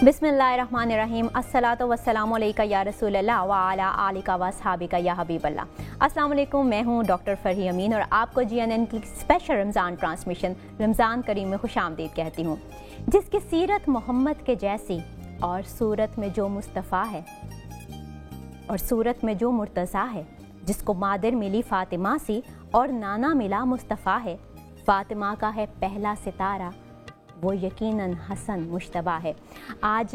बिस्मिल्लाहिर्रहमानिर्रहीम अस्सलातु वस्सलामु अलैका या रसूल अल्लाह व अला आलिका व अस्हाबिका या हबीब अल्लाह। अस्सलाम वालेकुम, मैं हूँ डॉक्टर फरही अमीन और आपको GNN की स्पेशल रमज़ान ट्रांसमिशन रमज़ान करीम में खुशामदीद कहती हूँ। जिसकी सीरत मोहम्मद के जैसी और सूरत में जो मुस्तफ़ा है और सूरत में जो मुर्तज़ा है, जिसको मादर मिली फ़ातिमा सी और नाना मिला मुस्तफ़ा है। फ़ातिमा का है पहला सितारा, वो यकीनन हसन मुश्तबा है। आज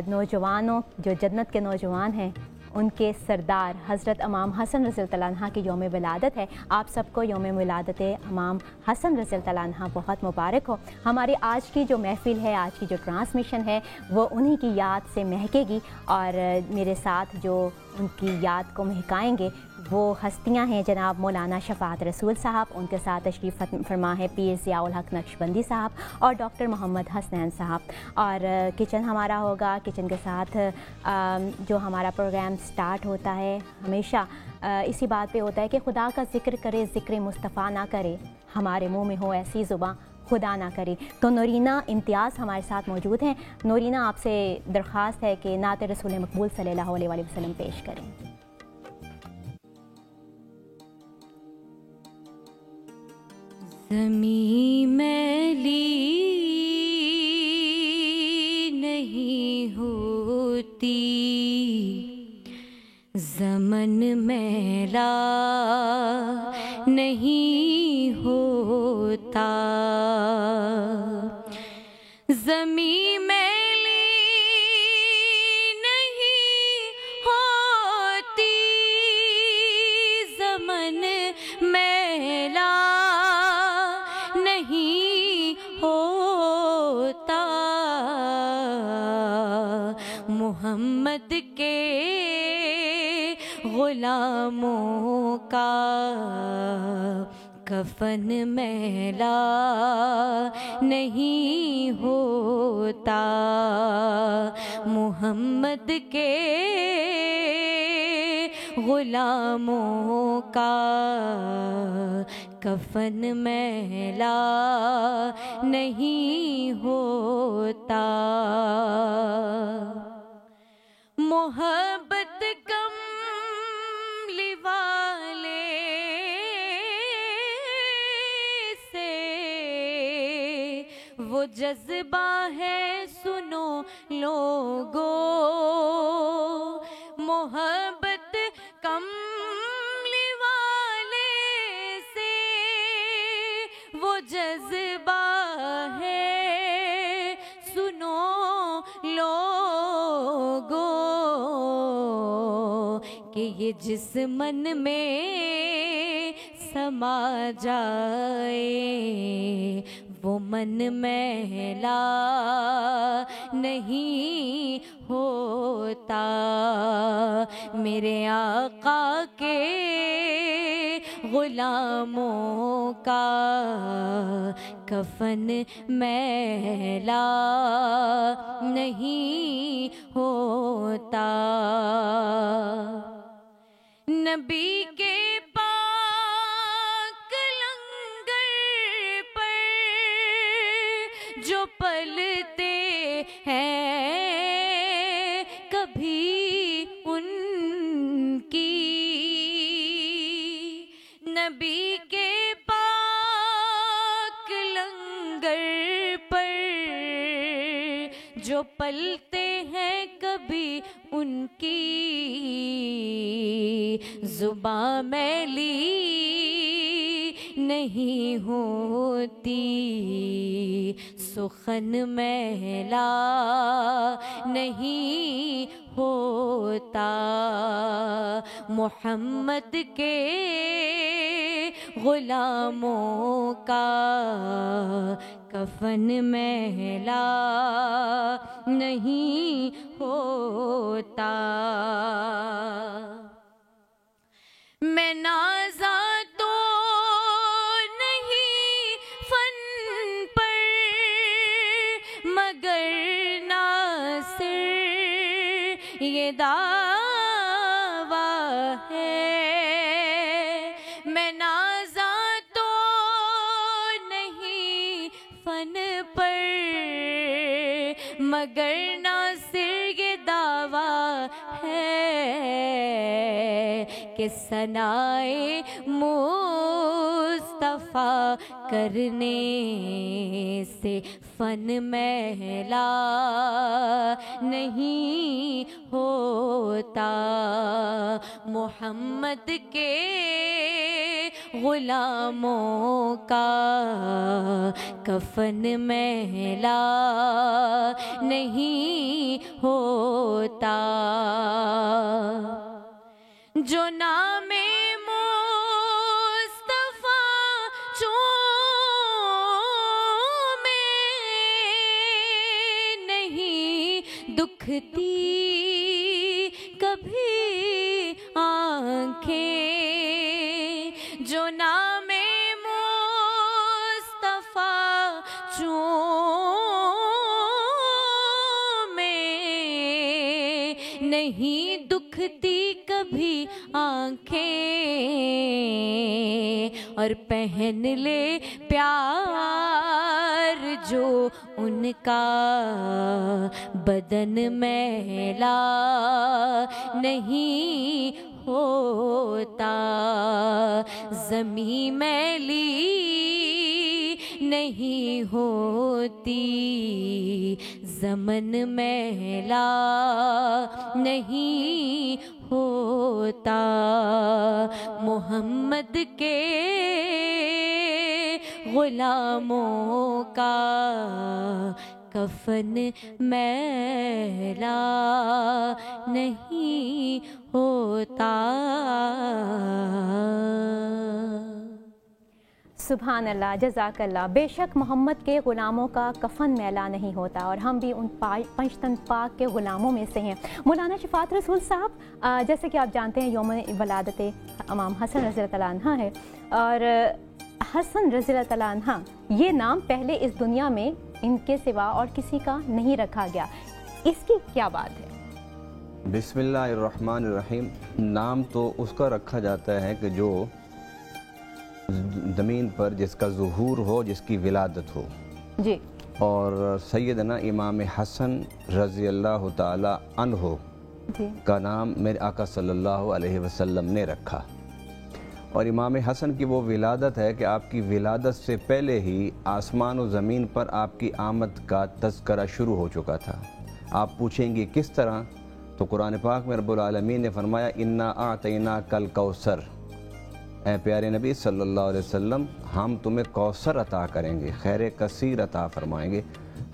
नौजवानों जो जन्नत के नौजवान हैं उनके सरदार हज़रत इमाम हसन रज़ी अल्लाह अन्हा की यौम विलादत है। आप सबको यौम विलादत इमाम हसन रज़ी अल्लाह अन्हा बहुत मुबारक हो। हमारी आज की जो महफ़िल है, आज की जो ट्रांसमिशन है, वो उन्हीं की याद से महकेगी और मेरे साथ जो उनकी याद को महकाएंगे वो हस्तियां हैं जनाब मौलाना शफ़ाअत रसूल साहब, उनके साथ तशरीफ़ फरमा है पीर ज़ियाउल हक़ नक्शबंदी साहब और डॉक्टर मोहम्मद हसनैन साहब। और किचन हमारा होगा, किचन के साथ जो हमारा प्रोग्राम स्टार्ट होता है हमेशा इसी बात पे होता है कि खुदा का ज़िक्र करे, ज़िक्र मुस्तफ़ा ना करे, हमारे मुँह में हो ऐसी ज़ुबां खुदा ना करे। तो नूरीना इम्तियाज़ हमारे साथ मौजूद हैं। नूरीना, आपसे दरख्वास्त है कि नात रसूल मकबूल सल्लल्लाहु अलैहि वसल्लम पेश करें। ज़मीं मैली नहीं होती, ज़मन मैला नहीं होता। ज़मीं मैली नहीं होती, ज़मन मैला नहीं होता। मोहम्मद के गुलामों का कफन मैला नहीं होता। मोहम्मद के गुलामों का कफन मैला नहीं होता। मोहब्बत कमली वाले से वो जज्बा है, सुनो लोगो। मोहब्बत कमली वाले से वो जज्बा है, सुनो लोगो। कि ये जिस मन में समा जाए वो मन मैला नहीं होता। मेरे आका के गुलामों का कफन मैला नहीं होता। नबी के पाक लंगर पर जो पलते हैं कभी उनकी, नबी के पाक लंगर पर जो पलते हैं कभी उनकी, ज़ुबां मैली नहीं होती, सुखन मैला नहीं होता। मोहम्मद के गुलामों का कफन मैला नहीं होता। मैं नाज़ा तो नहीं फन पर, मगर नासिर ये दावा है। मैं नाज़ा तो नहीं फन पर, मगर नासिर ये दावा है कि सनाए मुस्तफ़ा करने से फन महला नहीं होता। मोहम्मद के गुलामों का कफन महला नहीं होता। जो नामे मुस्तफ़ा चूमे नहीं दुखती कभी आँखें। जो नामे मुस्तफ़ा चूमे नहीं दुखती कभी आँखें। और पहन ले प्यार जो उनका बदन मैला नहीं होता। ज़मीं मैली नहीं होती, ज़मन मैला नहीं होता। मोहम्मद के गुलामों का कफन मैला नहीं होता। सुभान अल्लाह, जज़ाकल्लाह। बेशक मोहम्मद के ग़ुलामों का कफ़न मैला नहीं होता और हम भी उन पंचतन पाक के ग़ुलामों में से हैं। मौलाना शफ़ाअत रसूल साहब, जैसे कि आप जानते हैं यौम वलादत इमाम हसन रज़ियल्लाहु अन्हु है, और हसन रज़ियल्लाहु अन्हु ये नाम पहले इस दुनिया में इनके सिवा और किसी का नहीं रखा गया, इसकी क्या बात है? बिस्मिल्लाहिर्रहमानिर्रहीम। नाम तो उसका रखा जाता है कि जो ज़मीन पर जिसका ज़ुहूर हो, जिसकी विलादत हो जी। और सैयदना इमाम हसन रज़ी अल्लाह ताला अन्हो जी का नाम मेरे आका सल्लल्लाहु अलैहि वसल्लम ने रखा। और इमाम हसन की वो विलादत है कि आपकी विलादत से पहले ही आसमान और ज़मीन पर आपकी आमद का तज़करा शुरू हो चुका था। आप पूछेंगे किस तरह, तो कुरान पाक में रब्बुल आलमीन ने फरमाया इन्ना आतैना कल कौसर, ऐ प्यारे नबी सल्लल्लाहु अलैहि वसल्लम हम तुम्हें कौसर अता करेंगे, खैर कसीर अता फरमाएंगे।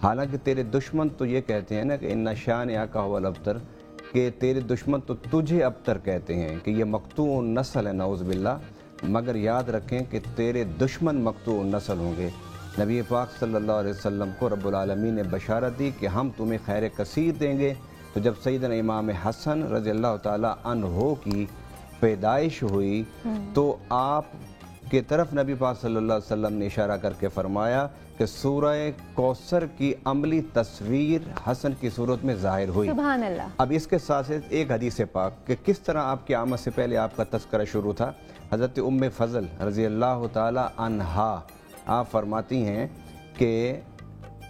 हालांकि तेरे दुश्मन तो ये कहते हैं ना कि इन्ना शान या का हुवल अब्तर, कि तेरे दुश्मन तो तुझे अब्तर कहते हैं कि ये मकतूउन नस्ल है नऊज़ बिल्लाह, मगर याद रखें कि तेरे दुश्मन मकतूउन नस्ल होंगे। नबी पाक सल्लल्लाहु अलैहि वसल्लम को रब्बुल आलमीन ने बशारत दी कि हम तुम्हें खैर कसीर देंगे। तो जब सैयदना इमाम हसन रज़ी अल्लाह ताला अन्हो की पैदाइश हुई तो आप के तरफ नबी पाक सल्लल्लाहु अलैहि वसल्लम ने इशारा करके फरमाया कि सूरह कौसर की अमली तस्वीर हसन की सूरत में ज़ाहिर हुई। सुभान अल्लाह। अब इसके साथ एक हदीस पाक कि किस तरह आपकी आमद से पहले आपका तज़करा शुरू था। हज़रत उम्मे फ़ज़ल रज़ी अल्लाह ताला अन्हा आप फरमाती हैं कि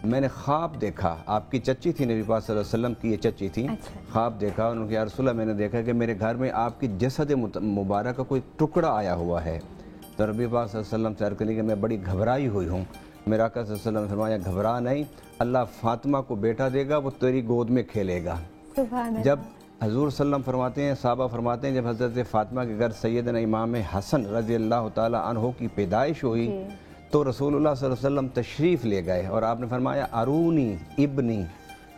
मैंने ख्वाब देखा, आपकी चच्ची थी नबी पाक सल्लल्लाहु अलैहि वसल्लम की ये चच्ची थी। अच्छा। ख्वाब देखा, उन्होंने या रसूल अल्लाह मैंने देखा कि मेरे घर में आपकी जसद मुबारक का कोई टुकड़ा आया हुआ है। तो नबी पाक सल्लल्लाहु अलैहि वसल्लम से अर्ज़ करने कि मैं बड़ी घबराई हुई हूँ। मेरा आका सल्लल्लाहु अलैहि वसल्लम ने फरमाया घबरा नहीं, अल्लाह फातिमा को बेटा देगा, वो तेरी गोद में खेलेगा। सुभान अल्लाह। जब हजूर सल्लम फरमाते हैं, साहबा फरमाते हैं, जब हज़रत फातिमा के घर सैयदना इमाम हसन रज़ी अल्लाह ताला अन्हो की पैदाइश हुई तो रसूलुल्लाह सल्लल्लाहु अलैहि वसल्लम तशरीफ़ ले गए और आपने फरमाया अरूनी इब्नी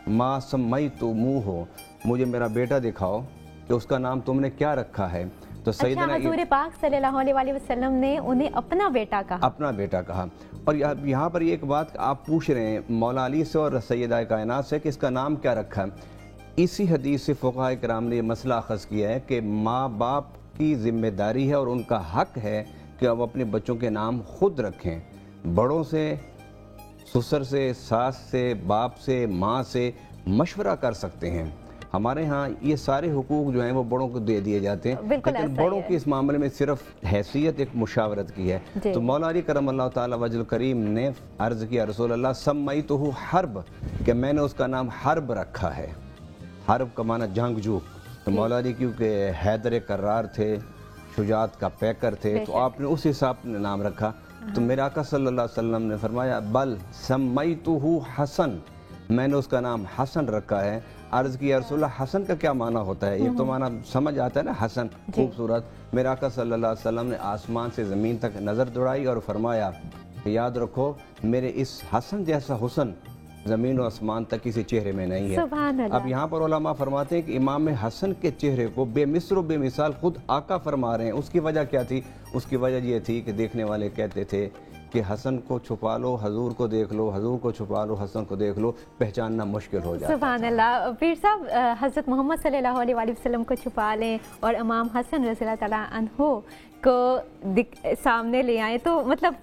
माँ सम्मई तो मुँह हो, मुझे मेरा बेटा दिखाओ कि उसका नाम तुमने क्या रखा है। तो सैयदना हुज़ूर पाक सल्लल्लाहु अलैहि वसल्लम ने उन्हें अपना बेटा कहा। अपना बेटा कहा। और यहाँ पर एक बात आप पूछ रहे हैं मौला अली से और सैयदा कायनात से कि इसका नाम क्या रखा है। इसी हदीस से फ़ुक़हा किराम ने मसला अख़ज़ किया है कि माँ बाप की ज़िम्मेदारी है और उनका हक़ है कि अब अपने बच्चों के नाम खुद रखें। बड़ों से, ससुर से, सास से, बाप से, माँ से मशवरा कर सकते हैं। हमारे यहाँ ये सारे हुकूक जो हैं वो बड़ों को दे दिए जाते हैं, लेकिन बड़ों की इस मामले में सिर्फ हैसियत एक मुशावरत की है। तो मौला अली करम अल्लाह ताला वजल करीम ने अर्ज़ किया रसूल अल्लाह सम्मैतुहु हर्ब, कि मैंने उसका नाम हर्ब रखा है। हर्ब का माना जंगजू। तो मौला अली क्योंकि हैदर करार थे, शुजात का पैकर थे, तो आपने उस हिसाब से नाम रखा। तो मेरे आका सल्लल्लाहु अलैहि वसल्लम ने फरमाया बल सम्मैतुहु हसन, मैंने उसका नाम हसन रखा है। अर्ज़ किया रसूल हसन का क्या माना होता है? ये तो माना समझ आता है ना, हसन खूबसूरत। मेरे आका सल्लल्लाहु अलैहि वसल्लम ने आसमान से ज़मीन तक नज़र दौड़ाई और फरमाया कि याद रखो मेरे इस हसन जैसा हुस्न ज़मीन और आसमान तक किसी चेहरे में नहीं है। अब यहाँ पर उलमा फरमाते हैं कि इमाम हसन के चेहरे को बेमिस्र बेमिसाल खुद आका फरमा रहे हैं। उसकी वजह क्या थी? उसकी वजह ये थी कि देखने वाले कहते थे कि हसन को छुपा लो हजूर को देख लो, हजूर को छुपा लो हसन को देख लो, पहचानना मुश्किल हो जाता है। सुभान अल्लाह। पीर साहब, हज़रत मोहम्मद सल्लल्लाहु अलैहि वसल्लम को छुपा लें और इमाम हसन रज़ियल्लाहु तआला अन्हु को सामने ले आए, तो मतलब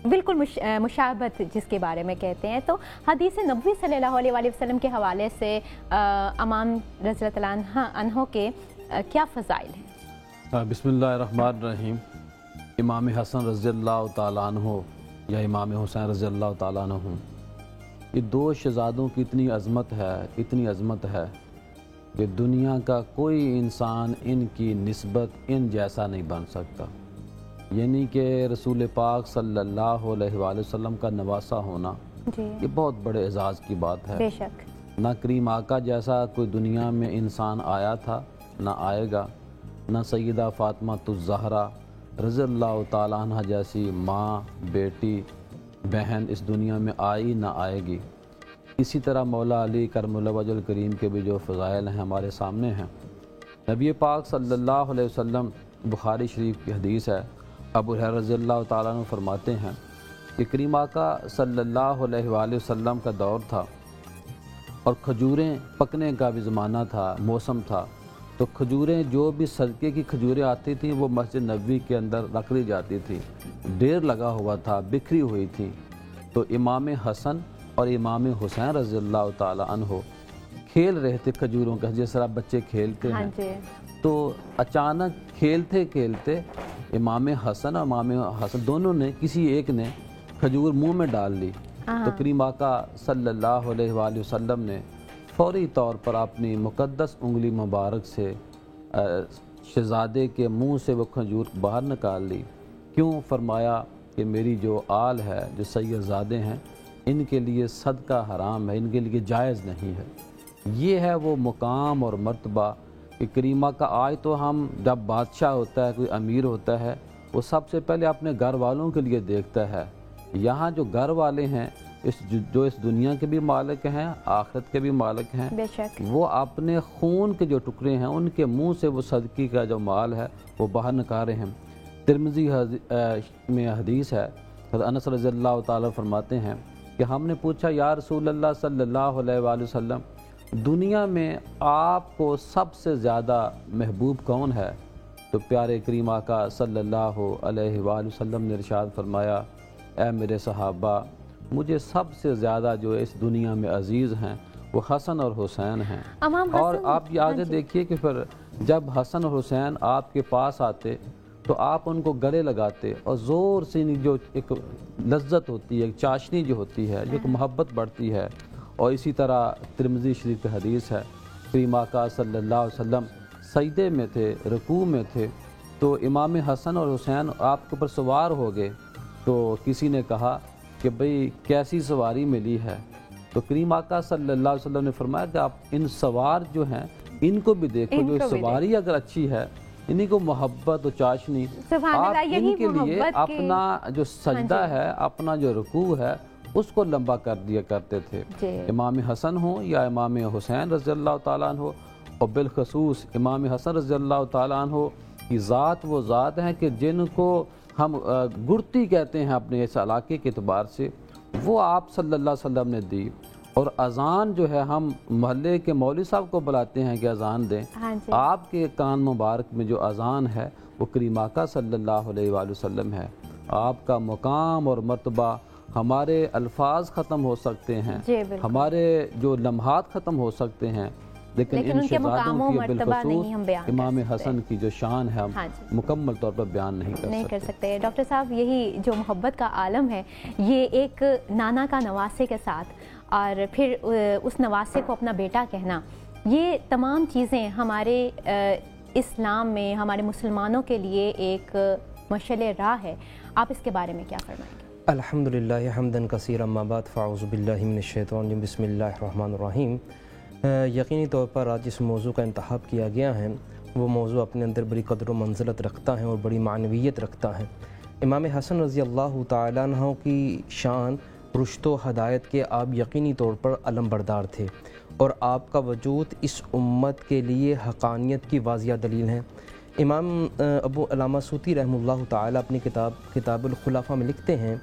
बिल्कुल मुशाबत जिसके बारे में कहते हैं। तो हदीस नबवी सल्लल्लाहु अलैहि वसल्लम के हवाले से इमाम रज़ियल्लाहु तआला अन्हु के क्या फ़ज़ाइल हैं? बिस्मिल्लाहिर्रहमानिर्रहीम। इमाम हसन रज़ियल्लाहु ताला अन्हु या इमाम हुसैन रज़ियल्लाहु ताला अन्हु, ये दो शहज़ादों की इतनी अज़मत है कि दुनिया का कोई इंसान इनकी निस्बत इन जैसा नहीं बन सकता। यानी कि रसूल पाक सल्लल्लाहु अलैहि वसल्लम का नवासा होना ये बहुत बड़े एजाज़ की बात है। बेशक। ना करीम आका जैसा कोई दुनिया में इंसान आया था, ना आएगा, ना सैयदा फ़ातिमा ज़हरा रज़ियल्लाहु ताला अन्हा जैसी माँ, बेटी, बहन इस दुनिया में आई ना आएगी। इसी तरह मौला अली करमुल्लाह वजहुल करीम के भी जो फ़ज़ाइल हैं हमारे सामने हैं। नबी पाक सल्लल्लाहु अलैहि वसल्लम, बुखारी शरीफ की हदीस है, अबू हुरैरा रज़ियल्लाहु ताला अन्हु फरमाते हैं कि करीम आका सल्लल्लाहु अलैहि वसल्लम का दौर था और खजूरें पकने का भी ज़माना था, मौसम था। तो खजूरें जो भी सदक़े की खजूरें आती थी वो मस्जिद नबवी के अंदर रख दी जाती थी, ढेर लगा हुआ था, बिखरी हुई थी। तो इमाम हसन और इमाम हुसैन रज़ियल्लाहु ताला अन्हु खेल रहे थे खजूरों का, जिस तरह बच्चे खेलते हैं। तो अचानक खेलते खेलते इमाम हसन और इमाम हसन दोनों ने, किसी एक ने खजूर मुंह में डाल ली। तो करीम आका सल्लल्लाहु अलैहि वसल्लम ने फौरी तौर पर अपनी मुक़द्दस उंगली मुबारक से शहज़ादे के मुंह से वो खजूर बाहर निकाल ली। क्यों? फरमाया कि मेरी जो आल है, जो सैयदज़ादे हैं, इनके लिए सदका हराम है, इनके लिए जायज़ नहीं है। ये है वो मुकाम और मर्तबा कि करीमा का आज तो हम जब बादशाह होता है, कोई अमीर होता है, वो सबसे पहले अपने घर वालों के लिए देखता है। यहाँ जो घर वाले हैं जो इस दुनिया के भी मालिक हैं, आखिरत के भी मालिक हैं, वो अपने खून के जो टुकड़े हैं उनके मुंह से वो सदकी का जो माल है वो बाहर निकाल रहे हैं। तिरमिज़ी में हदीस है, अनस रज़ियल्लाहु ताला फरमाते हैं कि हमने पूछा या रसूल अल्लाह सल्लल्लाहु अलैहि वसल्लम, दुनिया में आपको सबसे ज़्यादा महबूब कौन है? तो प्यारे करीम आका सल्लल्लाहु अलैहि वसल्लम ने इरशाद फरमाया, ऐ मेरे सहाबा, मुझे सबसे ज़्यादा जो इस दुनिया में अजीज़ हैं वो हसन और हुसैन हैं। और आप ये आगे देखिए कि फिर जब हसन और हुसैन आपके पास आते तो आप उनको गले लगाते और ज़ोर से जो एक लज्जत होती है, एक चाशनी जो होती है, जो एक मोहब्बत बढ़ती है। और इसी तरह तिरमिज़ी शरीफ की हदीस है, करीम आका सल्लल्लाहु अलैहि वसल्लम सजदे में थे, रुकू में थे, तो इमाम हसन और हुसैन आपके ऊपर सवार हो गए। तो किसी ने कहा कि भाई कैसी सवारी मिली है? तो करीम आका सल्लल्लाहु अलैहि वसल्लम ने फरमाया कि आप इन सवार जो हैं इनको भी देखो, जो सवारी अगर अच्छी है, इन्हीं को मोहब्बत और चाशनी, आप इनके लिए अपना जो सजदा है, अपना जो रुकू है, उसको लंबा कर दिया करते थे। इमाम हसन हो या इमाम हुसैन रज़ियल्लाहु ताला अन्हु, और बिलखसूस इमाम हसन रज़ियल्लाहु ताला अन्हु की ज़ात वो ज़ात हैं कि जिनको हम गुरती कहते हैं अपने इस इलाके के अतबार से, वो आप सल्लल्लाहु अलैहि वसल्लम ने दी। और अज़ान जो है हम मोहल्ले के मौलवी साहब को बुलाते हैं कि अज़ान दें। आपके कान मुबारक में जो अज़ान है वो करीम आका सल्लल्लाहु अलैहि वसल्लम है। आपका मुकाम और मर्तबा, हमारे अल्फाज ख़त्म हो सकते हैं, हमारे जो लम्हात ख़त्म हो सकते हैं, لیکن ان उनके शहजादों मुकाम व की मर्तबा नहीं हम बयान बिलखसूस इमाम कर सकते। हसन की जो शान है हम हाँ जी। मुकम्मल तौर पर बयान नहीं नहीं कर कर सकते। सकते। डॉक्टर साहब, यही जो मोहब्बत का आलम है, ये एक नाना का नवासे के साथ और फिर उस नवासे को अपना बेटा कहना, ये तमाम चीज़ें हमारे इस्लाम में हमारे मुसलमानों के लिए एक मशअल राह है। आप इसके बारे में क्या फरमाएंगे? अल्हम्दुलिल्लाह हम्दन कसीरन अम्मा बाद फ़अऊज़ु बिल्लाहि मिनश्शैतानिर रजीम बिस्मिल्लाहिर रहमानिर रहीम। यकीनी तौर पर आज जिस मौजू का इंतखाब किया गया है वो मौजू अपने अंदर बड़ी कदर व मंज़िलत रखता है और बड़ी मानवियत रखता है। इमाम हसन रज़ी अल्लाह तआला अन्हु की शान रुश्त व हदायत के आप यकीनी तौर पर अलमबरदार थे और आपका वजूद इस उम्मत के लिए हक़ानियत की वाज़िया दलील है। इमाम अबू अल्लामा सूती रहमतुल्लाह ताला अपनी किताबुल खुलाफा में लिखते हैं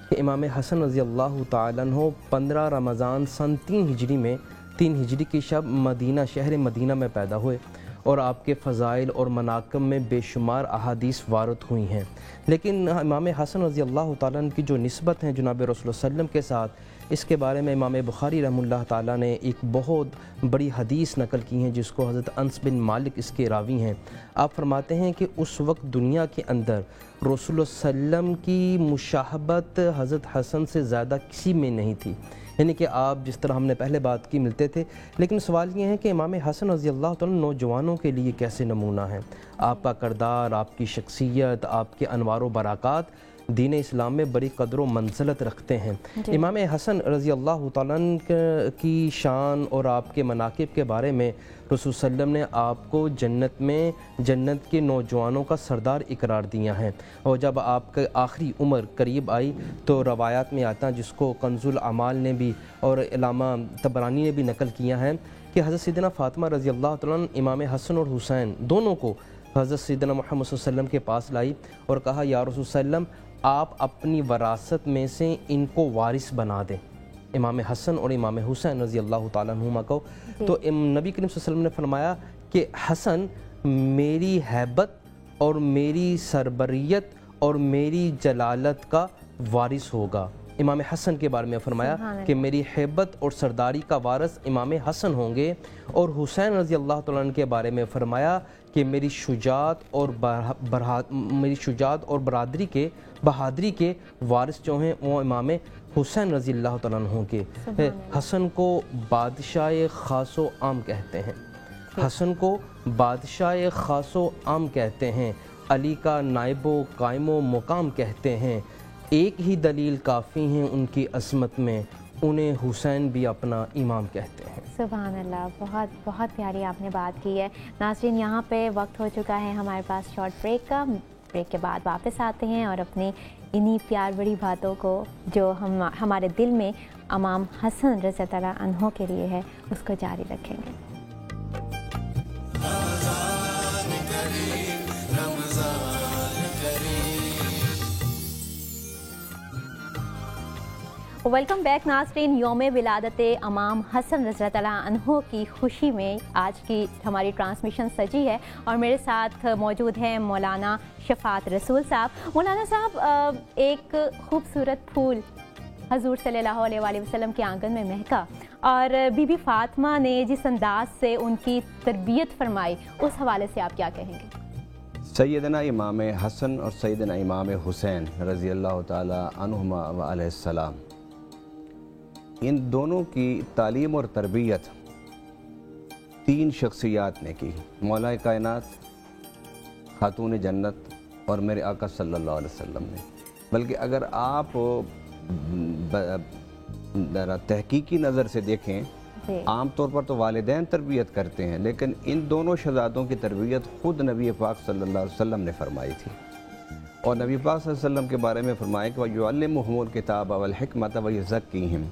कि इमाम हसन रज़ी अल्लाह ताला अन्हु 15 रमज़ान सन 3 हिजरी की शब मदीना शहर मदीना में पैदा हुए और आपके फ़ज़ाइल और मनाक़िब में बेशुमार अहादीस वारद हुई हैं। लेकिन इमाम हसन रज़ी अल्लाह ताला की जो निस्बत हैं जनाब रसूल सल्लम के साथ, इसके बारे में इमाम बुखारी रहमतुल्लाह ताला ने एक बहुत बड़ी हदीस नकल की है जिसको हज़रत अनस बिन मालिक इसके रावी हैं। आप फरमाते हैं कि उस वक्त दुनिया के अंदर रसूल सल्लम की मुशाहबत हज़रत हसन से ज़्यादा किसी में नहीं थी, यानी कि आप जिस तरह हमने पहले बात की मिलते थे। लेकिन सवाल ये है कि इमाम हसन रज़ी अल्लाह ताला नौजवानों के लिए कैसे नमूना है। आपका किरदार, आपकी शख्सियत, आपके अनवार व बराक़ात दीन इस्लाम में बड़ी कदर व मंज़िलत रखते हैं। इमाम हसन रज़ी अल्लाह ताला की शान और आपके मनाक़िब के बारे में रसूल सल्लम ने आपको जन्नत के नौजवानों का सरदार इकरार दिया है। और जब आपके आखिरी उम्र करीब आई तो रवायात में आता, जिसको कंजुल अमाल ने भी और इलामा तबरानी ने भी नकल किया है कि हज़रत सैयदना फ़ातिमा रज़ी अल्लाह ताला इमाम हसन और हुसैन दोनों को हज़रत सैयदना मुहम्मद सल्लल्लाहु अलैहि वसल्लम के पास लाई और कहा, या रसूल सल्लम, आप अपनी वरासत में से इनको वारिस बना दें, इमाम हसन और इमाम हुसैन रज़ी अल्लाह ताला अन्हुमा को। तो नबी करीम सल्लल्लाहु अलैहि वसल्लम ने फरमाया कि हसन मेरी हैबत और मेरी सरबरियत और मेरी जलालत का वारिस होगा। इमाम हसन के बारे में फरमाया कि मेरी हैबत और सरदारी का वारिस इमाम हसन होंगे। और हुसैन रज़ी अल्लाह ताला अन्हु के बारे में फरमाया कि मेरी शुजात और बहादरी के वारिस जो हैं वो इमाम हुसैन रज़ी अल्लाह ताला अन्हु के। हसन को बादशाह ख़ासो आम कहते हैं, हसन को बादशाह ख़ासो आम कहते हैं, अली का नाइबो कायमो मुकाम कहते हैं। एक ही दलील काफ़ी हैं उनकी असमत में, उन्हें हुसैन भी अपना इमाम कहते हैं। सुभान अल्लाह, बहुत बहुत प्यारी आपने बात की है। नाज़रीन, यहाँ पे वक्त हो चुका है हमारे पास शॉर्ट ब्रेक का। ब्रेक के बाद वापस आते हैं और अपनी इन्हीं प्यार बड़ी बातों को जो हमारे दिल में इमाम हसन रज़ी अल्लाह अन्हु के लिए है उसको जारी रखेंगे। वेलकम बैक नाज़रीन। यौम विलादत इमाम हसन रज़ी अल्लाह अन्हु की खुशी में आज की हमारी ट्रांसमिशन सजी है और मेरे साथ मौजूद हैं मौलाना शफ़ात रसूल साहब। मौलाना साहब, एक खूबसूरत फूल हजूर सल्लल्लाहु अलैहि वसल्लम के आंगन में महका और बीबी फ़ातिमा ने जिस अंदाज से उनकी तरबियत फरमाई, उस हवाले से आप क्या कहेंगे? सैयदना इमाम हसन और सैयदना इमाम हुसैन रज़ी अल्लाह ताला अन्हुमा व अलैहिस्सलाम, इन दोनों की तालीम और तरबियत 3 शख्सियात ने की, मौला कायनात, खातून जन्नत और मेरे आका सल्लल्लाहु अलैहि वसल्लम ने। बल्कि अगर आप तहकीकी नज़र से देखें, आम तौर पर तो वालिदैन तरबियत करते हैं, लेकिन इन दोनों शहजादों की तरबियत ख़ुद नबी पाक सल्लल्लाहु अलैहि वसल्लम ने फरमाई थी। और नबी पाक सल्लल्लाहु अलैहि वसल्लम के बारे में फरमाया कि वयुअल्लिमुहुमुल किताब वल हिकमत व युज़क्कीहिम,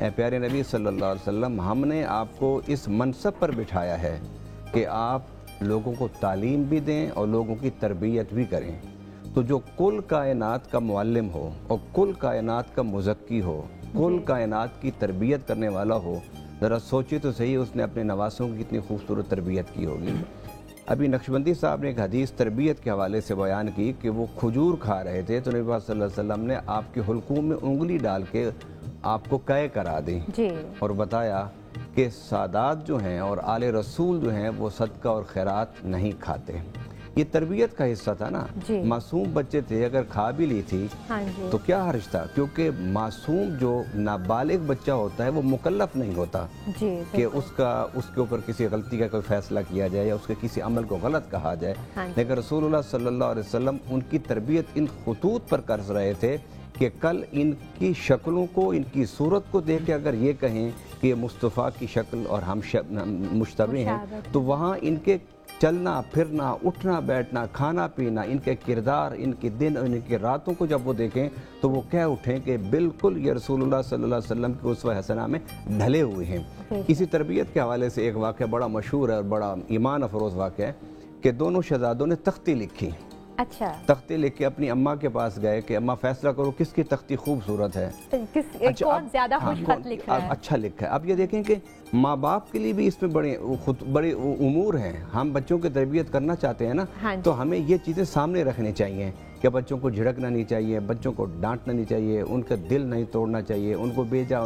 ए प्यारे नबी सल्लल्लाहु अलैहि वसल्लम, हमने आपको इस मनसब पर बिठाया है कि आप लोगों को तालीम भी दें और लोगों की तरबियत भी करें। तो जो कुल कायनात का मुअल्लिम हो और कुल कायनात का मुज़क्की हो, कुल कायनात की तरबियत करने वाला हो, ज़रा सोचिए तो सही उसने अपने नवासों की कितनी खूबसूरत तरबियत की होगी। अभी नक्शबंदी साहब ने एक हदीस तरबियत के हवाले से बयान की कि वो खजूर खा रहे थे तो नबी सल्लल्लाहु अलैहि वसल्लम ने आपके हुल्कूम में उंगली डाल के आपको कै करा दी और बताया کہ سادات جو ہیں اور آل رسول جو ہیں وہ صدقہ اور خیرات نہیں کھاتے. یہ تربیت کا حصہ تھا نا. جی. معصوم بچے تھے, اگر کھا بھی لی تھی ہاں جی. تو کیا حرج تھا, کیونکہ معصوم جو نابالغ بچہ ہوتا ہے وہ مکلف نہیں ہوتا جی کہ اس کے اوپر کسی غلطی کا کوئی فیصلہ کیا جائے یا اس کے کسی عمل کو غلط کہا جائے. لیکن رسول اللہ صلی اللہ علیہ وسلم ان کی تربیت ان خطوط پر کر رہے تھے کہ کل ان کی شکلوں کو, ان کی صورت کو دیکھ کے اگر یہ کہیں کہ یہ مصطفیٰ کی شکل اور ہم مشتبہ ہیں, تو وہاں ان کے چلنا پھرنا, اٹھنا بیٹھنا, کھانا پینا, ان کے کردار, ان کے دن اور ان کے راتوں کو جب وہ دیکھیں تو وہ کہہ اٹھیں کہ بالکل یہ رسول اللہ صلی اللہ علیہ وسلم کی اسوہ حسنہ میں ڈھلے ہوئے ہیں. اسی تربیت کے حوالے سے ایک واقعہ بڑا مشہور ہے اور بڑا ایمان افروز واقعہ ہے کہ دونوں شہزادوں نے تختی لکھی. اچھا. تختی لکھ کے اپنی اماں کے پاس گئے کہ اماں فیصلہ کرو کس کی تختی خوبصورت ہے, کون زیادہ خوش خط لکھ رہا ہے, اچھا لکھا ہے. اب یہ دیکھیں کہ ماں باپ کے لیے بھی اس میں بڑے امور ہیں. ہم بچوں کی تربیت کرنا چاہتے ہیں نا, تو ہمیں یہ چیزیں سامنے رکھنی چاہیے کہ بچوں کو جھڑکنا نہیں چاہیے, بچوں کو ڈانٹنا نہیں چاہیے, ان کا دل نہیں توڑنا چاہیے, ان کو بیجا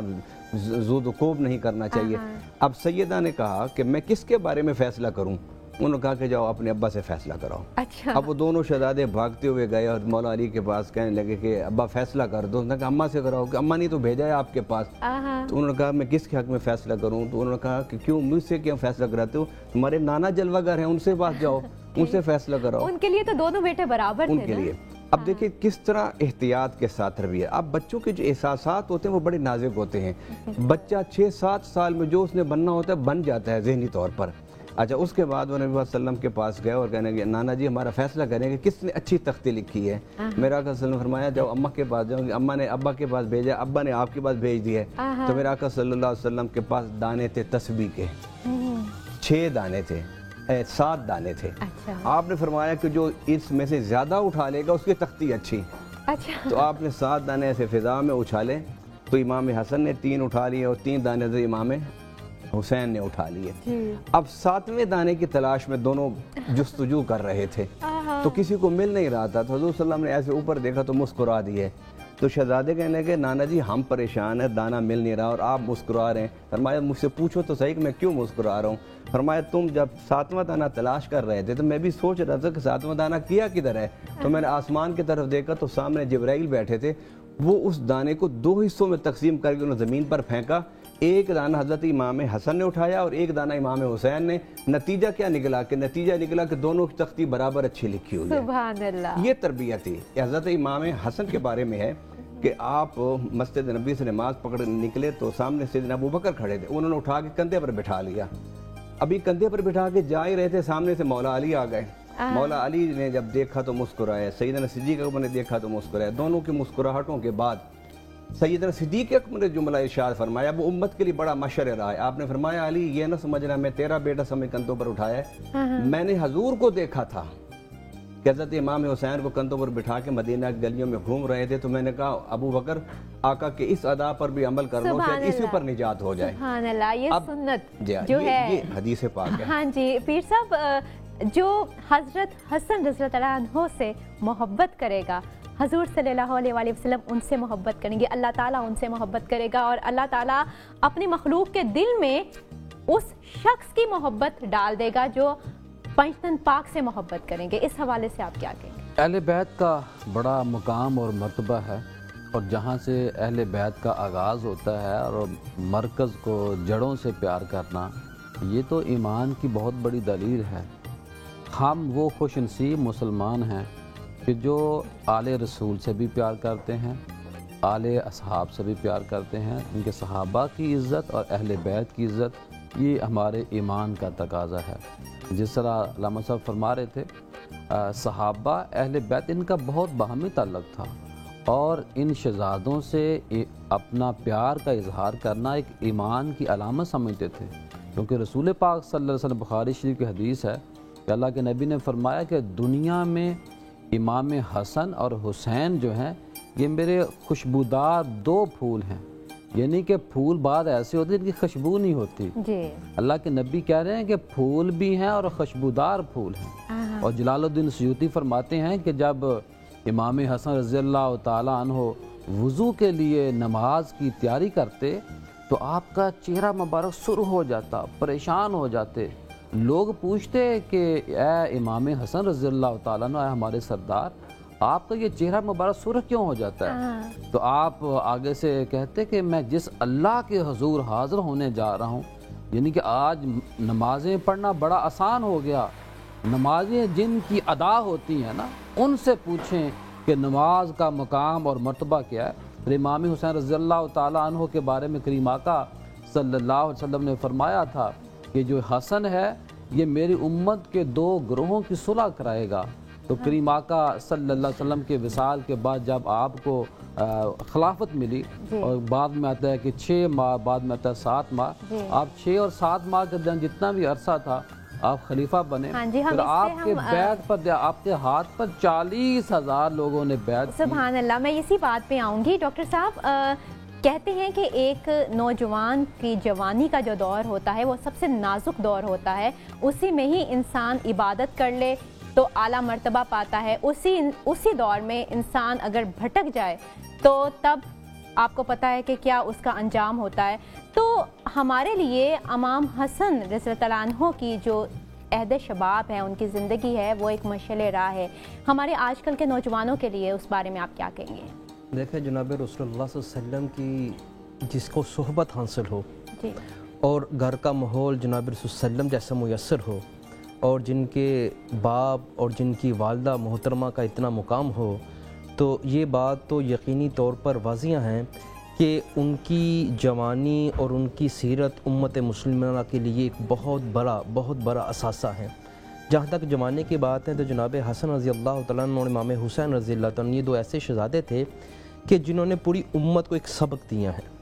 زود و کوب نہیں کرنا چاہیے. اب سیدہ نے کہا کہ میں کس کے بارے میں فیصلہ کروں؟ انہوں نے کہا کہ جاؤ اپنے ابا سے فیصلہ کراؤ. اچھا. اب وہ دونوں شہزادے بھاگتے ہوئے گئے اور مولا علی کے پاس کہنے لگے کہ ابا فیصلہ کر دو. انہوں نے کہا اماں سے کراؤ, کہ اماں نے تو بھیجا ہے آپ کے پاس. تو انہوں نے کہا میں کس کے حق میں فیصلہ کروں؟ تو انہوں نے کہا کہ کیوں مجھ سے کیوں فیصلہ کراتے ہو؟ تمہارے نانا جلوہ گر ہیں, ان سے پاس جاؤ, ان سے فیصلہ کراؤ. ان کے لیے تو دونوں بیٹے برابر تھے ان کے لیے. اب دیکھیں کس طرح احتیاط کے ساتھ تربیت. اب بچوں کے جو احساسات ہوتے ہیں وہ بڑے نازک ہوتے ہیں. بچہ 6-7 سال میں جو اس نے بننا ہوتا ہے بن جاتا ہے ذہنی طور پر. اچھا, اس کے بعد وہ نبی صلی اللہ علیہ وسلم کے پاس گئے اور کہنے لگے نانا جی ہمارا فیصلہ کریں کہ کس نے اچھی تختی لکھی ہے. میرا آقا صلی اللہ علیہ وسلم نے فرمایا جاؤ اماں کے پاس جاؤ. اماں نے ابا کے پاس بھیجا, ابا نے آپ کے پاس بھیج دی ہے. تو میرا آقا صلی اللہ علیہ وسلم کے پاس دانے تھے تسبیح کے, 6 دانے تھے, 7 دانے تھے. آپ نے فرمایا کہ جو اس میں سے زیادہ اٹھا لے گا اس کی تختی اچھی. تو آپ نے 7 دانے ایسے فضا میں اچھالے. تو امام حسن نے 3 اٹھا لیے اور 3 دانے سے امام حسین نے اٹھا لیے. اب 7ویں دانے کی تلاش میں دونوں جستجو کر رہے تھے تو کسی کو مل نہیں رہا تھا. تو حضور صلی اللہ علیہ وسلم نے ایسے اوپر دیکھا تو مسکرا دیے. تو شہزادے کہنے لگے نانا جی ہم پریشان ہیں, دانا مل نہیں رہا اور آپ مسکرا رہے ہیں. فرمایا مجھ سے پوچھو تو صحیح کہ میں کیوں مسکرا رہا ہوں. فرمایا تم جب 7واں دانہ تلاش کر رہے تھے تو میں بھی سوچ رہا تھا کہ 7واں دانہ کیا کدھر ہے. تو میں نے آسمان کی طرف دیکھا تو سامنے جبرائیل بیٹھے تھے. وہ اس دانے کو 2 حصوں میں تقسیم کر کے انہوں نے زمین پر پھینکا. ایک دانہ حضرت امام حسن نے اٹھایا اور ایک دانہ امام حسین نے. نتیجہ کیا نکلا کہ دونوں کی تختی برابر اچھی لکھی ہوئی ہے. سبحان اللہ. یہ تربیت تھی. حضرت امام حسن کے بارے میں ہے کہ آپ مسجد نبی سے نماز پکڑ نکلے تو سامنے سیدنا ابوبکر کھڑے تھے. انہوں نے اٹھا کے کندھے پر بٹھا لیا. ابھی کندھے پر بٹھا کے جا ہی رہے تھے, سامنے سے مولا علی آ گئے. مولا علی نے جب دیکھا تو مسکرائے, سیدنا صدیق اکبر نے دیکھا تو مسکرائے. دونوں کی مسکراہٹوں کے بعد سیدنا صدیق اکبر نے جملہ ارشاد فرمایا, وہ امت کے لیے بڑا مشر رہا ہے. آپ نے فرمایا علی یہ نہ سمجھنا میں تیرا بیٹا سمجھ کندھوں پر اٹھایا ہے, میں نے حضور کو دیکھا تھا کہ حضرت امام حسین کو کندھوں پر بٹھا کے مدینہ کی گلیوں میں گھوم رہے تھے. تو میں نے کہا ابو بکر آقا کے اس ادا پر بھی عمل کر لو, شاید اسی پر نجات ہو جائے. سبحان اللہ. یہ سنت جو ہے یہ حدیث پاک ہے. ہاں جی پیر صاحب, جو حضرت حسن رضی اللہ عنہ سے محبت کرے گا, حضور صلی اللہ علیہ وآلہ وسلم ان سے محبت کریں گے, اللہ تعالیٰ ان سے محبت کرے گا اور اللہ تعالیٰ اپنی مخلوق کے دل میں اس شخص کی محبت ڈال دے گا جو پنجتن پاک سے محبت کریں گے. اس حوالے سے آپ کیا کہیں گے؟ اہل بیت کا بڑا مقام اور مرتبہ ہے, اور جہاں سے اہل بیت کا آغاز ہوتا ہے اور مرکز کو جڑوں سے پیار کرنا, یہ تو ایمان کی بہت بڑی دلیل ہے. ہم وہ خوش نصیب مسلمان ہیں کہ جو آل رسول سے بھی پیار کرتے ہیں, آل اصحاب سے بھی پیار کرتے ہیں. ان کے صحابہ کی عزت اور اہل بیت کی عزت یہ ہمارے ایمان کا تقاضا ہے. جس طرح علامہ صاحب فرما رہے تھے, صحابہ اہل بیت ان کا بہت باہمی تعلق تھا, اور ان شہزادوں سے اپنا پیار کا اظہار کرنا ایک ایمان کی علامت سمجھتے تھے. کیونکہ رسول پاک صلی اللہ علیہ وسلم, بخاری شریف کی حدیث ہے کہ اللہ کے نبی نے فرمایا کہ دنیا میں امام حسن اور حسین جو ہیں یہ میرے خوشبودار 2 پھول ہیں. یعنی کہ پھول بعد ایسے ہوتے ہیں ان کی خوشبو نہیں ہوتی. اللہ کے نبی کہہ رہے ہیں کہ پھول بھی ہیں اور خوشبودار پھول ہیں. اور جلال الدین سیوطی فرماتے ہیں کہ جب امام حسن رضی اللہ تعالیٰ عنہ وضو کے لیے نماز کی تیاری کرتے تو آپ کا چہرہ مبارک سرخ ہو جاتا، پریشان ہو جاتے. لوگ پوچھتے کہ اے امام حسن رضی اللہ تعالیٰ عنہ، اے ہمارے سردار، آپ کا یہ چہرہ مبارک سرخ کیوں ہو جاتا ہے؟ تو آپ آگے سے کہتے کہ میں جس اللہ کے حضور حاضر ہونے جا رہا ہوں، یعنی کہ آج نمازیں پڑھنا بڑا آسان ہو گیا. نمازیں جن کی ادا ہوتی ہیں نا، ان سے پوچھیں کہ نماز کا مقام اور مرتبہ کیا ہے. پھر امام حسین رضی اللہ تعالیٰ عنہ کے بارے میں کریم آقا صلی اللہ علیہ وسلم نے فرمایا تھا کہ جو حسن ہے یہ میری امت کے 2 گروہوں کی صلح کرائے گا. تو کریم آقا صلی اللہ علیہ وسلم کے وصال کے بعد جب آپ کو خلافت ملی، اور بعد میں آتا ہے کہ 6 ماہ، بعد میں آتا ہے 7 ماہ، آپ 6 اور 7 ماہ کے دن جتنا بھی عرصہ تھا آپ خلیفہ بنے. پھر آپ کے بیعت پر، آپ کے ہاتھ پر 40,000 لوگوں نے بیعت. سبحان اللہ. میں اسی بات پہ آؤں گی. ڈاکٹر صاحب کہتے ہیں کہ ایک نوجوان کی جوانی کا جو دور ہوتا ہے وہ سب سے نازک دور ہوتا ہے، اسی میں ہی انسان عبادت کر لے تو اعلیٰ مرتبہ پاتا ہے. اسی دور میں انسان اگر بھٹک جائے تو تب آپ کو پتہ ہے کہ کیا اس کا انجام ہوتا ہے. تو ہمارے لیے امام حسن رضی اللہ عنہ کی جو عہد شباب ہے، ان کی زندگی ہے، وہ ایک مشعل راہ ہے. ہمارے آج کل کے نوجوانوں کے لیے اس بارے میں آپ کیا کہیں گے؟ دیکھیں جناب رسول اللہ صلی اللہ علیہ وسلم کی جس کو صحبت حاصل ہو اور گھر کا ماحول جناب رسول اللہ علیہ وسلم جیسا میسر ہو، اور جن کے باپ اور جن کی والدہ محترمہ کا اتنا مقام ہو، تو یہ بات تو یقینی طور پر واضح ہیں کہ ان کی جوانی اور ان کی سیرت امت مسلمہ کے لیے ایک بہت بڑا اثاثہ ہے. جہاں تک جوانی کی بات ہے تو جناب حسن رضی اللہ تعالیٰ عنہ اور امام حسین رضی اللہ تعالیٰ عنہ، یہ 2 ایسے شہزادے تھے کہ جنہوں نے پوری امت کو ایک سبق دیا ہے.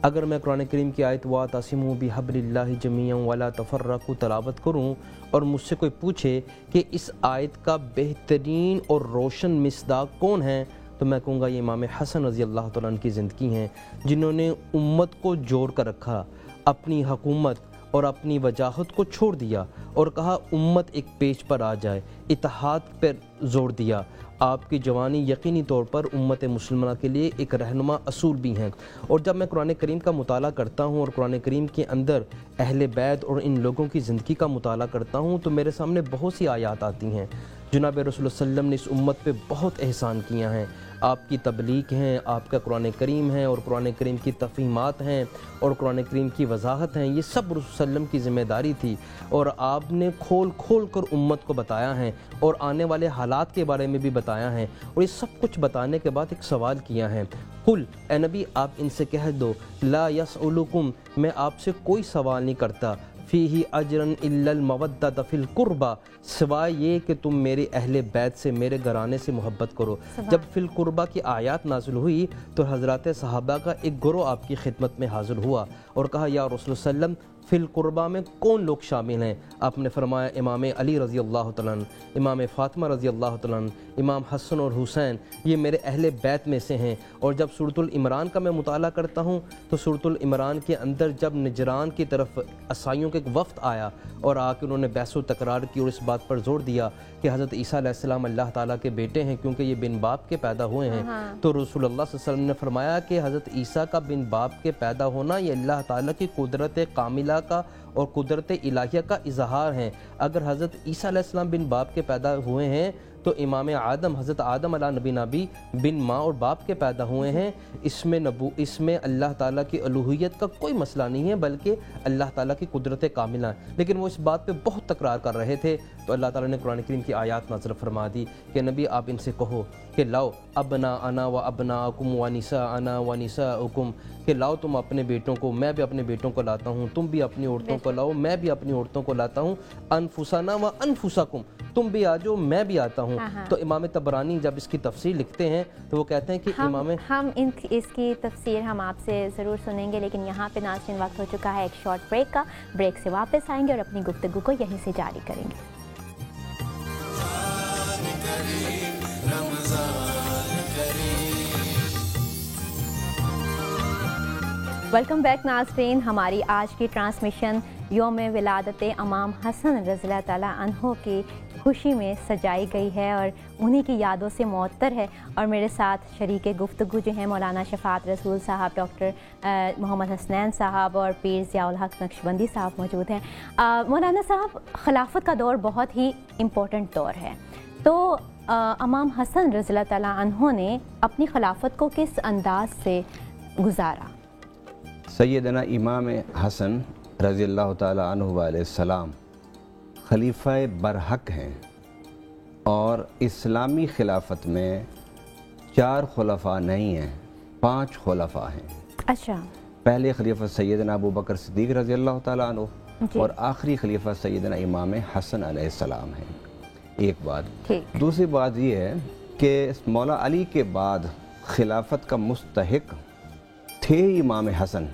اگر میں قرآن کریم کی آیت وَاعْتَصِمُوا بِحَبْلِ اللَّهِ جَمِيعًا وَلَا تَفَرَّقُوا تلاوت کروں اور مجھ سے کوئی پوچھے کہ اس آیت کا بہترین اور روشن مصداق کون ہے، تو میں کہوں گا یہ امام حسن رضی اللہ تعالیٰ عنہ کی زندگی ہیں، جنہوں نے امت کو جوڑ کر رکھا، اپنی حکومت اور اپنی وجاہت کو چھوڑ دیا اور کہا امت ایک پیج پر آ جائے، اتحاد پر زور دیا. آپ کی جوانی یقینی طور پر امت مسلمہ کے لیے ایک رہنما اصول بھی ہیں. اور جب میں قرآن کریم کا مطالعہ کرتا ہوں اور قرآن کریم کے اندر اہل بیت اور ان لوگوں کی زندگی کا مطالعہ کرتا ہوں تو میرے سامنے بہت سی آیات آتی ہیں. جناب رسول اللہ صلی اللہ علیہ وسلم نے اس امت پہ بہت احسان کیا ہیں. آپ کی تبلیغ ہیں، آپ کا قرآن کریم ہے اور قرآن کریم کی تفہیمات ہیں اور قرآن کریم کی وضاحت ہیں، یہ سب رسول صلی اللہ علیہ وسلم کی ذمہ داری تھی. اور آپ نے کھول کر امت کو بتایا ہے اور آنے والے حالات کے بارے میں بھی بتایا ہے. اور یہ سب کچھ بتانے کے بعد ایک سوال کیا ہے، قل، اے نبی آپ ان سے کہہ دو، لا یسألکم، میں آپ سے کوئی سوال نہیں کرتا، فیہ اجرن الا المودۃ فی القربہ، سوائے یہ کہ تم میرے اہل بیت سے، میرے گھرانے سے محبت کرو. جب فی القربہ کی آیات نازل ہوئی تو حضرات صحابہ کا ایک گروہ آپ کی خدمت میں حاضر ہوا اور کہا یا رسول اللہ صلی اللہ علیہ وسلم فی القربہ میں کون لوگ شامل ہیں؟ آپ نے فرمایا امام علی رضی اللہ تعالیٰ عنہ، امام فاطمہ رضی اللہ تعالیٰ عنہ، امام حسن اور حسین، یہ میرے اہل بیت میں سے ہیں. اور جب سورۃ العمران کا میں مطالعہ کرتا ہوں تو سورۃ العمران کے اندر جب نجران کی طرف عیسائیوں کے ایک وفد آیا اور آ کے انہوں نے بحث و تکرار کی اور اس بات پر زور دیا کہ حضرت عیسیٰ علیہ السلام اللہ تعالیٰ کے بیٹے ہیں کیونکہ یہ بن باپ کے پیدا ہوئے ہیں، تو رسول اللہ صلی اللہ علیہ وسلم نے فرمایا کہ حضرت عیسیٰ کا بن باپ کے پیدا ہونا یہ اللہ تعالیٰ کی قدرت کاملہ کا اور قدرت الہیہ کا اظہار ہیں. اگر حضرت عیسیٰ علیہ السلام بن باپ کے پیدا ہوئے ہیں تو امام آدم، حضرت آدم علیہ نبینا بھی بن ماں اور باپ کے پیدا ہوئے ہیں. اس میں اللہ تعالیٰ کی الوہیت کا کوئی مسئلہ نہیں ہے بلکہ اللہ تعالیٰ کی قدرت کاملہ ہے. لیکن وہ اس بات پہ بہت تکرار کر رہے تھے تو اللہ تعالیٰ نے قرآن کریم کی آیات نازل فرما دی کہ نبی آپ ان سے کہو کہ لاؤ ابناءنا و ابناءکم و نساءنا و نساءکم، کہ لاؤ تم اپنے بیٹوں کو، میں بھی اپنے بیٹوں کو لاتا ہوں، تم بھی اپنی عورتوں کو لاؤ، میں بھی اپنی عورتوں کو لاتا ہوں، انفسنا و انفسکم، تم بھی آ جاؤ میں بھی آتا ہوں. تو امام طبرانی جب اس کی تفسیر لکھتے ہیں تو وہ کہتے ہیں کہ ہم اس کی تفسیر ہم آپ سے ضرور سنیں گے، لیکن یہاں پہ ناظرین وقت ہو چکا ہے ایک شارٹ بریک کا. بریک سے واپس آئیں گے اور اپنی گفتگو کو یہیں سے جاری کریں گے. ویلکم بیک ناظرین. ہماری آج کی ٹرانسمیشن یوم ولادت امام حسن رضی اللہ تعالیٰ عنہ کی خوشی میں سجائی گئی ہے اور انہی کی یادوں سے معطر ہے. اور میرے ساتھ شریک گفتگو جو ہیں مولانا شفاعت رسول صاحب, ڈاکٹر محمد حسنین صاحب اور پیر ضیاء الحق نقشبندی صاحب موجود ہیں. مولانا صاحب, خلافت کا دور بہت ہی امپورٹنٹ دور ہے, تو امام حسن رضی اللہ تعالیٰ عنہ نے اپنی خلافت کو کس انداز سے گزارا؟ سیدنا امام حسن رضی اللہ تعالیٰ عنہ علیہ السلام خلیفہ برحق ہیں, اور اسلامی خلافت میں 4 خلفاء نہیں ہیں, 5 خلفاء ہیں. اچھا. پہلے خلیفہ سیدنا ابو بکر صدیق رضی اللہ تعالیٰ عنہ اور آخری خلیفہ سیدنا امام حسن علیہ السلام ہیں. ایک بات. دوسری بات یہ ہے کہ مولا علی کے بعد خلافت کا مستحق تھے امام حسن,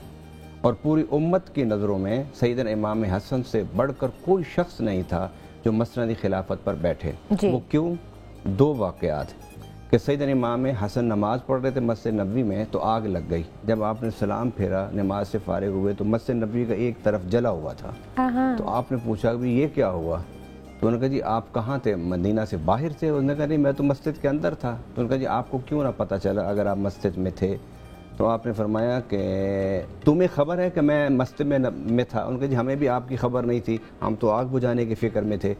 اور پوری امت کی نظروں میں سیدنا امام حسن سے بڑھ کر کوئی شخص نہیں تھا جو مسند خلافت پر بیٹھے. وہ کیوں؟ 2 واقعات. کہ سیدنا امام حسن نماز پڑھ رہے تھے مسجد نبوی میں, تو آگ لگ گئی. جب آپ نے سلام پھیرا, نماز سے فارغ ہوئے, تو مسجد نبوی کا ایک طرف جلا ہوا تھا. تو آپ نے پوچھا کہ یہ کیا ہوا؟ تو انہوں نے کہا جی آپ کہاں تھے؟ مدینہ سے باہر تھے. انہوں نے کہا نہیں, میں تو مسجد کے اندر تھا. تو انہوں نے کہا جی آپ کو کیوں نہ پتہ چلا اگر آپ مسجد میں تھے؟ تو آپ نے فرمایا کہ تمہیں خبر ہے کہ میں مسجد میں تھا؟ ان کے جی ہمیں بھی آپ کی خبر نہیں تھی, ہم تو آگ بجھانے کی فکر میں تھے.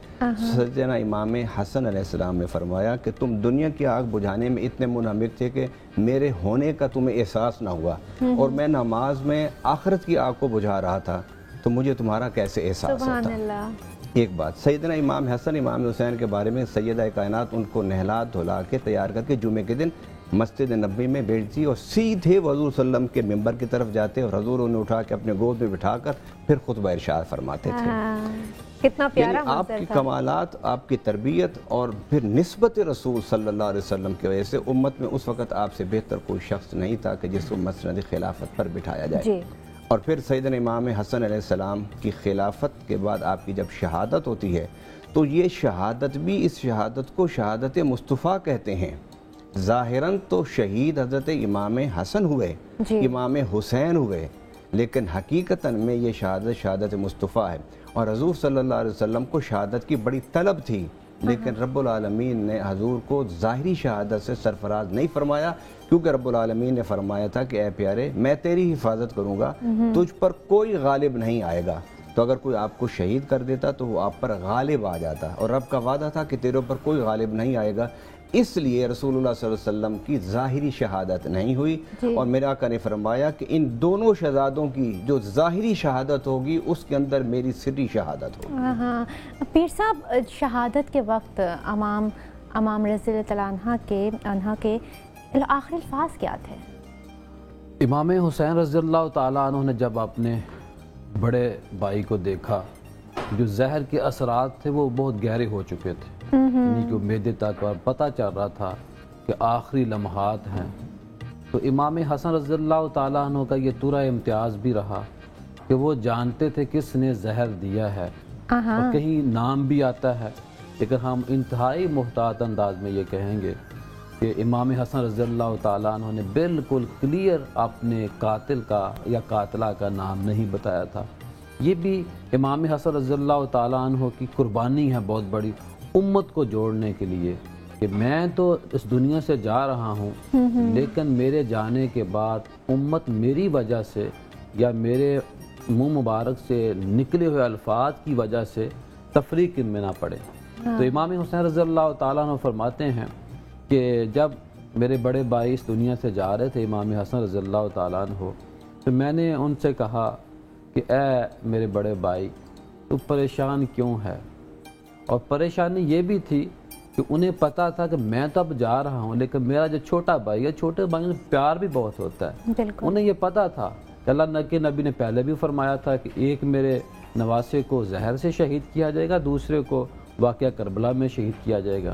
سیدنا امام حسن علیہ السلام نے فرمایا کہ تم دنیا کی آگ بجھانے میں اتنے منہمک تھے کہ میرے ہونے کا تمہیں احساس نہ ہوا, اور میں نماز میں آخرت کی آگ کو بجھا رہا تھا, تو مجھے تمہارا کیسے احساس ہوتا؟ ایک بات. سیدنا امام حسن امام حسین کے بارے میں سیدہ کائنات ان کو نہلا دھلا کے تیار کر کے جمعے کے دن مسجد نبوی میں بیٹھتی اور سیدھے حضور صلی اللہ علیہ وسلم کے ممبر کی طرف جاتے, اور حضور انہیں اٹھا کے اپنے گود میں بٹھا کر پھر خطبہ ارشاد فرماتے تھے. کتنا پیارا آپ کی کمالات, آپ کی تربیت اور پھر نسبت رسول صلی اللہ علیہ وسلم کی وجہ سے امت میں اس وقت آپ سے بہتر کوئی شخص نہیں تھا کہ جس کو مسند خلافت پر بٹھایا جائے. اور پھر سیدنا امام حسن علیہ السلام کی خلافت کے بعد آپ کی جب شہادت ہوتی ہے, تو یہ شہادت بھی, اس شہادت کو شہادت مصطفیٰ کہتے ہیں. ظاہراً تو شہید حضرت امام حسن ہوئے, امام حسین ہوئے, لیکن حقیقتاً میں یہ شہادت مصطفیٰ ہے. اور حضور صلی اللہ علیہ وسلم کو شہادت کی بڑی طلب تھی, لیکن رب العالمین نے حضور کو ظاہری شہادت سے سرفراز نہیں فرمایا, کیونکہ رب العالمین نے فرمایا تھا کہ اے پیارے میں تیری حفاظت کروں گا, تجھ پر کوئی غالب نہیں آئے گا. تو اگر کوئی آپ کو شہید کر دیتا تو وہ آپ پر غالب آ جاتا, اور رب کا وعدہ تھا کہ تیرے پر کوئی غالب نہیں آئے گا. اس لیے رسول اللہ صلی اللہ علیہ وسلم کی ظاہری شہادت نہیں ہوئی, اور میرے آقا نے فرمایا کہ ان دونوں شہزادوں کی جو ظاہری شہادت ہوگی اس کے اندر میری سری شہادت ہوگی. پیر صاحب, شہادت کے وقت امام رضی اللہ عنہ کے آخری الفاظ کیا تھے؟ امام حسین رضی اللہ تعالیٰ عنہ نے جب اپنے بڑے بھائی کو دیکھا, جو زہر کے اثرات تھے وہ بہت گہرے ہو چکے تھے, یعنی کہ میدے تک پتہ چل رہا تھا کہ آخری لمحات ہیں, تو امام حسن رضی اللہ تعالیٰ عنہ کا یہ پورا امتیاز بھی رہا کہ وہ جانتے تھے کس نے زہر دیا ہے, اور کہیں نام بھی آتا ہے, لیکن ہم انتہائی محتاط انداز میں یہ کہیں گے کہ امام حسن رضی اللہ تعالیٰ عنہ نے بالکل کلیئر اپنے قاتل کا یا قاتلہ کا نام نہیں بتایا تھا. یہ بھی امام حسن رضی اللہ تعالیٰ عنہ کی قربانی ہے بہت بڑی امت کو جوڑنے کے لیے, کہ میں تو اس دنیا سے جا رہا ہوں, لیکن میرے جانے کے بعد امت میری وجہ سے یا میرے منہ مبارک سے نکلے ہوئے الفاظ کی وجہ سے تفریق میں نہ پڑے. تو امام حسین رضی اللہ تعالیٰ عنہ فرماتے ہیں کہ جب میرے بڑے بھائی اس دنیا سے جا رہے تھے امام حسن رضی اللہ تعالیٰ عنہ, تو میں نے ان سے کہا کہ اے میرے بڑے بھائی تو پریشان کیوں ہے؟ اور پریشانی یہ بھی تھی کہ انہیں پتا تھا کہ میں تو اب جا رہا ہوں, لیکن میرا جو چھوٹا بھائی ہے, چھوٹے بھائی میں پیار بھی بہت ہوتا ہے. انہیں یہ پتا تھا کہ اللہ کے نبی نے پہلے بھی فرمایا تھا کہ ایک میرے نواسے کو زہر سے شہید کیا جائے گا, دوسرے کو واقعہ کربلا میں شہید کیا جائے گا.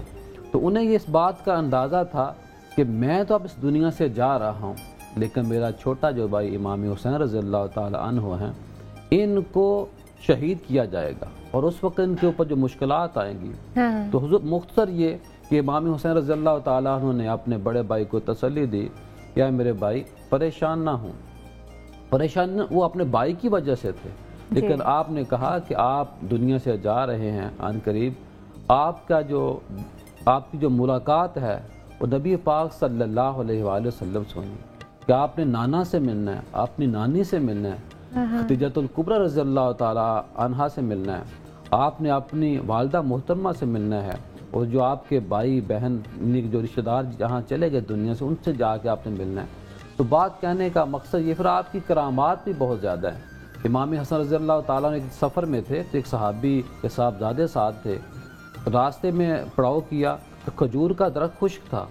تو انہیں یہ اس بات کا اندازہ تھا کہ میں تو اب اس دنیا سے جا رہا ہوں, لیکن میرا چھوٹا جو بھائی امام حسین رضی اللہ تعالیٰ عنہ ہیں, ان کو شہید کیا جائے گا, اور اس وقت ان کے اوپر جو مشکلات آئیں گی. تو حضور مختصر یہ کہ امام حسین رضی اللہ تعالیٰ عنہ نے اپنے بڑے بھائی کو تسلی دی, یا میرے بھائی پریشان نہ ہوں. پریشان وہ اپنے بھائی کی وجہ سے تھے, لیکن آپ نے کہا کہ آپ دنیا سے جا رہے ہیں عن قریب, آپ کی جو ملاقات ہے وہ نبی پاک صلی اللہ علیہ وآلہ وسلم سے ہوئی کہ آپ نے نانا سے ملنا ہے، اپنی نانی سے ملنا ہے، خدیجہ الکبریٰ رضی اللہ تعالی عنہا سے ملنا ہے، آپ نے اپنی والدہ محترمہ سے ملنا ہے، اور جو آپ کے بھائی بہن جو رشتہ دار جہاں چلے گئے دنیا سے، ان سے جا کے آپ نے ملنا ہے۔ تو بات کہنے کا مقصد یہ، پھر آپ کی کرامات بھی بہت زیادہ ہیں۔ امام حسن رضی اللہ تعالیٰ نے ایک سفر میں تھے تو ایک صحابی کے صاحبزادے ساتھ تھے، راستے میں پڑاؤ کیا تو کھجور کا درخت خشک تھا۔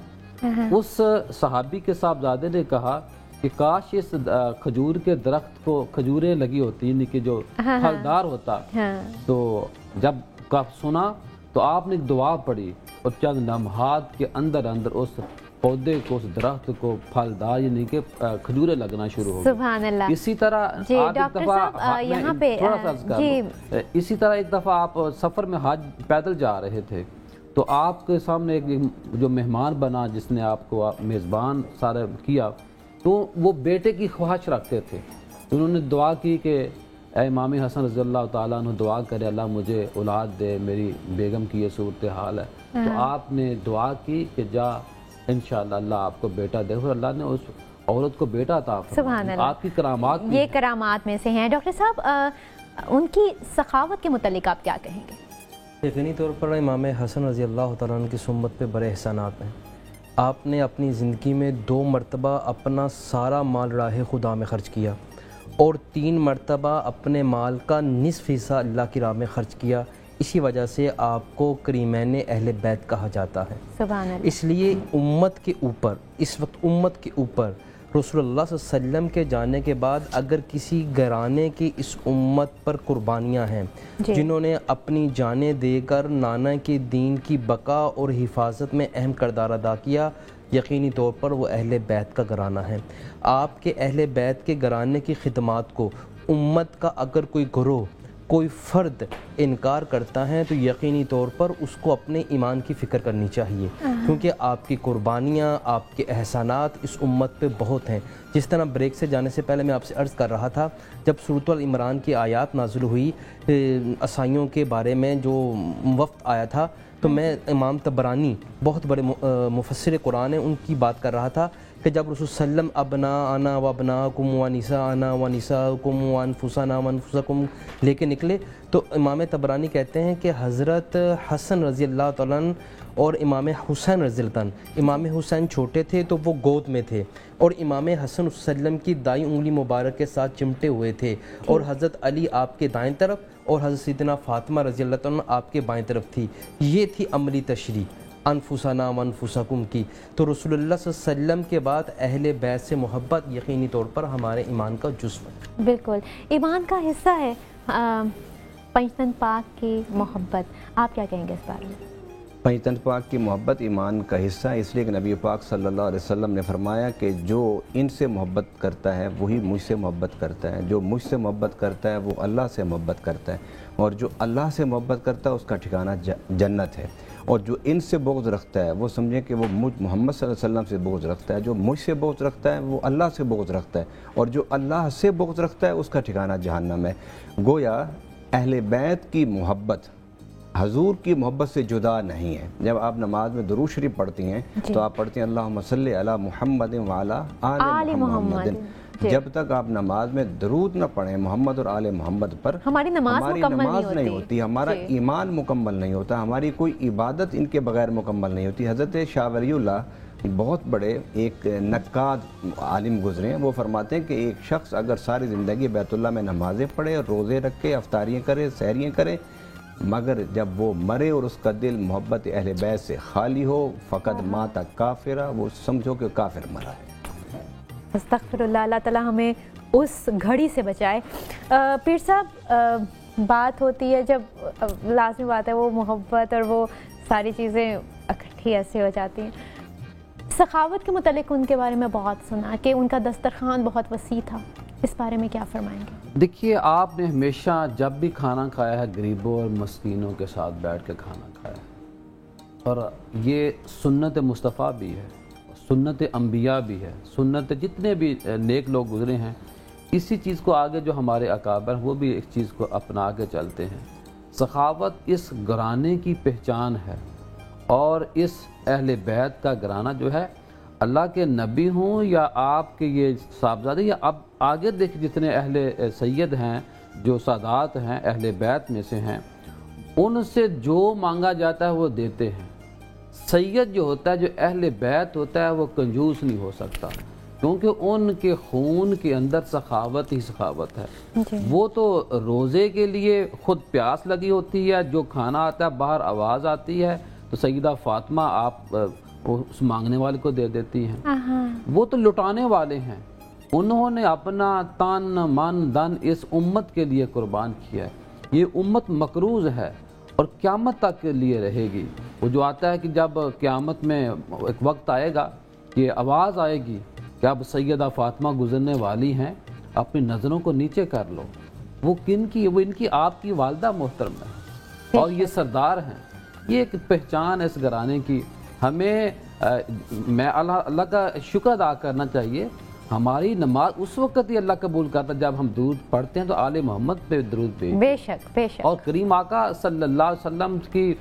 اس صحابی کے صاحبزادے نے کہا کہ کاش اس کھجور کے درخت کو کھجوریں لگی ہوتی، یعنی کہ جو پھلدار ہوتا۔ تو جب سنا تو آپ نے ایک دعا پڑھی اور چند لمحات کے اندر اس پودے کو، اس درخت کو پھلدار یعنی کہ کھجوریں لگنا شروع ہو گئی۔ سبحان اللہ۔ اسی طرح ڈاکٹر صاحب یہاں پہ اسی طرح ایک دفعہ آپ سفر میں حج پیدل جا رہے تھے تو آپ کے سامنے ایک جو مہمان بنا جس نے آپ کو میزبان سارا کیا، تو وہ بیٹے کی خواہش رکھتے تھے۔ انہوں نے دعا کی کہ اے امام حسن رضی اللہ تعالیٰ عنہ دعا کرے اللہ مجھے اولاد دے، میری بیگم کی یہ صورتحال ہے۔ تو آپ نے دعا کی کہ جا انشاءاللہ اللہ آپ کو بیٹا دے، اور اللہ نے اس عورت کو بیٹا عطا فرمایا۔ سبحان اللہ۔ آپ کی کرامات بھی یہ کرامات میں سے ہیں۔ ڈاکٹر صاحب ان کی سخاوت کے متعلق آپ کیا کہیں گے؟ یقینی طور پر امام حسن رضی اللہ تعالیٰ عنہ کی سمت پہ بڑے احسانات ہیں۔ آپ نے اپنی زندگی میں 2 مرتبہ اپنا سارا مال راہ خدا میں خرچ کیا، اور 3 مرتبہ اپنے مال کا نصف حصہ اللہ کی راہ میں خرچ کیا۔ اسی وجہ سے آپ کو کریمین اہل بیت کہا جاتا ہے۔ سبحان اللہ۔ اس لیے امت کے اوپر، اس وقت امت کے اوپر رسول اللہ صلی اللہ علیہ وسلم کے جانے کے بعد اگر کسی گھرانے کی اس امت پر قربانیاں ہیں جنہوں نے اپنی جانیں دے کر نانا کے دین کی بقا اور حفاظت میں اہم کردار ادا کیا، یقینی طور پر وہ اہل بیت کا گھرانہ ہے۔ آپ کے اہل بیت کے گھرانے کی خدمات کو امت کا اگر کوئی گروہ، کوئی فرد انکار کرتا ہے تو یقینی طور پر اس کو اپنے ایمان کی فکر کرنی چاہیے، کیونکہ آپ کی قربانیاں، آپ کے احسانات اس امت پہ بہت ہیں۔ جس طرح بریک سے جانے سے پہلے میں آپ سے عرض کر رہا تھا، جب سورۃ العمران کی آیات نازل ہوئی عیسائیوں کے بارے میں جو وفد آیا تھا، تو میں امام طبرانی بہت بڑے مفسر قرآن ہیں، ان کی بات کر رہا تھا کہ جب رسول صلی اللہ علیہ وسلم ابناءنا و ابناءکم و نساءنا و نساءکم و انفسنا و انفسکم لے کے نکلے، تو امام طبرانی کہتے ہیں کہ حضرت حسن رضی اللہ تعالیٰ عنہ اور امام حسین رضی اللہ عنہ، امام حسین چھوٹے تھے تو وہ گود میں تھے، اور امام حسن صلی اللہ علیہ وسلم کی دائیں انگلی مبارک کے ساتھ چمٹے ہوئے تھے، اور حضرت علی آپ کے دائیں طرف اور حضرت سیدنا فاطمہ رضی اللہ عنہ آپ کے بائیں طرف تھی۔ یہ تھی عملی تشریح انفسنا و انفسکم کی۔ تو رسول اللہ صلی اللہ علیہ وسلم کے بعد اہل بیت سے محبت یقینی طور پر ہمارے ایمان کا جزو ہے۔ بالکل ایمان کا حصہ ہے پنجتن پاک کی محبت، آپ کیا کہیں گے اس بارے میں؟ پنجتن پاک کی محبت ایمان کا حصہ ہے، اس لیے کہ نبی پاک صلی اللہ علیہ وسلم نے فرمایا کہ جو ان سے محبت کرتا ہے وہی مجھ سے محبت کرتا ہے، جو مجھ سے محبت کرتا ہے وہ اللہ سے محبت کرتا ہے، اور جو اللہ سے محبت کرتا ہے اس کا ٹھکانہ جنت ہے، اور جو ان سے بغض رکھتا ہے وہ سمجھیں کہ وہ محمد صلی اللہ علیہ وسلم سے بغض رکھتا ہے، جو مجھ سے بغض رکھتا ہے وہ اللہ سے بغض رکھتا ہے، اور جو اللہ سے بغض رکھتا ہے اس کا ٹھکانہ جہنم ہے۔ گویا اہل بیت کی محبت حضور کی محبت سے جدا نہیں ہے۔ جب آپ نماز میں درود شریف پڑھتی ہیں تو آپ پڑھتی ہیں اللہم صلی علی محمد وعلی آل محمد۔ جب تک آپ نماز میں درود نہ پڑھیں محمد اور آل محمد پر، ہماری نماز نہیں ہوتی، ہمارا ایمان مکمل نہیں ہوتا، ہماری کوئی عبادت ان کے بغیر مکمل نہیں ہوتی۔ حضرت شاہ ولی اللہ بہت بڑے ایک نقاد عالم گزرے ہیں، وہ فرماتے ہیں کہ ایک شخص اگر ساری زندگی بیت اللہ میں نمازیں پڑھے، روزے رکھے، افطاریاں کرے، سحریاں کرے، مگر جب وہ مرے اور اس کا دل محبت اہل بیت سے خالی ہو، فقط ماتا کافرہ، وہ سمجھو کہ کافر مرا ہے۔ استغفر اللہ، اللہ تعالیٰ ہمیں اس گھڑی سے بچائے۔ پیر صاحب بات ہوتی ہے جب لازمی بات ہے وہ محبت اور وہ ساری چیزیں اکٹھی ایسے ہو جاتی ہیں۔ سخاوت کے متعلق ان کے بارے میں بہت سنا کہ ان کا دسترخوان بہت وسیع تھا، اس بارے میں کیا فرمائیں گے؟ دیکھیے آپ نے ہمیشہ جب بھی کھانا کھایا ہے غریبوں اور مسکینوں کے ساتھ بیٹھ کے کھانا کھایا ہے، اور یہ سنت مصطفیٰ بھی ہے، سنت انبیاء بھی ہے، سنت جتنے بھی نیک لوگ گزرے ہیں، اسی چیز کو آگے جو ہمارے اکابر ہیں وہ بھی ایک چیز کو اپنا کے چلتے ہیں۔ سخاوت اس گھرانے کی پہچان ہے، اور اس اہل بیت کا گھرانہ جو ہے اللہ کے نبی ہوں یا آپ کے یہ صاحبزادے، یا اب آگے دیکھ جتنے اہل سید ہیں جو سادات ہیں اہل بیت میں سے ہیں، ان سے جو مانگا جاتا ہے وہ دیتے ہیں۔ سید جو ہوتا ہے، جو اہل بیت ہوتا ہے، وہ کنجوس نہیں ہو سکتا، کیونکہ ان کے خون کے اندر سخاوت ہی سخاوت ہے۔ وہ تو روزے کے لیے خود پیاس لگی ہوتی ہے، جو کھانا آتا ہے باہر آواز آتی ہے تو سیدہ فاطمہ آپ اس مانگنے والے کو دے دیتی ہیں۔ وہ تو لٹانے والے ہیں، انہوں نے اپنا تن من دن اس امت کے لیے قربان کیا ہے۔ یہ امت مقروض ہے اور قیامت تک کے لیے رہے گی۔ وہ جو آتا ہے کہ جب قیامت میں ایک وقت آئے گا کہ آواز آئے گی کہ اب سیدہ فاطمہ گزرنے والی ہیں، اپنی نظروں کو نیچے کر لو۔ وہ کن کی؟ وہ ان کی آپ کی والدہ محترم ہے، اور یہ سردار ہیں۔ یہ ایک پہچان ہے اس گھرانے کی۔ ہمیں میں اللہ کا شکر ادا کرنا چاہیے۔ ہماری نماز اس وقت ہی اللہ قبول کرتا جب ہم درود پڑھتے ہیں تو آل محمد پہ درود بھیجتے ہیں۔ بے شک بے شک۔ اور کریم آقا صلی اللہ علیہ وسلم کی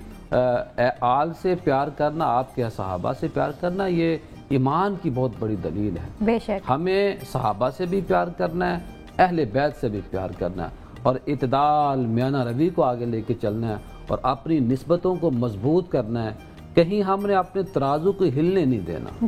آل سے پیار کرنا، آپ کے صحابہ سے پیار کرنا، یہ ایمان کی بہت بڑی دلیل ہے۔ بے شک۔ ہمیں صحابہ سے بھی پیار کرنا ہے، اہل بیت سے بھی پیار کرنا ہے، اور اعتدال میانہ روی کو آگے لے کے چلنا ہے، اور اپنی نسبتوں کو مضبوط کرنا ہے۔ کہیں ہم نے اپنے ترازو کو ہلنے نہیں دینا۔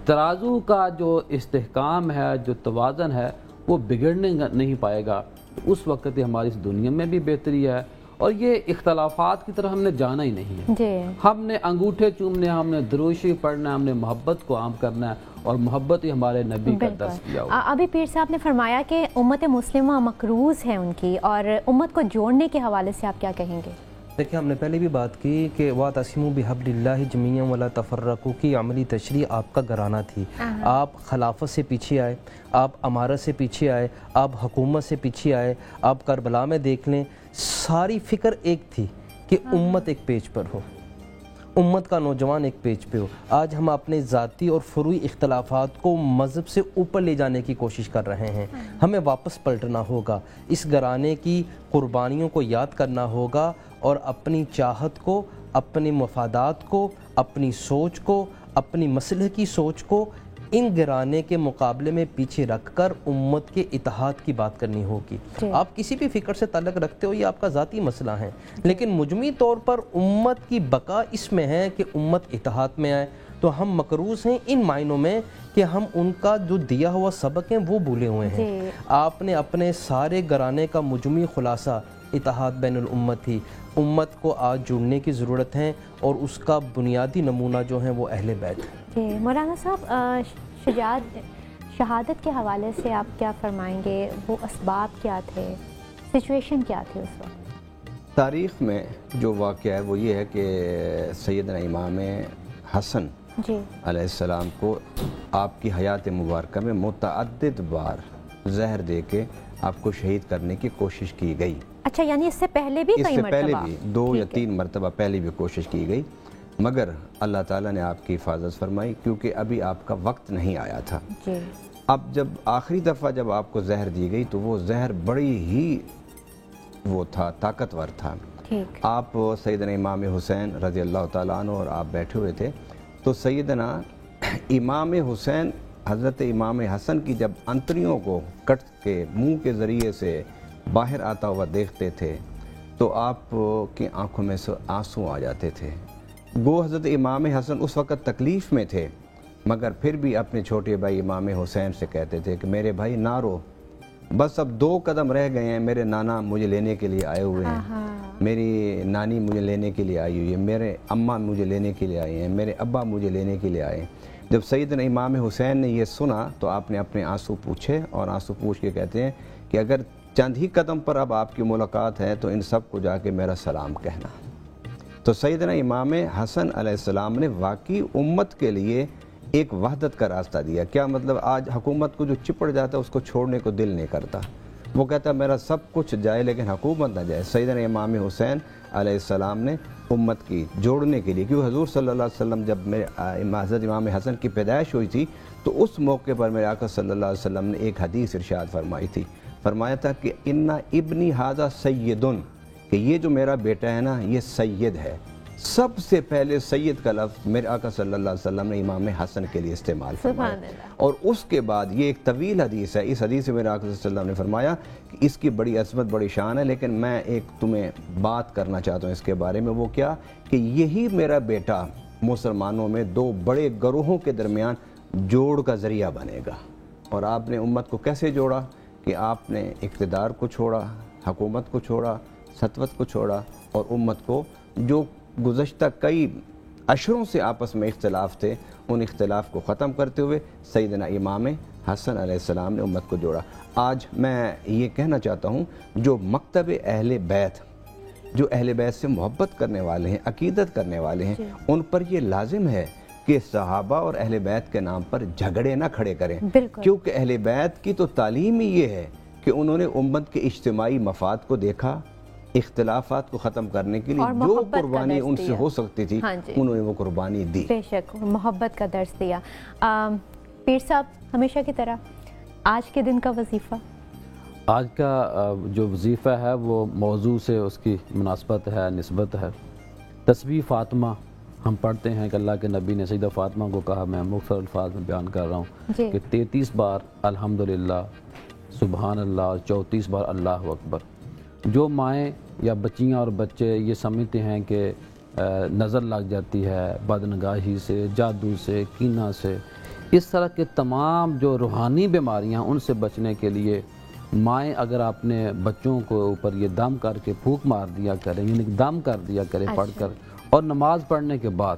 ترازو کا جو استحکام ہے، جو توازن ہے، وہ بگڑنے نہیں پائے گا۔ اس وقت ہی ہماری اس دنیا میں بھی بہتری ہے، اور یہ اختلافات کی طرح ہم نے جانا ہی نہیں ہے۔ ہم نے انگوٹھے چومنے، ہم نے دروشی پڑھنا، ہم نے محبت کو عام کرنا ہے، اور محبت ہی ہمارے نبی کا درس دیا ہوا۔ ابھی پیر صاحب نے فرمایا کہ امت مسلمہ مقروض ہے ان کی، اور امت کو جوڑنے کے حوالے سے آپ کیا کہیں گے؟ دیکھیں، ہم نے پہلے بھی بات کی کہ وَاعْتَصِمُوا بِحَبْلِ اللَّهِ جَمِيعًا وَلَا تَفَرَّقُوا کی عملی تشریح آپ کا گھرانہ تھی۔ آپ خلافت سے پیچھے آئے، آپ امارت سے پیچھے آئے، آپ حکومت سے پیچھے آئے۔ آپ کربلا میں دیکھ لیں، ساری فکر ایک تھی کہ امت ایک پیج پر ہو، امت کا نوجوان ایک پیج پہ ہو۔ آج ہم اپنے ذاتی اور فروعی اختلافات کو مذہب سے اوپر لے جانے کی کوشش کر رہے ہیں۔ ہمیں واپس پلٹنا ہوگا، اس گھرانے کی قربانیوں کو یاد کرنا ہوگا، اور اپنی چاہت کو، اپنی مفادات کو، اپنی سوچ کو، اپنی مسلح کی سوچ کو ان گھرانے کے مقابلے میں پیچھے رکھ کر امت کے اتحاد کی بات کرنی ہوگی۔ آپ کسی بھی فکر سے تعلق رکھتے ہو، یہ آپ کا ذاتی مسئلہ ہے، لیکن مجموعی طور پر امت کی بقا اس میں ہے کہ امت اتحاد میں آئے۔ تو ہم مقروض ہیں ان معنوں میں کہ ہم ان کا جو دیا ہوا سبق ہے وہ بھولے ہوئے ہیں۔ آپ نے اپنے سارے گھرانے کا مجموعی خلاصہ اتحاد بین الامت ہی، امت کو آج جڑنے کی ضرورت ہے، اور اس کا بنیادی نمونہ جو ہیں وہ اہل بیت ہے۔ جی مولانا صاحب، شہادت کے حوالے سے آپ کیا فرمائیں گے؟ وہ اسباب کیا تھے، سچویشن کیا تھی اس وقت؟ تاریخ میں جو واقعہ ہے وہ یہ ہے کہ سیدنا امام حسن علیہ السلام کو آپ کی حیات مبارکہ میں متعدد بار زہر دے کے آپ کو شہید کرنے کی کوشش کی گئی۔ اچھا، یعنی اس سے پہلے بھی کئی مرتبہ؟ پہلے بھی 2 یا 3 مرتبہ پہلے بھی کوشش کی گئی، مگر اللہ تعالیٰ نے آپ کی حفاظت فرمائی، کیونکہ ابھی آپ کا وقت نہیں آیا تھا۔ اب جب آخری دفعہ جب آپ کو زہر دی گئی تو وہ زہر بڑی ہی وہ تھا، طاقتور تھا۔ آپ سیدنا امام حسین رضی اللہ تعالیٰ عنہ اور آپ بیٹھے ہوئے تھے، تو سیدنا امام حسین حضرت امام حسن کی جب انتریوں کو کٹ کے منہ کے ذریعے سے باہر آتا ہوا دیکھتے تھے تو آپ کی آنکھوں میں سے آنسو آ جاتے تھے۔ گو حضرت امام حسن اس وقت تکلیف میں تھے، مگر پھر بھی اپنے چھوٹے بھائی امام حسین سے کہتے تھے کہ میرے بھائی نہ رو، بس اب 2 قدم رہ گئے ہیں، میرے نانا مجھے لینے کے لیے آئے ہوئے ہیں، میری نانی مجھے لینے کے لیے آئی ہوئی ہے، میرے اماں مجھے لینے کے لیے آئے ہیں، میرے ابا مجھے لینے کے لیے آئے ہیں۔ جب سیدنا امام حسین نے یہ سنا تو آپ نے اپنے آنسو پوچھے، اور آنسو پوچھ کے کہتے ہیں کہ اگر چند ہی قدم پر اب آپ کی ملاقات ہے تو ان سب کو جا کے میرا سلام کہنا۔ تو سیدنا امام حسن علیہ السلام نے واقعی امت کے لیے ایک وحدت کا راستہ دیا۔ کیا مطلب؟ آج حکومت کو جو چپڑ جاتا ہے اس کو چھوڑنے کو دل نہیں کرتا، وہ کہتا ہے میرا سب کچھ جائے لیکن حکومت نہ جائے۔ سیدنا امام حسین علیہ السلام نے امت کی جوڑنے کے لیے، کیونکہ حضور صلی اللہ علیہ وسلم جب حضرت امام حسن کی پیدائش ہوئی تھی تو اس موقع پر میرے آقا صلی اللہ علیہ وسلم نے ایک حدیث ارشاد فرمائی تھی، فرمایا تھا کہ ان ابنی ھذا سیدن، کہ یہ جو میرا بیٹا ہے نا یہ سید ہے. سب سے پہلے سید کا لفظ میرے آقا صلی اللہ علیہ وسلم نے امام حسن کے لیے استعمال فرمایا. اور اس کے بعد یہ ایک طویل حدیث ہے. اس حدیث میں میرے آقا صلی اللہ علیہ وسلم نے فرمایا کہ اس کی بڑی عظمت بڑی شان ہے، لیکن میں ایک تمہیں بات کرنا چاہتا ہوں اس کے بارے میں. وہ کیا کہ یہی میرا بیٹا مسلمانوں میں دو بڑے گروہوں کے درمیان جوڑ کا ذریعہ بنے گا. اور آپ نے امت کو کیسے جوڑا کہ آپ نے اقتدار کو چھوڑا، حکومت کو چھوڑا، سطوت کو چھوڑا، اور امت کو جو گزشتہ کئی عشروں سے آپس میں اختلاف تھے ان اختلاف کو ختم کرتے ہوئے سیدنا امام حسن علیہ السلام نے امت کو جوڑا. آج میں یہ کہنا چاہتا ہوں جو مکتب اہل بیت، جو اہل بیت سے محبت کرنے والے ہیں، عقیدت کرنے والے ہیں، ان پر یہ لازم ہے کہ صحابہ اور اہل بیت کے نام پر جھگڑے نہ کھڑے کریں. کیونکہ اہل بیت کی تو تعلیم ہی یہ ہے کہ انہوں نے امت کے اجتماعی مفاد کو دیکھا، اختلافات کو ختم کرنے کے لیے جو قربانی ان سے ہو سکتی تھی انہوں نے وہ قربانی دی. بے شک محبت کا درس دیا. پیر صاحب ہمیشہ کی طرح آج کے دن کا وظیفہ؟ آج کا جو وظیفہ ہے وہ موضوع سے اس کی مناسبت ہے، نسبت ہے. تسبیح فاطمہ ہم پڑھتے ہیں کہ اللہ کے نبی نے سیدہ فاطمہ کو کہا، میں مختصر الفاظ میں بیان کر رہا ہوں کہ 33 بار الحمدللہ، سبحان اللہ، 34 بار اللہ اکبر. جو مائیں یا بچیاں اور بچے یہ سمجھتے ہیں کہ نظر لگ جاتی ہے بدنگاہی سے، جادو سے، کینہ سے، اس طرح کے تمام جو روحانی بیماریاں ان سے بچنے کے لیے مائیں اگر اپنے بچوں کو اوپر یہ دم کر کے پھونک مار دیا کریں، یعنی دم کر دیا کریں پڑھ کر، اور نماز پڑھنے کے بعد.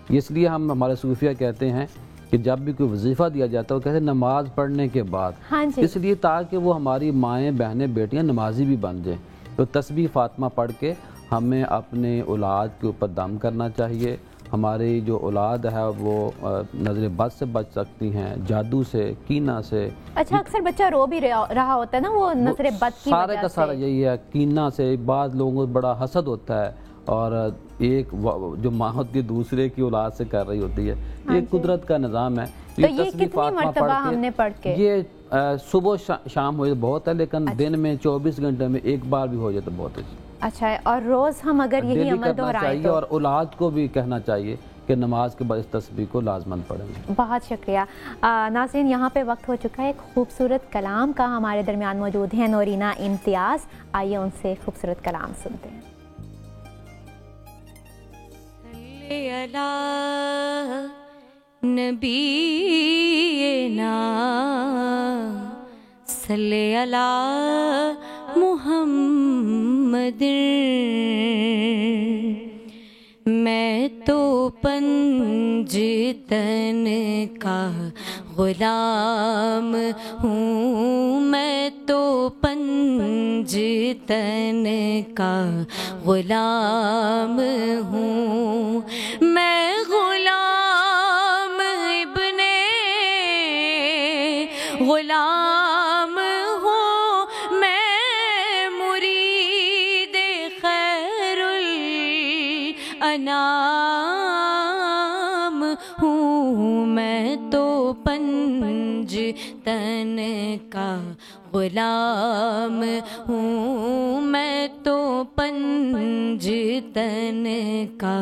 اس لیے ہم ہمارے صوفیہ کہتے ہیں کہ جب بھی کوئی وظیفہ دیا جاتا ہے وہ کہتے ہیں نماز پڑھنے کے بعد، اس لیے تاکہ وہ ہماری مائیں، بہنیں، بیٹیاں نمازی بھی بن جائیں. تو تسبیح فاطمہ پڑھ کے ہمیں اپنے اولاد کے اوپر دم کرنا چاہیے. ہماری جو اولاد ہے وہ نظر بد سے بچ سکتی ہیں، جادو سے، کینہ سے. اچھا اکثر بچہ رو بھی رہا ہوتا ہے نا وہ نظر بد کی وجہ سے. سارے کا سارا یہی ہے، کینہ سے. بعض لوگوں کو بڑا حسد ہوتا ہے اور ایک جو ماں ہوتی ہے دوسرے کی اولاد سے کر رہی ہوتی ہے. یہ قدرت کا نظام ہے. تو یہ کتنی مرتبہ ہم نے پڑھ کے؟ یہ صبح شام ہو جائے بہت ہے، لیکن دن میں 24 گھنٹے میں ایک بار بھی ہو جائے تو بہت ہے. اچھا ہے. اور روز ہم اگر یہی عمل دہرائیں تو، اور اولاد کو بھی کہنا چاہیے کہ نماز کے بعد اس تسبیح کو لازماً پڑھیں. بہت شکریہ. ناظرین یہاں پہ وقت ہو چکا ہے ایک خوبصورت کلام کا. ہمارے درمیان موجود ہیں نورینہ امتیاز. آئیے ان سے خوبصورت کلام سنتے ہیں. نبینا صلی علی محمد. میں تو پنجتن کا غلام ہوں، میں تو پنجتن کا غلام ہوں. میں غلام ابن غلام ہوں، میں مرید خیر الانام ہوں. میں تو پنجتن کا غلام ہوں، میں تو پنجتن کا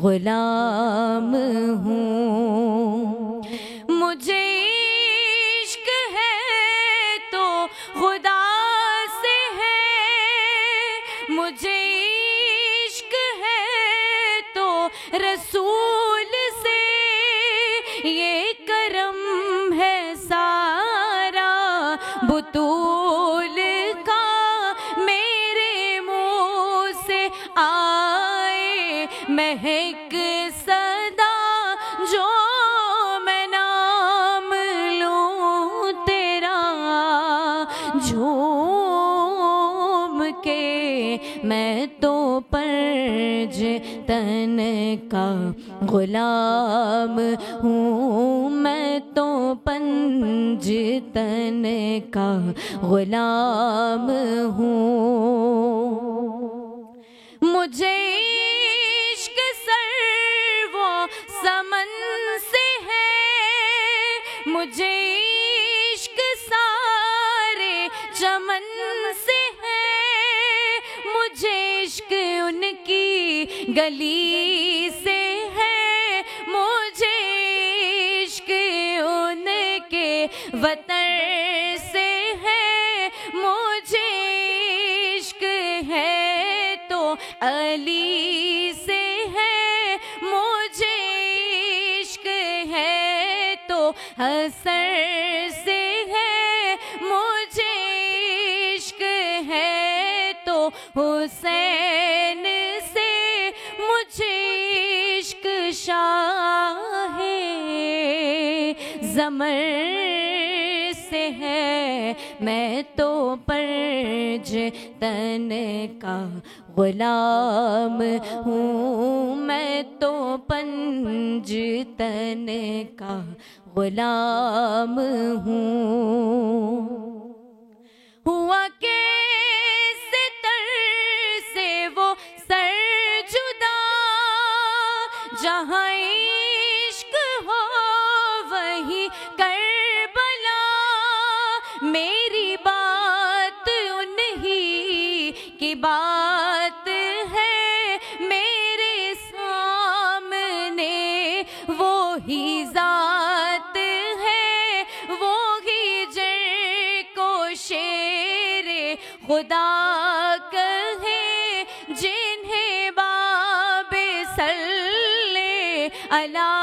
غلام ہوں. مجھے عشق ہے تو خدا سے ہے، مجھے عشق ہے تو رسول سے، یہ کرم ہے سارا بطول کا. میرے منہ سے آئے مہک صدا جو میں نام لوں تیرا، جھوم کے. میں تو پنجتن کا غلام ہوں، میں تو پنجتن کا غلام ہوں. مجھے عشق سر و سمن سے ہے، مجھے عشق سارے چمن سے ہے، مجھے गली से है मुझे इश्क उनके वतन से है मुझे इश्क है तो अली से है मुझे इश्क है तो हसन से है मुझे इश्क है तो हुसैन से मुझे इश्क शाहे ज़मर से है मैं तो पंज तन का गुलाम हूँ मैं तो पंज तन का गुलाम हूँ हुआ कैसे तर से वो सर जुदा जहाँ इश्क हो वही करबला मेरी बात उन्हीं की बात है मेरे सामने वो ही जात है वो ही जर को शेरे खुदा कहे जिन्हें बाबे सल्ले अला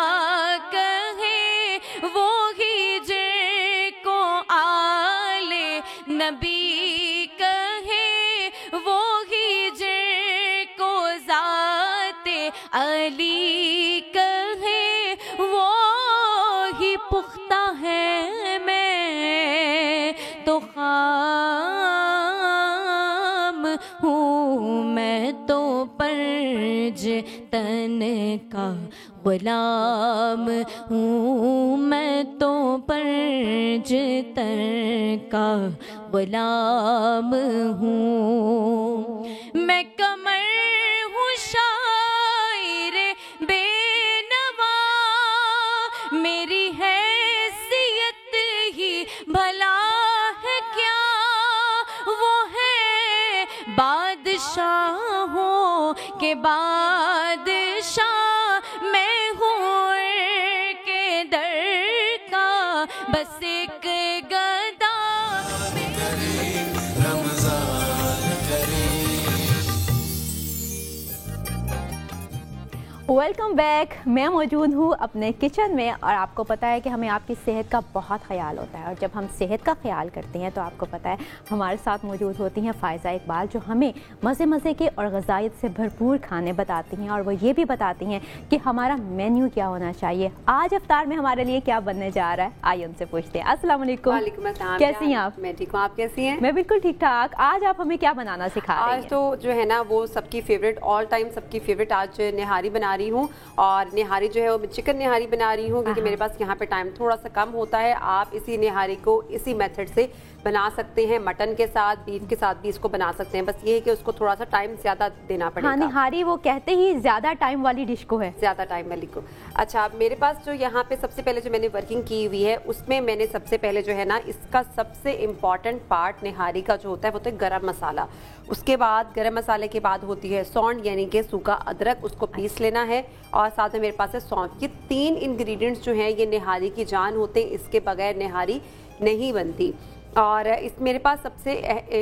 कहे वो ही जर को आले नबी कहे वो ही जर को जाते अली कहे वो ही पुख्ता है मैं तो खाम हूँ मैं तो पंज तन का गुलाम हूँ मैं तो पंज तन का गुलाम हूँ मैं कमर हूँ शायर बेनवा मेरी हैसियत ही भला है क्या वो है बादशाहों के बादशाह मैं हूँ के दर का बस एक गदा वेलकम बैक। मैं मौजूद हूँ अपने किचन में और आपको पता है कि हमें आपकी सेहत का बहुत ख्याल होता है और जब हम सेहत का ख्याल करते हैं तो आपको पता है हमारे साथ मौजूद होती हैं फ़ायज़ा इकबाल जो हमें मज़े मज़े के और ग़ज़ाइयत से भरपूर खाने बताती हैं और वो ये भी बताती हैं कि हमारा मेन्यू क्या होना चाहिए। आज इफ्तार में हमारे लिए क्या बनने जा रहा है, आइए उनसे पूछते हैं। अस्सलाम वालेकुम। कैसी हैं आप? मैं ठीक हूँ, आप कैसी हैं? मैं बिल्कुल ठीक ठाक। आज आप हमें क्या बनाना सिखा रही हैं? आज तो जो है ना वो सबकी फेवरेट, ऑल टाइम सबकी फेवरेट आज निहारी बना रही हूँ और निहारी जो है वो मैं चिकन निहारी बना रही हूँ क्योंकि मेरे पास यहाँ पे टाइम थोड़ा सा कम होता है। आप इसी निहारी को इसी मेथड से बना सकते हैं, मटन के साथ, बीफ के साथ भी इसको बना सकते हैं। बस ये है कि उसको थोड़ा सा टाइम ज़्यादा देना पड़ेगा। हाँ, निहारी वो कहते ही ज़्यादा टाइम वाली डिश को है, ज़्यादा टाइम वाली को। अच्छा, मेरे पास जो यहाँ पे सबसे पहले जो मैंने वर्किंग की हुई है उसमें मैंने सबसे पहले जो है ना इसका सबसे इम्पॉर्टेंट पार्ट निहारी का जो होता है वो होता है गरम मसाला। उसके बाद गरम मसाले के बाद होती है सौंठ यानी कि सूखा अदरक, उसको पीस लेना है और साथ में मेरे पास है सौंठ। ये तीन इंग्रेडिएंट्स जो हैं ये निहारी की जान होते हैं, इसके बगैर निहारी नहीं बनती। और इस मेरे पास सबसे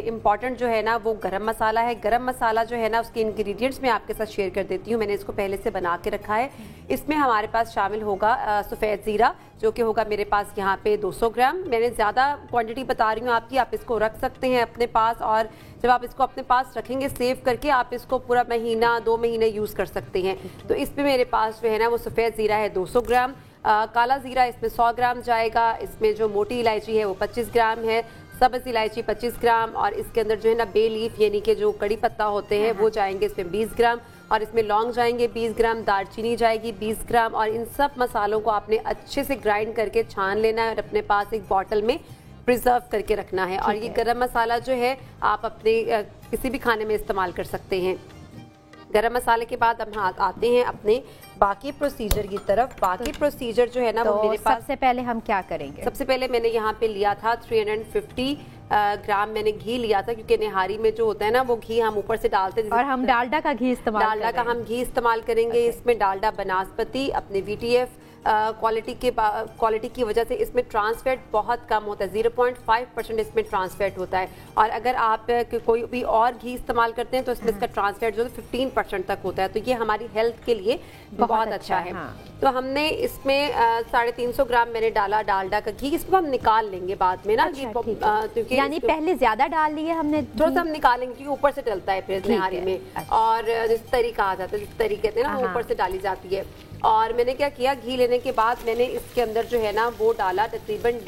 इम्पॉर्टेंट जो है ना वो गरम मसाला है। गरम मसाला जो है ना उसके इंग्रेडिएंट्स मैं आपके साथ शेयर कर देती हूँ। मैंने इसको पहले से बना के रखा है। इसमें हमारे पास शामिल होगा सफ़ेद ज़ीरा जो कि होगा मेरे पास यहाँ पे 200 ग्राम। मैंने ज़्यादा क्वांटिटी बता रही हूँ आपकी, आप इसको रख सकते हैं अपने पास और जब आप इसको अपने पास रखेंगे सेव करके आप इसको पूरा महीना 2 महीने यूज़ कर सकते हैं। तो इसमें मेरे पास जो है ना वो सफ़ेद ज़ीरा है 200 ग्राम, काला ज़ीरा इसमें 100 ग्राम जाएगा, इसमें जो मोटी इलायची है वो 25 ग्राम है, सब्ज़ इलायची 25 ग्राम और इसके अंदर जो है ना बे लीफ यानी कि जो कड़ी पत्ता होते हैं वो जाएंगे इसमें 20 ग्राम और इसमें लौंग जाएंगे 20 ग्राम, दालचीनी जाएगी 20 ग्राम। और इन सब मसालों को आपने अच्छे से ग्राइंड करके छान लेना है और अपने पास एक बॉटल में प्रिजर्व करके रखना है। और ये गरम मसाला जो है आप अपने किसी भी खाने में इस्तेमाल कर सकते हैं। गरम मसाले के बाद हम आते हैं अपने बाकी प्रोसीजर की तरफ। बाकी प्रोसीजर जो है ना तो वो मेरे पास सबसे पहले हम क्या करेंगे? सबसे पहले मैंने यहाँ पे लिया था 350 ग्राम मैंने घी लिया था, क्योंकि निहारी में जो होता है ना वो घी हम ऊपर से डालते हैं, और हम डालडा का घी इस्तेमाल डालडा का हम घी इस्तेमाल करेंगे। इसमें डालडा बनास्पति अपने VTF क्वालिटी की वजह से इसमें ट्रांस फैट बहुत कम होता है, 0.5% इसमें ट्रांस फैट होता है। और अगर आप कोई भी और घी इस्तेमाल करते हैं तो इसमें इसका ट्रांस फैट जो है 15% तक होता है, तो ये हमारी हेल्थ के लिए बहुत अच्छा है। तो हमने इसमें 350 ग्राम मैंने डाला डालडा का घी, इसको हम निकाल लेंगे बाद में ना, क्योंकि यानी पहले ज्यादा डाल लिए हमने, थोड़ा सा हम निकालेंगे क्योंकि ऊपर से डलता है फिर निहारी में, और जिस तरी कहा जाता है, जिस तरी कहते हैं ना, वो ऊपर से डाली जाती है। और मैंने क्या किया, घी लेने के बाद मैंने इसके अंदर जो है ना वो डाला तकरीबन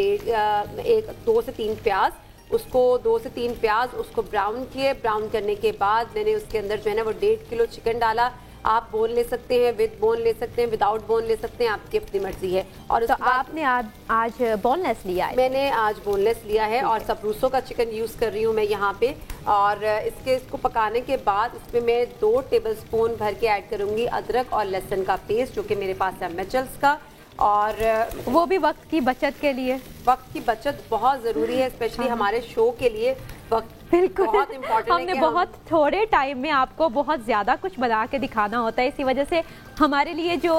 2 से 3 प्याज, उसको 2 से 3 प्याज उसको ब्राउन किए। ब्राउन करने के बाद मैंने उसके अंदर जो है ना वो 1.5 किलो चिकन डाला। आप बोन ले सकते हैं, विद बोन ले सकते हैं, विदाउट बोन ले सकते हैं, आपकी अपनी मर्जी है। और तो आपने आज बोनलेस लिया है? मैंने आज बोनलेस लिया है और सबरूसो का चिकन यूज़ कर रही हूँ मैं यहाँ पे। और इसको पकाने के बाद इसमें मैं 2 टेबलस्पून भर के ऐड करूँगी अदरक और लहसुन का पेस्ट, जो कि मेरे पास है मैचल्स का। और वो भी वक्त की बचत के लिए, वक्त की बचत बहुत ज़रूरी है, स्पेशली हमारे शो के लिए वक्त बिल्कुल बहुत इम्पोर्टेंट है। हमने बहुत थोड़े टाइम में आपको बहुत ज़्यादा कुछ बना के दिखाना होता है, इसी वजह से हमारे लिए जो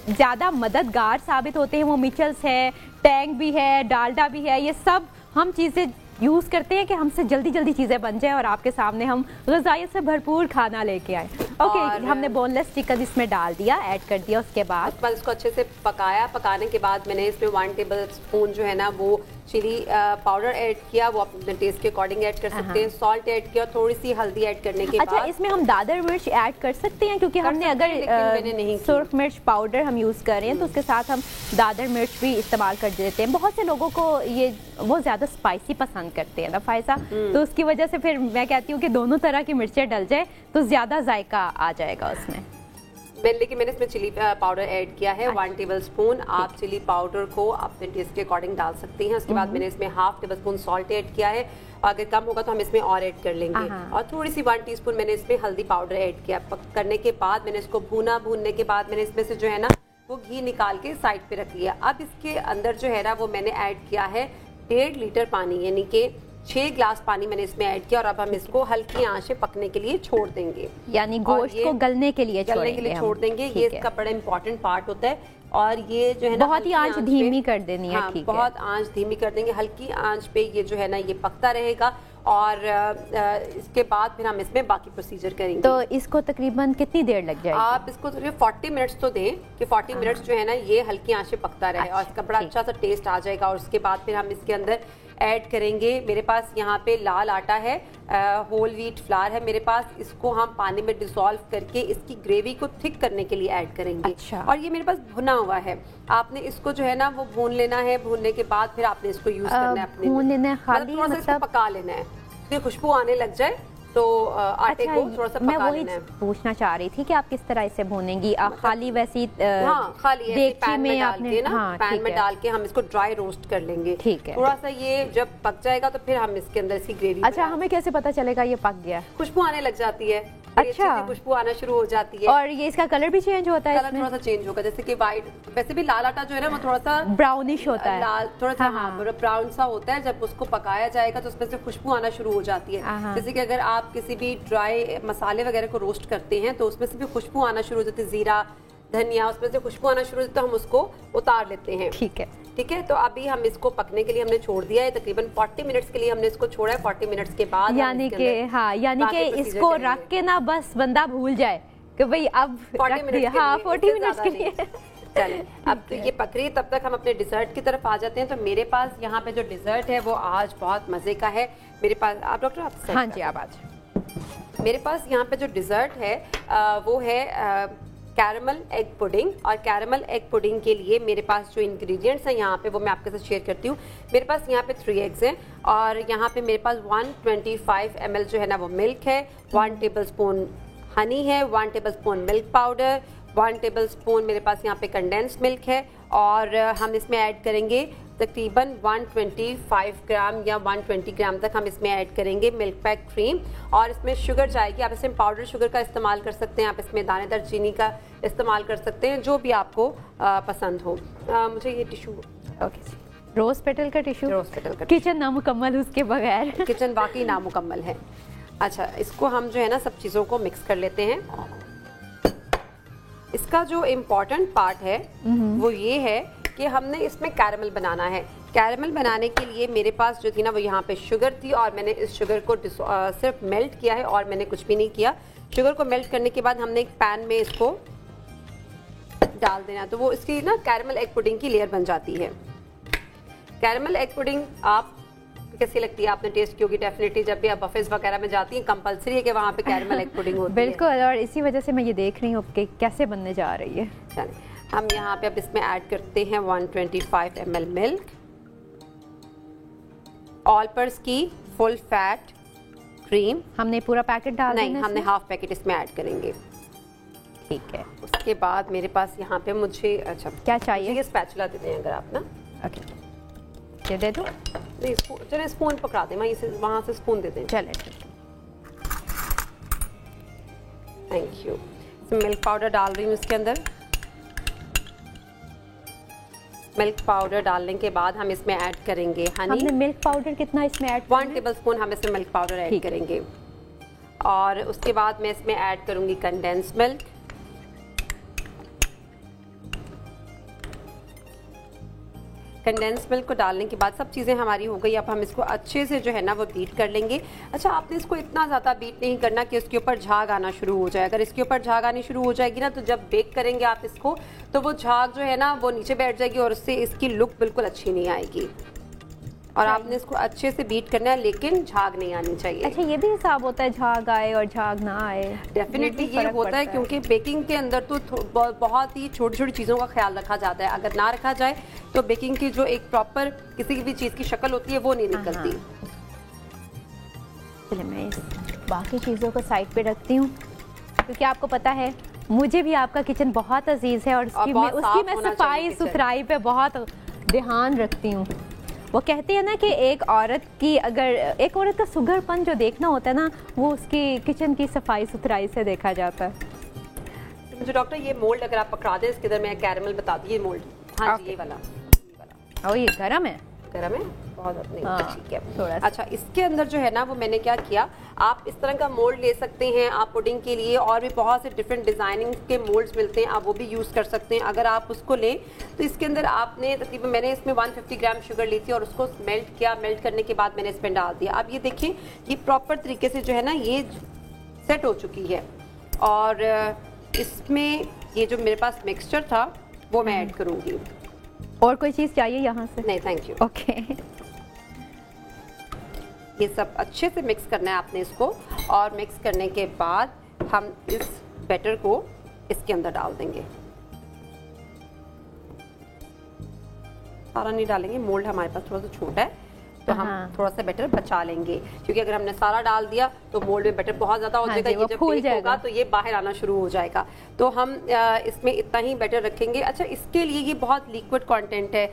ज़्यादा मददगार साबित होते हैं वो मिचल्स है, टैंग भी है, डालडा भी है, ये सब हम चीज़ें यूज़ करते हैं कि हमसे जल्दी जल्दी चीज़ें बन जाए और आपके सामने हम ग़िज़ाइयत से भरपूर खाना लेके आए। ओके, हमने बोनलेस चिकन इसमें डाल दिया, ऐड कर दिया। उसके बाद इसको अच्छे से पकाया। पकाने के बाद मैंने इसमें 1 टेबलस्पून जो है ना वो चिली पाउडर ऐड किया, वो आप अपने टेस्ट के अकॉर्डिंग ऐड कर सकते हैं। सॉल्ट ऐड किया, थोड़ी सी हल्दी ऐड करने के बाद इसमें हम दादर मिर्च ऐड कर सकते हैं, क्योंकि हमने अगर सुर्ख मिर्च पाउडर हम यूज़ कर रहे हैं तो उसके साथ हम दादर मिर्च भी इस्तेमाल कर देते हैं। बहुत से लोगों को ये वो ज़्यादा स्पाइसी पसंद करते हैं ना फायजा, तो उसकी वजह से फिर मैं कहती हूँ कि दोनों तरह की मिर्चें डल जाए तो ज़्यादा जायका आ जाएगा उसमें। लेकिन मैंने इसमें चिली पाउडर ऐड किया है 1 टेबलस्पून। आप चिली पाउडर को अपने टेस्ट के अकॉर्डिंग डाल सकती हैं। उसके बाद मैंने इसमें 1/2 टेबलस्पून सॉल्ट ऐड किया है, अगर कम होगा तो हम इसमें और ऐड कर लेंगे। और थोड़ी सी 1 टीस्पून मैंने इसमें हल्दी पाउडर ऐड किया। करने के बाद मैंने इसको भूना। भूनने के बाद मैंने इसमें से जो है ना वो घी निकाल के साइड पे रख लिया। अब इसके अंदर जो है ना वो मैंने ऐड किया है 1.5 लीटर पानी, यानी कि 6 ग्लास पानी मैंने इसमें ऐड किया। और अब हम इसको हल्की आंच से पकने के लिए छोड़ देंगे, यानी गोश्त को गलने के लिए छोड़ देंगे। ये इसका बड़ा इंपॉर्टेंट पार्ट होता है। और ये जो है ना बहुत ही आंच धीमी कर देनी है। ठीक है, बहुत आंच धीमी कर देंगे, हल्की आंच पे ये जो है ना ये पकता रहेगा। और इसके बाद फिर हम इसमें बाकी प्रोसीजर करेंगे। तो इसको तकरीबन कितनी देर लग जाएगी? आप इसको 40 मिनट्स तो दें कि 40 मिनट्स जो है ना ये हल्की आंच पे पकता रहे और इसका बड़ा अच्छा सा टेस्ट आ जाएगा। और उसके बाद फिर हम इसके अंदर ऐड करेंगे, मेरे पास यहाँ पे लाल आटा है, होल व्हीट फ्लावर है मेरे पास। इसको हम पानी में डिसॉल्व करके इसकी ग्रेवी को थिक करने के लिए ऐड करेंगे। अच्छा। और ये मेरे पास भुना हुआ है, आपने इसको जो है ना वो भून लेना है। भूनने के बाद फिर आपने इसको यूज करना है, अपने भून लेना है, खाली थोड़ा सा इसको पका लेना है, फिर खुशबू आने लग जाए तो आटे को थोड़ा सा पका लेना है। पूछना चाह रही थी कि आप किस तरह इसे भूनेंगी? खाली वैसी खाली पैन में डाल के ना, पैन में डाल के हम इसको ड्राई रोस्ट कर लेंगे। ठीक है, थोड़ा सा ये जब पक जाएगा तो फिर हम इसके अंदर इसकी ग्रेवी। अच्छा, हमें कैसे पता चलेगा ये पक गया? खुशबू आने लग जाती है। अच्छा, खुशबू आना शुरू हो जाती है। और ये इसका कलर भी चेंज होता है? कलर थोड़ा सा चेंज होगा, जैसे कि वाइट, वैसे भी लाल आटा जो है ना वो थोड़ा सा ब्राउनिश होता है, लाल थोड़ा सा ब्राउन सा होता है। जब उसको पकाया जाएगा तो उसमें से खुशबू आना शुरू हो जाती है। जैसे कि अगर आप किसी भी ड्राई मसाले वगैरह को रोस्ट करते हैं तो उसमें से भी खुशबू आना शुरू हो जाती है, जीरा धनिया, उसमें से खुशबू आना शुरू हो जाती है, तो हम उसको उतार लेते हैं। ठीक है, ठीक है। तो अभी हम इसको पकने के लिए हमने छोड़ दिया है, तकरीबन 40 मिनट्स के लिए हमने इसको छोड़ा है। 40 मिनट्स के बाद यानी कि इसको रख के ना बस बंदा भूल जाए कि भाई अब 40 मिनट 40 मिनट्स के लिए चले। अब तो ये पक रही है, तब तक हम अपने डिजर्ट की तरफ आ जाते हैं। तो मेरे पास यहाँ पे जो डिजर्ट है वो आज बहुत मजे का है मेरे पास। आप डॉक्टर आप? हाँ जी, आप आज। मेरे पास यहाँ पे जो डिजर्ट है वो है कैरमल एग पुडिंग। और कैरमल एग पुडिंग के लिए मेरे पास जो इंग्रेडिएंट्स हैं यहाँ पे वो मैं आपके साथ शेयर करती हूँ। मेरे पास यहाँ पे 3 एग्स हैं और यहाँ पे मेरे पास 125 ml जो है ना वो मिल्क है, 1 टेबलस्पून हनी है, 1 टेबलस्पून मिल्क पाउडर, 1 टेबलस्पून मेरे पास यहाँ पे कंडेंस्ड मिल्क है। और हम इसमें ऐड करेंगे तकरीबन 125 ग्राम या 120 ग्राम तक हम इसमें ऐड करेंगे मिल्क पैक क्रीम। और इसमें शुगर जाएगी, आप इसमें पाउडर शुगर का इस्तेमाल कर सकते हैं, आप इसमें दानेदार चीनी का इस्तेमाल कर सकते हैं, जो भी आपको पसंद हो। मुझे ये टिशू ओके रोज़ पेटल का टिश्यू, रोज़ पेटल का किचन नामुकम्मल उसके बगैर। किचन वाकई नामुकम्मल है। अच्छा, इसको हम जो है ना सब चीज़ों को मिक्स कर लेते हैं। इसका जो इम्पोर्टेंट पार्ट है वो ये है कि हमने इसमें कैरमल बनाना है। कैरमल बनाने के लिए मेरे पास जो थी ना वो यहाँ पे शुगर थी, और मैंने इस शुगर को सिर्फ मेल्ट किया है और मैंने कुछ भी नहीं किया। शुगर को मेल्ट करने के बाद हमने एक पैन में इसको डाल देना, तो वो इसकी ना कैरमल एग पुडिंग की लेयर बन जाती है। कैरमल एग पुडिंग आप कैसी लगती है? आपने टेस्ट की होगी डेफिनेटली, जब भी आप बफेज वगैरह में जाती हैं कंपलसरी है कि वहाँ पे कैरमल एग पुडिंग होती है। बिल्कुल, और इसी वजह से मैं ये देख रही हूँ कि कैसे बनने जा रही है। चलिए हम यहाँ पे अब इसमें ऐड करते हैं 125 ml मिल्क, ऑल पर्स की फुल फैट क्रीम। हमने पूरा पैकेट डाल नहीं, हमने हाफ पैकेट इसमें ऐड करेंगे। ठीक है। उसके बाद मेरे पास यहाँ पे मुझे अच्छा क्या चाहिए? ये स्पैचुला दे दें अगर आप ना। ओके, ये दे दो। नहीं, चलिए स्पून पकड़ा दें, वहाँ से स्पून दे दें। चले ठीक है। Thank you. मिल्क पाउडर डाल रही हूँ इसके अंदर। मिल्क पाउडर डालने के बाद हम इसमें ऐड करेंगे हनी। हमने मिल्क पाउडर कितना इसमें ऐड? 1 टेबलस्पून हम इसमें मिल्क पाउडर ऐड करेंगे, और उसके बाद मैं इसमें ऐड करूंगी कंडेंस मिल्क। कंडेंस मिल्क को डालने के बाद सब चीज़ें हमारी हो गई। अब हम इसको अच्छे से जो है ना वो बीट कर लेंगे। अच्छा, आपने इसको इतना ज़्यादा बीट नहीं करना कि उसके ऊपर झाग आना शुरू हो जाए। अगर इसके ऊपर झाग आनी शुरू हो जाएगी ना, तो जब बेक करेंगे आप इसको, तो वो झाग जो है ना वो नीचे बैठ जाएगी और उससे इसकी लुक बिल्कुल अच्छी नहीं आएगी। और आपने इसको अच्छे से बीट करना है, लेकिन झाग नहीं आनी चाहिए। अच्छा, ये भी हिसाब होता है झाग आए और झाग ना आए? डेफिनेटली ये होता है, क्योंकि बेकिंग के अंदर तो बहुत ही छोटी छोटी चीज़ों का ख्याल रखा जाता है। अगर ना रखा जाए तो बेकिंग की जो एक प्रॉपर किसी भी चीज़ की शक्ल होती है वो नहीं निकलती। चलिए मैं इस बाकी चीज़ों को साइड पे रखती हूँ, क्योंकि आपको पता है मुझे भी आपका किचन बहुत अजीज़ है और उसकी मैं सफाई सुथराई पे बहुत ध्यान रखती हूँ। वो कहते हैं ना कि एक औरत का सुघड़पन जो देखना होता है ना, वो उसकी किचन की सफाई सुथराई से देखा जाता है। मुझे डॉक्टर ये मोल्ड अगर आप पकड़ा दें, इसके अंदर मैं कैरमल बता दी, ये मोल्ड। हाँ जी, ये वाला। और ये गरम है? गरम है बहुत नहीं। हाँ, ठीक है थोड़ा। अच्छा, इसके अंदर जो है ना वो मैंने क्या किया, आप इस तरह का मोल्ड ले सकते हैं आप पुडिंग के लिए, और भी बहुत से डिफरेंट डिजाइनिंग के मोल्ड्स मिलते हैं, आप वो भी यूज़ कर सकते हैं। अगर आप उसको लें तो इसके अंदर आपने तकरीबन, मैंने इसमें 150 ग्राम शुगर ली थी और उसको मेल्ट किया। मेल्ट करने के बाद मैंने इसमें डाल दिया। अब ये देखिए, ये प्रॉपर तरीके से जो है ना ये सेट हो चुकी है। और इसमें ये जो मेरे पास मिक्सचर था वो मैं ऐड करूँगी। और कोई चीज़ चाहिए यहाँ से? नहीं, थैंक यू। ओके, ये सब अच्छे से मिक्स करना है आपने इसको, और मिक्स करने के बाद हम इस बैटर को इसके अंदर डाल देंगे। सारा नहीं डालेंगे, मोल्ड हमारे पास थोड़ा सा छोटा है तो हम थोड़ा सा बैटर बचा लेंगे, क्योंकि अगर हमने सारा डाल दिया तो मोल्ड में बैटर बहुत ज़्यादा हो जाएगा। ये जब बेक होगा तो ये बाहर आना शुरू हो जाएगा। तो हम इसमें इतना ही बैटर रखेंगे। अच्छा, इसके लिए ये बहुत लिक्विड कंटेंट है,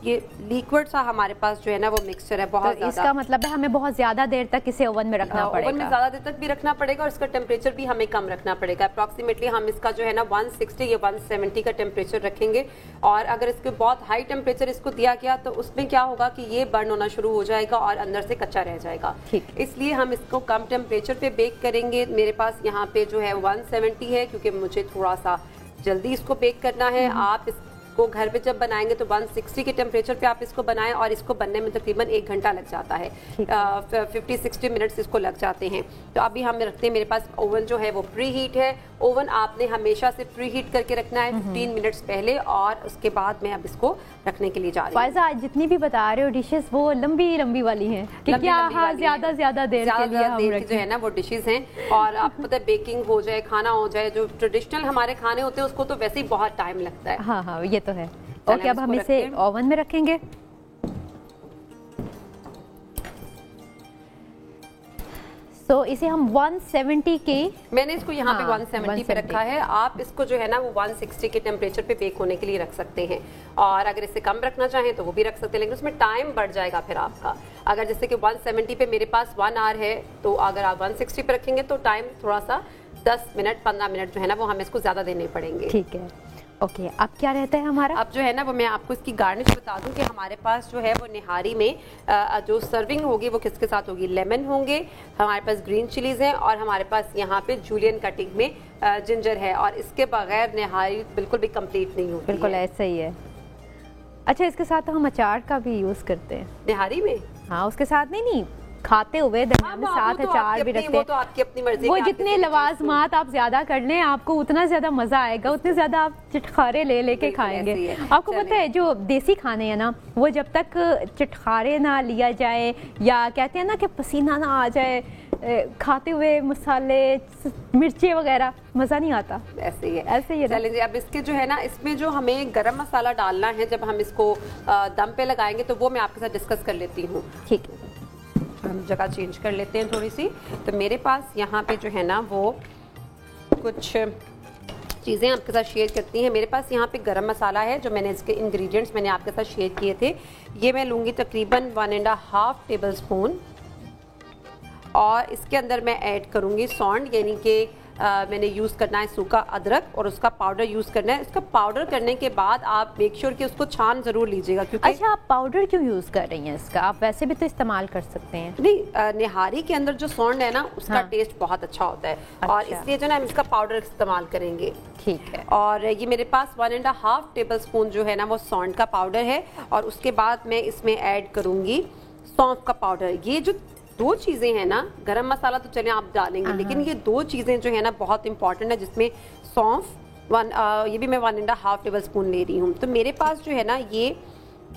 ये लिक्विड सा हमारे पास जो है ना वो मिक्सचर है बहुत ज़्यादा। इसका मतलब है हमें बहुत ज़्यादा देर तक इसे ओवन में रखना पड़ेगा। ओवन में ज़्यादा देर तक भी रखना पड़ेगा, और इसका टेम्परेचर भी हमें कम रखना पड़ेगा। अप्रॉक्सीमेटली हम इसका जो है ना 160 या 170 का टेम्परेचर रखेंगे। और अगर इसके बहुत हाई टेम्परेचर इसको दिया गया तो उसमें क्या होगा कि ये बर्न होना शुरू हो जाएगा और अंदर से कच्चा रह जाएगा। इसलिए हम इसको कम टेम्परेचर पे बेक करेंगे। मेरे पास यहाँ पे जो है 170 है, क्योंकि मुझे थोड़ा सा जल्दी इसको बेक करना है। आप इसको घर पे जब बनाएंगे तो 160 के टेम्परेचर पे आप इसको बनाएं, और इसको बनने में तकरीबन 1 घंटा लग जाता है। 50-60 मिनट्स इसको लग जाते हैं। तो अभी हम रखते हैं, मेरे पास ओवन जो है वो प्री हीट है। ओवन आपने हमेशा से प्री हीट करके रखना है 15 मिनट्स पहले, और उसके बाद मैं अब इसको रखने के लिए जा रही हूँ। फायजा, आज जितनी भी बता रहे हो डिशेस वो लंबी वाली हैं कि क्या ज्यादा देर के लिए हम जो है ना वो डिशेस हैं। और आपको पता है बेकिंग हो जाए, खाना हो जाए, जो ट्रेडिशनल हमारे खाने होते हैं उसको तो वैसे ही बहुत टाइम लगता है। हाँ, ये तो है। ओके, अब हम इसे ओवन में रखेंगे। तो इसे हम 170 के, मैंने इसको यहाँ पे 170 पे रखा है। आप इसको जो है ना वो 160 के टेम्परेचर पे बेक होने के लिए रख सकते हैं, और अगर इसे कम रखना चाहें तो वो भी रख सकते हैं, लेकिन उसमें टाइम बढ़ जाएगा फिर आपका। अगर जैसे कि 170 पे मेरे पास 1 आवर है, तो अगर आप 160 पे रखेंगे तो टाइम थोड़ा सा 10 मिनट 15 मिनट जो है ना वो हमें इसको ज़्यादा देने पड़ेंगे। ठीक है। ओके, अब क्या रहता है हमारा? अब जो है ना वो मैं आपको इसकी गार्निश बता दूं कि हमारे पास जो है वो निहारी में जो सर्विंग होगी वो किसके साथ होगी, लेमन होंगे, हमारे पास ग्रीन चिलीज़ हैं और हमारे पास यहाँ पे जूलियन कटिंग में जिंजर है, और इसके बगैर निहारी बिल्कुल भी कंप्लीट नहीं होगी। बिल्कुल ऐसा ही है। अच्छा, इसके साथ तो हम अचार का भी यूज़ करते हैं निहारी में। हाँ, उसके साथ नहीं खाते हुए दरमियान में साथ अचार भी रखते हैं। वो तो आपकी अपनी मर्जी। वो जितने लवाजमात आप ज्यादा कर लें आपको उतना ज्यादा मजा आएगा, उतने ज्यादा आप चटखारे ले लेके खाएंगे। आपको पता है जो देसी खाने हैं ना, वो जब तक चटखारे ना लिया जाए या कहते हैं ना कि पसीना ना आ जाए खाते हुए, मसाले मिर्चे वगैरह, मज़ा नहीं आता। ऐसे ही है, ऐसे ही है। चलें जी, अब इसके जो है ना इसमें जो हमें गरम मसाला डालना है जब हम इसको दम पे लगाएंगे तो वो मैं आपके साथ डिस्कस कर लेती हूँ। ठीक है, हम जगह चेंज कर लेते हैं थोड़ी सी। तो मेरे पास यहाँ पे जो है ना वो कुछ चीज़ें आपके साथ शेयर करती हैं। मेरे पास यहाँ पे गरम मसाला है, जो मैंने इसके इंग्रेडिएंट्स मैंने आपके साथ शेयर किए थे। ये मैं लूँगी तकरीबन 1.5 टेबल स्पून, और इसके अंदर मैं ऐड करूँगी सौंठ, यानी कि मैंने यूज़ करना है सूखा अदरक और उसका पाउडर यूज़ करना है। इसका पाउडर करने के बाद आप मेक श्योर कि उसको छान ज़रूर लीजिएगा, क्योंकि अच्छा, आप पाउडर क्यों यूज़ कर रही हैं इसका? आप वैसे भी तो इस्तेमाल कर सकते हैं। नहीं, निहारी के अंदर जो सौंठ है ना उसका हाँ। टेस्ट बहुत अच्छा होता है। अच्छा। और इसलिए जो ना हम इसका पाउडर इस्तेमाल करेंगे। ठीक है। और ये मेरे पास 1.5 टेबल स्पून जो है ना वो सौंठ का पाउडर है, और उसके बाद मैं इसमें ऐड करूँगी सौंफ का पाउडर। ये जो दो चीज़ें हैं ना, गरम मसाला तो चलें आप डालेंगे, लेकिन ये दो चीज़ें जो है ना बहुत इंपॉर्टेंट है, जिसमें सौंफ ये भी मैं 1.5 टेबल स्पून ले रही हूँ। तो मेरे पास जो है ना ये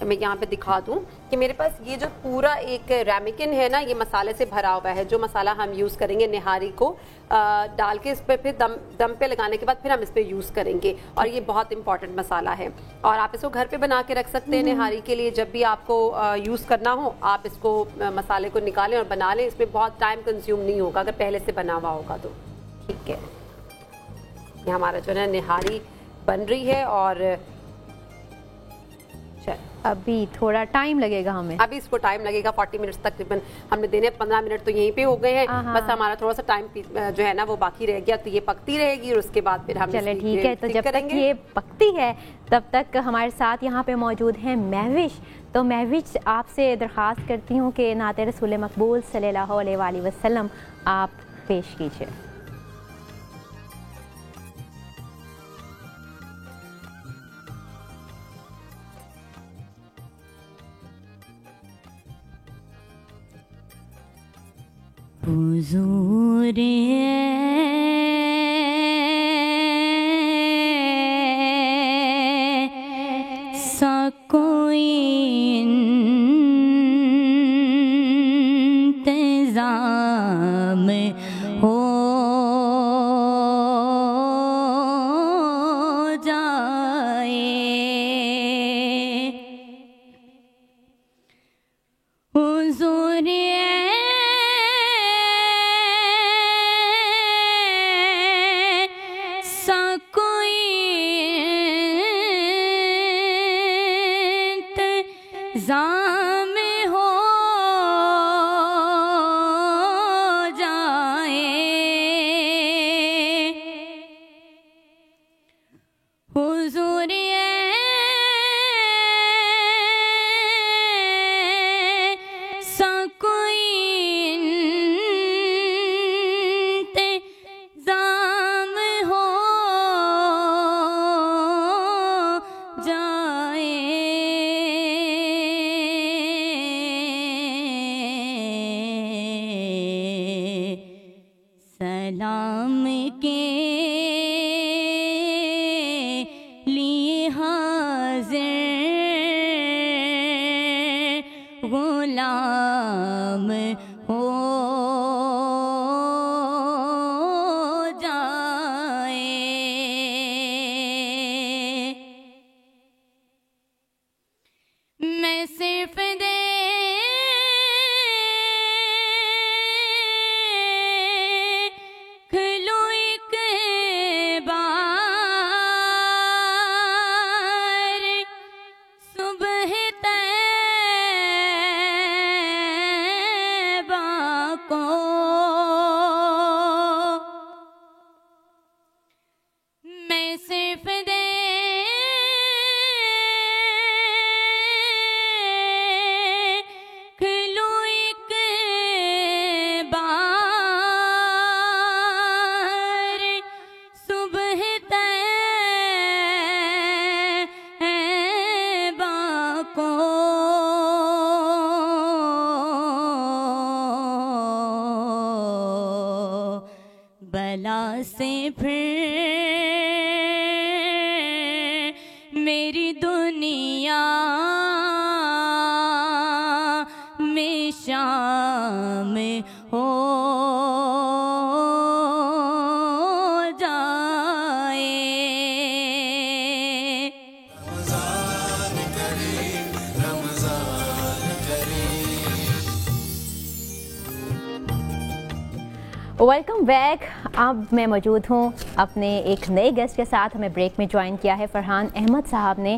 मैं यहाँ पे दिखा दूँ कि मेरे पास ये जो पूरा एक रैमिकन है ना, ये मसाले से भरा हुआ है। जो मसाला हम यूज़ करेंगे निहारी को डाल के इस पर फिर दम पे लगाने के बाद फिर हम इस पर यूज़ करेंगे, और ये बहुत इंपॉर्टेंट मसाला है। और आप इसको घर पे बना के रख सकते हैं निहारी के लिए। जब भी आपको यूज़ करना हो आप इसको मसाले को निकालें और बना लें। इसमें बहुत टाइम कंज्यूम नहीं होगा अगर पहले से बना हुआ होगा तो। ठीक है, ये हमारा जो है निहारी बन रही है, और अभी थोड़ा टाइम लगेगा हमें। अभी इसको टाइम लगेगा 40 मिनट्स तकरीबन हमने देने। 15 मिनट तो यहीं पे हो गए हैं, बस हमारा थोड़ा सा टाइम जो है ना वो बाकी रह गया। तो ये पकती रहेगी और उसके बाद फिर हम चले ठीक है। तो जब तक ये पकती है तब तक हमारे साथ यहाँ पे मौजूद हैं महविश। तो महविश, आपसे दरख्वास्त करती हूँ कि नाते रसूल मकबूल सल्लल्लाहु अलैहि वसल्लम आप पेश कीजिए। हुजूर सा कोई इंतजाम हो जाए, हुजूर जाम हो जाए, हुजूर सा कोई इंतजाम हो जाए, सलाम के लिए हाजिर गुलाम हो जाए, मैं सिर्फ को بلا سے پھر میری دنیا میں شام ہو جائے. Welcome back. اب میں موجود ہوں اپنے ایک نئے گیسٹ کے ساتھ. ہمیں بریک میں جوائن کیا ہے فرحان احمد صاحب نے،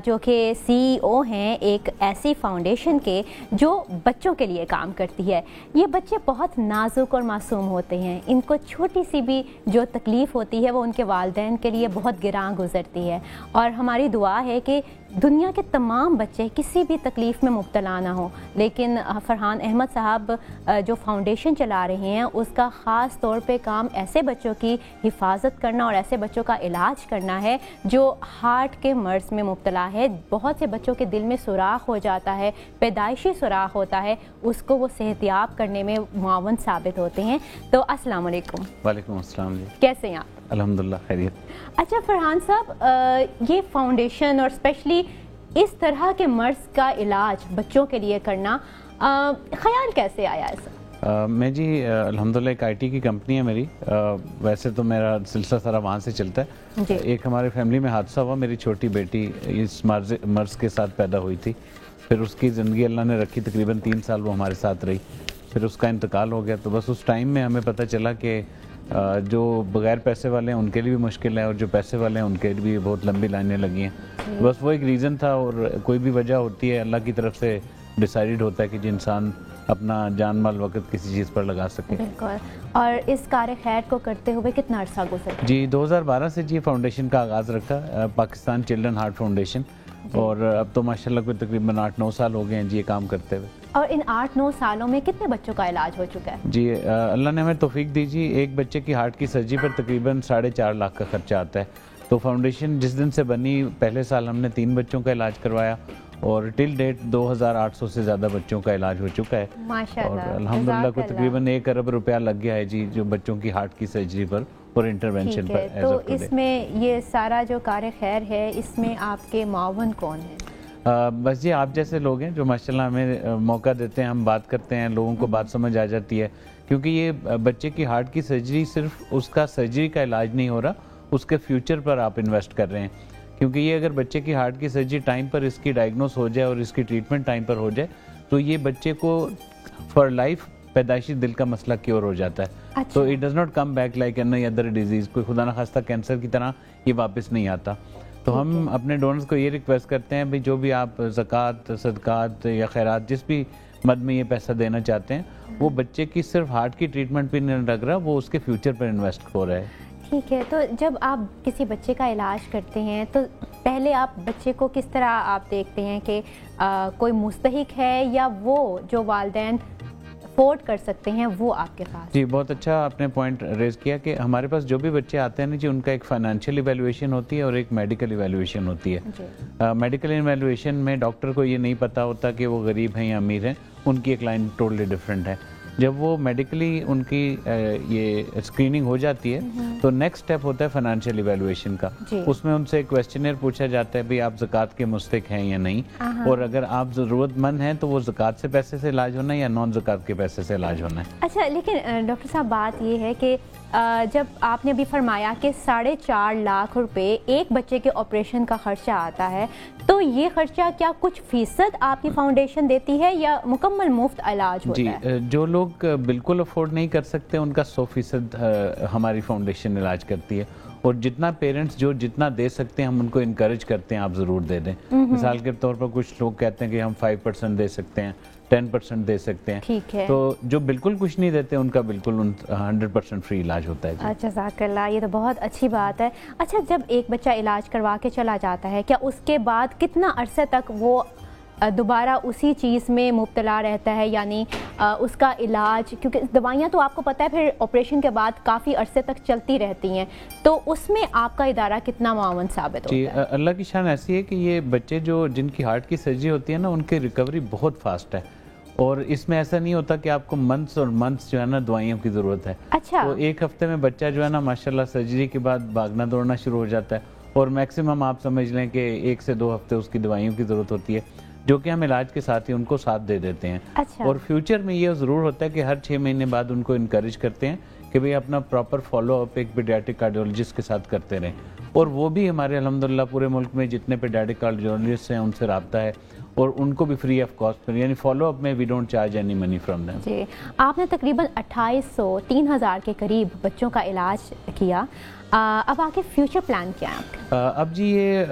جو کہ CEO ہیں ایک ایسی فاؤنڈیشن کے جو بچوں کے لیے کام کرتی ہے. یہ بچے بہت نازک اور معصوم ہوتے ہیں، ان کو چھوٹی سی بھی جو تکلیف ہوتی ہے وہ ان کے والدین کے لیے بہت گراں گزرتی ہے، اور ہماری دعا ہے کہ دنیا کے تمام بچے کسی بھی تکلیف میں مبتلا نہ ہوں. لیکن فرحان احمد صاحب جو فاؤنڈیشن چلا رہے ہیں اس کا خاص طور پہ کام ایسے بچوں کی حفاظت کرنا اور ایسے بچوں کا علاج کرنا ہے جو ہارٹ کے مرض میں مبتلا ہے. بہت سے بچوں کے دل میں سوراخ ہو جاتا ہے، پیدائشی سوراخ ہوتا ہے، اس کو وہ صحت یاب کرنے میں معاون ثابت ہوتے ہیں. تو السلام علیکم. وعلیکم السلام جی. کیسے ہیں آپ؟ الحمدللہ خیریت. اچھا فرحان صاحب، یہ فاؤنڈیشن اور اسپیشلی اس طرح کے مرض کا علاج بچوں کے لیے کرنا خیال کیسے آیا ایسا؟ میں جی الحمدللہ ایک IT کی کمپنی ہے میری. ویسے تو میرا سلسلہ سارا وہاں سے چلتا ہے جی. ایک ہمارے فیملی میں حادثہ ہوا، میری چھوٹی بیٹی اس مرض کے ساتھ پیدا ہوئی تھی. پھر اس کی زندگی اللہ نے رکھی، تقریباً 3 سال وہ ہمارے ساتھ رہی. پھر اس کا انتقال ہو گیا. تو بس اس ٹائم میں ہمیں پتہ چلا کہ جو بغیر پیسے والے ہیں ان کے لیے بھی مشکل ہے، اور جو پیسے والے ہیں ان کے لیے بھی بہت لمبی لائنیں لگی ہیں. بس وہ ایک ریزن تھا، اور کوئی بھی وجہ ہوتی ہے اللہ کی طرف سے ڈیسائیڈ ہوتا ہے کہ جو انسان اپنا جان مال وقت کسی چیز پر لگا سکے. بالکل. اور اس کار خیر کو کرتے ہوئے کتنا عرصہ گزرا؟ جی 2012 سے جی فاؤنڈیشن کا آغاز رکھا، پاکستان چلڈرن ہارٹ فاؤنڈیشن. اور اب تو ماشاءاللہ کوئی تقریباً 8-9 سال ہو گئے ہیں جی یہ کام کرتے ہوئے. اور ان 8-9 سالوں میں کتنے بچوں کا علاج ہو چکا ہے؟ جی اللہ نے ہمیں توفیق دی جی. ایک بچے کی ہارٹ کی سرجری پر تقریباً 4.5 لاکھ کا خرچہ آتا ہے. تو فاؤنڈیشن جس دن سے بنی پہلے سال ہم نے 3 بچوں کا علاج کروایا، اور ٹل ڈیٹ 2800 سے زیادہ بچوں کا علاج ہو چکا ہے. ماشاءاللہ. اور الحمدللہ کو تقریباً 1 ارب روپیہ لگ گیا ہے جی جو بچوں کی ہارٹ کی سرجری پر اور انٹرونشن پر. تو اس میں یہ سارا جو کار خیر ہے اس میں آپ کے معاون کون ہیں؟ بس جی آپ جیسے لوگ ہیں جو ماشاءاللہ ہمیں موقع دیتے ہیں، ہم بات کرتے ہیں، لوگوں کو بات سمجھ آ جاتی ہے. کیونکہ یہ بچے کی ہارٹ کی سرجری صرف اس کا سرجری کا علاج نہیں ہو رہا، اس کے فیوچر پر آپ انویسٹ کر رہے ہیں. کیونکہ یہ اگر بچے کی ہارٹ کی سرجری ٹائم پر اس کی ڈائگنوس ہو جائے اور اس کی ٹریٹمنٹ ٹائم پر ہو جائے تو یہ بچے کو فار لائف پیدائشی دل کا مسئلہ کیور ہو جاتا ہے. تو it does not come back like any other disease. کوئی خدا نخواستہ کینسر کی طرح یہ واپس نہیں آتا. تو ہم اپنے ڈونرز کو یہ ریکویسٹ کرتے ہیں بھی جو بھی آپ زکوٰۃ، صدقات یا خیرات جس بھی مد میں یہ پیسہ دینا چاہتے ہیں وہ بچے کی صرف ہارٹ کی ٹریٹمنٹ پہ نہیں لگ رہا، وہ اس کے فیوچر پر انویسٹ ہو رہا ہے. ٹھیک ہے. تو جب آپ کسی بچے کا علاج کرتے ہیں تو پہلے آپ بچے کو کس طرح آپ دیکھتے ہیں کہ کوئی مستحق ہے یا وہ جو والدین افورڈ کر سکتے ہیں وہ آپ کے پاس؟ جی بہت اچھا آپ نے پوائنٹ ریز کیا کہ ہمارے پاس جو بھی بچے آتے ہیں نا جی ان کا ایک فائنینشیل ایویلویشن ہوتی ہے اور ایک میڈیکل ایویلویشن ہوتی ہے. میڈیکل ایویلویشن میں ڈاکٹر کو یہ نہیں پتا ہوتا کہ وہ غریب ہیں یا امیر ہیں، ان کی ایک لائن ٹوٹلی ڈفرینٹ ہے. جب وہ میڈیکلی ان کی یہ اسکریننگ ہو جاتی ہے تو نیکسٹ اسٹیپ ہوتا ہے فائنینشیل ایویلویشن کا. اس میں ان سے کویسچنر پوچھا جاتا ہے بھی آپ زکوٰۃ کے مستحق ہیں یا نہیں، اور اگر آپ ضرورت مند ہیں تو وہ زکوٰۃ سے پیسے سے علاج ہونا ہے یا نان زکوٰۃ کے پیسے سے علاج ہونا ہے. اچھا لیکن ڈاکٹر صاحب بات یہ ہے کہ جب آپ نے ابھی فرمایا کہ 4.5 لاکھ روپے ایک بچے کے آپریشن کا خرچہ آتا ہے، تو یہ خرچہ کیا کچھ فیصد آپ کی فاؤنڈیشن دیتی ہے یا مکمل مفت علاج ہوتا ہے؟ جی جو لوگ بالکل افورڈ نہیں کر سکتے ان کا 100% ہماری فاؤنڈیشن علاج کرتی ہے. اور جتنا پیرنٹس جو جتنا دے سکتے ہیں ہم ان کو انکریج کرتے ہیں آپ ضرور دے دیں. مثال کے طور پر کچھ لوگ کہتے ہیں کہ ہم 5% دے سکتے ہیں، 10% دے سکتے ہیں. ٹھیک ہے. تو جو بالکل کچھ نہیں دیتے ان کا بالکل 100% فری علاج ہوتا ہے. اچھا جزاک اللہ، یہ تو بہت اچھی بات ہے. اچھا جب ایک بچہ علاج کروا کے چلا جاتا ہے کیا اس کے بعد کتنا عرصے تک وہ دوبارہ اسی چیز میں مبتلا رہتا ہے؟ یعنی اس کا علاج، کیونکہ دوائیاں تو آپ کو پتہ ہے پھر آپریشن کے بعد کافی عرصے تک چلتی رہتی ہیں، تو اس میں آپ کا ادارہ کتنا معاون ثابت ہوتا ہے؟ جی اللہ کی شان ایسی ہے کہ یہ بچے جو جن کی ہارٹ کی سرجری ہوتی ہے نا ان کی ریکوری بہت فاسٹ ہے. اور اس میں ایسا نہیں ہوتا کہ آپ کو منتھس اور منتھس جو ہے نا دوائیوں کی ضرورت ہے. اچھا. تو ایک ہفتے میں بچہ جو ہے نا ماشاءاللہ سرجری کے بعد بھاگنا دوڑنا شروع ہو جاتا ہے, اور میکسیمم آپ سمجھ لیں کہ 1 سے 2 ہفتے اس کی دوائیوں کی ضرورت ہوتی ہے, جو کہ ہم علاج کے ساتھ ہی ان کو ساتھ دے دیتے ہیں. اچھا. اور فیوچر میں یہ ضرور ہوتا ہے کہ ہر 6 مہینے بعد ان کو انکریج کرتے ہیں کہ بھئی اپنا پراپر فالو اپ ایک پیڈیاٹرک کارڈیولوجسٹ کے ساتھ کرتے رہیں, اور وہ بھی ہمارے الحمدللہ پورے ملک میں جتنے پیڈیاٹرک کارڈیولوجسٹ ہیں ان سے رابطہ ہے, اور ان کو بھی فری آف کاسٹ پر, یعنی فالو اپ میں we don't charge any money from them. جی, آپ نے تقریباً 2800-3000 کے قریب بچوں کا علاج کیا. اب آگے فیوچر پلان کیا ہے؟ اب جی یہ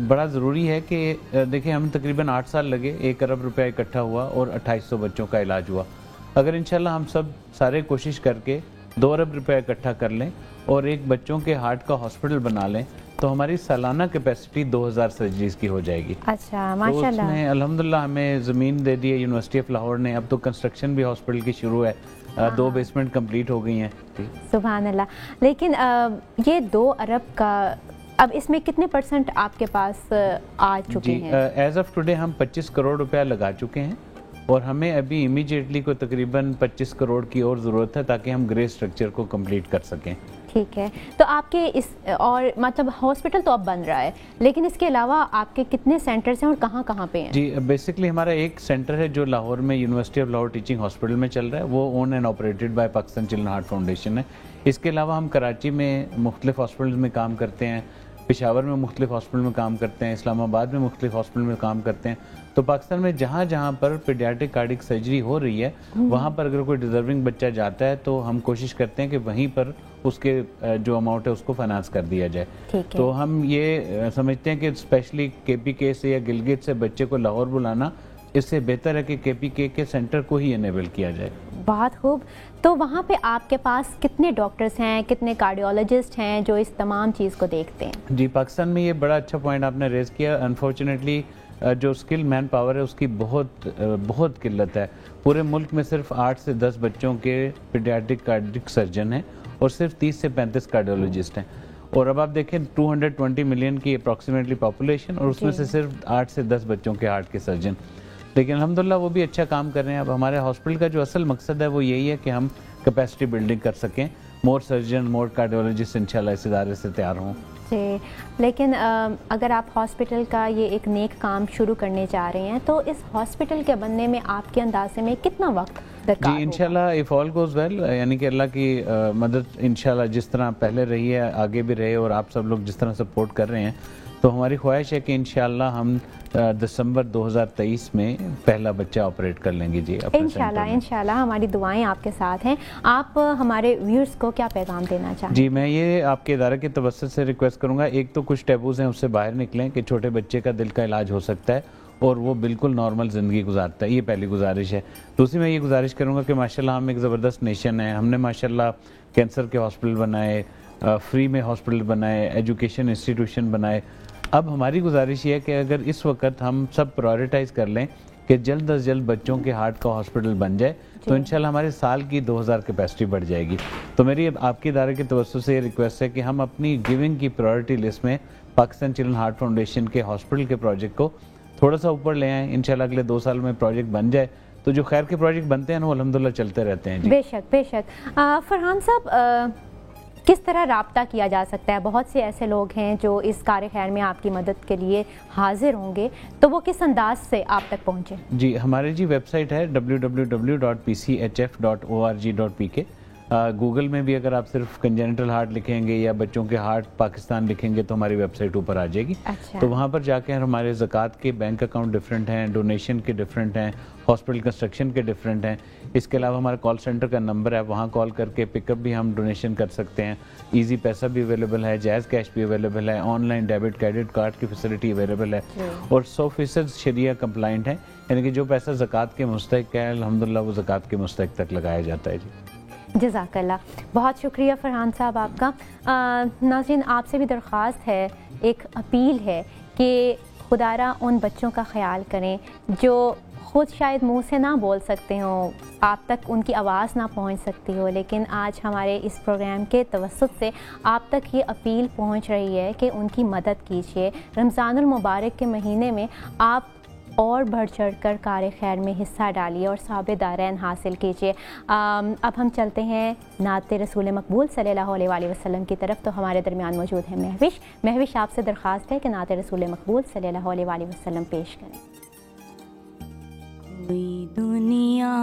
بڑا ضروری ہے کہ دیکھیں ہم تقریباً 8 سال لگے, 1 ارب روپیہ اکٹھا ہوا اور 2800 بچوں کا علاج ہوا. اگر انشاءاللہ ہم سب سارے کوشش کر کے 2 ارب روپیہ اکٹھا کر لیں اور ایک بچوں کے ہارٹ کا ہاسپٹل بنا لیں تو ہماری سالانہ کیپیسٹی 2000 سرجریز کی ہو جائے گی. اچھا, ماشاءاللہ. تو اس میں الحمدللہ ہمیں زمین دے دی ہے یونیورسٹی آف لاہور نے, اب تو کنسٹرکشن بھی ہاسپٹل کی شروع ہے, 2 بیسمنٹ کمپلیٹ ہو گئی ہیں. سبحان اللہ. لیکن یہ 2 ارب کا اب اس میں کتنے % آپ کے پاس آ چکے ہیں؟ ایز آف ٹوڈے ہم 25 کروڑ روپیہ لگا چکے ہیں, اور ہمیں ابھی امیجیٹلی کو تقریباً 25 کروڑ کی اور ضرورت ہے تاکہ ہم گرے اسٹرکچر کو کمپلیٹ کر سکیں. ٹھیک ہے, تو آپ کے اس اور مطلب ہاسپٹل تو اب بن رہا ہے, لیکن اس کے علاوہ آپ کے کتنے سینٹرز ہیں اور کہاں کہاں پہ ہیں؟ جی بیسکلی ہمارا ایک سینٹر ہے جو لاہور میں university of Lahore teaching hospital میں چل رہا ہے, وہ اون and operated by Pakistan children heart foundation ہے. اس کے علاوہ ہم کراچی میں مختلف ہاسپٹلز میں کام کرتے ہیں, پشاور میں مختلف ہاسپٹل میں کام کرتے ہیں, اسلام آباد میں مختلف ہاسپٹل میں کام کرتے ہیں. تو پاکستان میں جہاں جہاں پر پیڈیاٹرک کارڈک سرجری ہو رہی ہے وہاں پر اگر کوئی ڈیزرونگ بچہ جاتا ہے تو ہم کوشش کرتے ہیں کہ وہیں پر اس کے جو اماؤنٹ ہے اس کو فائنانس کر دیا جائے. تو ہم یہ سمجھتے ہیں کہ اسپیشلی کے پی کے سے یا گلگت سے بچے کو لاہور بلانا اس سے بہتر ہے کہ کے پی کے سینٹر کو ہی انیبل کیا جائے. بہت خوب. تو وہاں پہ آپ کے پاس کتنے ڈاکٹرز ہیں, کتنے کارڈیولوجسٹ ہیں جو اس تمام چیز کو دیکھتے ہیں؟ جی پاکستان میں یہ بڑا اچھا پوائنٹ آپ نے ریز کیا. انفارچونیٹلی جو اسکل مین پاور ہے اس کی بہت قلت ہے. پورے ملک میں صرف 8 سے 10 بچوں کے پیڈیاٹرک کارڈک سرجن ہیں اور صرف 30 سے 35 کارڈیولوجسٹ ہیں. اور اب آپ دیکھیں 220 ملین کی اپروکسیمیٹلی پاپولیشن, اور اس میں سے صرف 8 سے 10 بچوں کے ہارٹ کے سرجن. لیکن الحمدللہ وہ بھی اچھا کام کر رہے ہیں. اب ہمارے ہاسپٹل کا جو اصل مقصد ہے وہ یہی ہے کہ ہم کیپیسٹی بلڈنگ کر سکیں, مور سرجن مور کارڈیولوجسٹ انشاءاللہ اس ادارے سے تیار ہوں. جی, لیکن اگر آپ ہاسپٹل کا یہ ایک نیک کام شروع کرنے جا رہے ہیں تو اس ہاسپٹل کے بننے میں آپ کے اندازے میں کتنا وقت درکار ہوگا؟ جی انشاءاللہ اف آل گوز ویل, یعنی کہ اللہ کی مدد انشاءاللہ جس طرح پہلے رہی ہے آگے بھی رہے, اور آپ سب لوگ جس طرح سپورٹ کر رہے ہیں, تو ہماری خواہش ہے کہ انشاءاللہ ہم دسمبر 2023 میں پہلا بچہ آپریٹ کر لیں گے. جی انشاءاللہ ہماری دعائیں آپ کے ساتھ ہیں. آپ ہمارے ویورز کو کیا پیغام دینا چاہیں؟ جی میں یہ آپ کے ادارے کے توسط سے ریکویسٹ کروں گا, ایک تو کچھ ٹیبوز ہیں اس سے باہر نکلیں کہ چھوٹے بچے کا دل کا علاج ہو سکتا ہے اور وہ بالکل نارمل زندگی گزارتا ہے. یہ پہلی گزارش ہے. دوسری میں یہ گزارش کروں گا کہ ماشاءاللہ ہم ایک زبردست نیشن ہے, ہم نے ماشاءاللہ کینسر کے ہاسپٹل بنائے, فری میں ہاسپٹل بنائے, ایجوکیشن انسٹیٹیوشن بنائے. اب ہماری گزارش یہ ہے کہ اگر اس وقت ہم سب پرائورٹائز کر لیں کہ جلد از جلد بچوں کے ہارٹ کا ہاسپٹل بن جائے تو انشاءاللہ ہمارے سال کی 2000 کیپیسٹی بڑھ جائے گی. تو میری آپ کے ادارے کے توسط سے یہ ریکویسٹ ہے کہ ہم اپنی گیونگ کی پرائورٹی لسٹ میں پاکستان چلڈرن ہارٹ فاؤنڈیشن کے ہاسپٹل کے پروجیکٹ کو تھوڑا سا اوپر لے آئیں. انشاءاللہ اگلے 2 سال میں پروجیکٹ بن جائے تو جو خیر کے پروجیکٹ بنتے ہیں وہ الحمدللہ چلتے رہتے ہیں. بے شک بے شک. فرحان صاحب, کس طرح رابطہ کیا جا سکتا ہے؟ بہت سے ایسے لوگ ہیں جو اس کار خیر میں آپ کی مدد کے لیے حاضر ہوں گے, تو وہ کس انداز سے آپ تک پہنچیں؟ جی ہماری ویب سائٹ ہے www.pchf.org.pk. گوگل میں بھی اگر آپ صرف کنجینٹل ہارٹ لکھیں گے یا بچوں کے ہارٹ پاکستان لکھیں گے تو ہماری ویب سائٹ اوپر آ جائے گی. تو وہاں پر جا کے ہمارے زکوٰۃ کے بینک اکاؤنٹ ڈفرینٹ ہیں, ڈونیشن کے ڈفرینٹ ہیں, ہاسپٹل کنسٹرکشن کے ڈفرینٹ ہیں. اس کے علاوہ ہمارا کال سینٹر کا نمبر ہے, وہاں کال کر کے پک اپ بھی ہم ڈونیشن کر سکتے ہیں. ایزی پیسہ بھی اویلیبل ہے, جائز کیش بھی اویلیبل ہے, on line debit credit card کی فیسلٹی اویلیبل ہے, اور 100% شریعہ کمپلائنٹ ہے, یعنی کہ جو پیسہ زکوٰۃ کے مستحق ہے الحمدللہ وہ زکوٰۃ کے مستحق تک لگایا جاتا ہے. جی جزاک اللہ, بہت شکریہ فرحان صاحب آپ کا. ناظرین آپ سے بھی درخواست ہے, ایک اپیل ہے کہ خدارہ ان بچوں کا خیال کریں جو خود شاید منہ سے نہ بول سکتے ہوں, آپ تک ان کی آواز نہ پہنچ سکتی ہو, لیکن آج ہمارے اس پروگرام کے توسط سے آپ تک یہ اپیل پہنچ رہی ہے کہ ان کی مدد کیجیے. رمضان المبارک کے مہینے میں آپ اور بڑھ چڑھ کر کار خیر میں حصہ ڈالیے اور ثواب دارین حاصل کیجیے۔ اب ہم چلتے ہیں نعت رسول مقبول صلی اللہ علیہ وآلہ وسلم کی طرف۔ تو ہمارے درمیان موجود ہے مہوش آپ سے درخواست ہے کہ نعت رسول مقبول صلی اللہ علیہ وآلہ وسلم پیش کریں۔ کوئی دنیا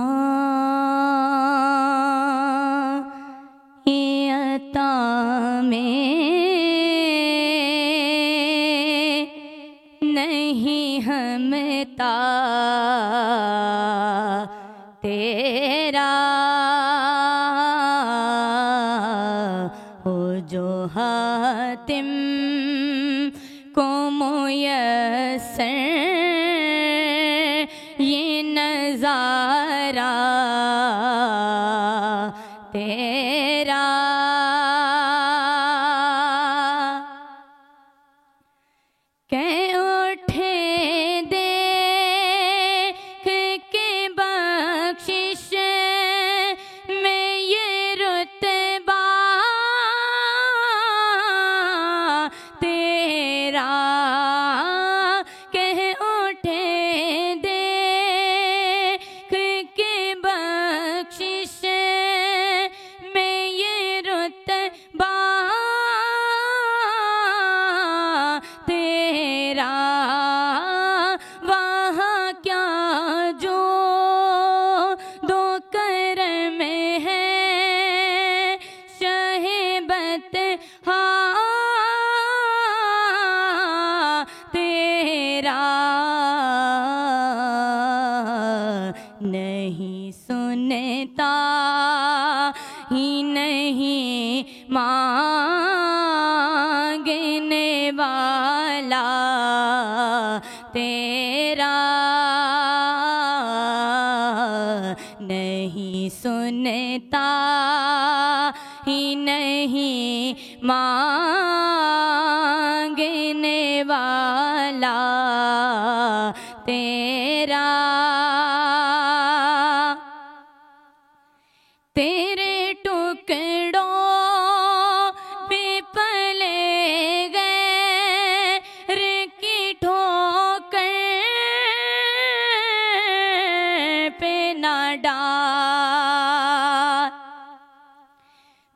عطا میں نہیں ہمتا تیرا ہو جو حاتم کو میسر یہ نظارہ تیرا کہ اٹھے دیکھ کے بخشش میں یہ رتبہ تیرا کہ اٹھے دیکھ کے بخشش میں یہ رتبہ تیرا وہاں کیا جو دو کرم ہے شہبت تیرا نہیں سنتا ہی نہیں مانگنے والا تیرا نہیں سنتا ہی نہیں مانگنے والا تیرا تیرے ٹکڑوں پہ پلے غیر کی ٹھوکر پہ نہ ڈال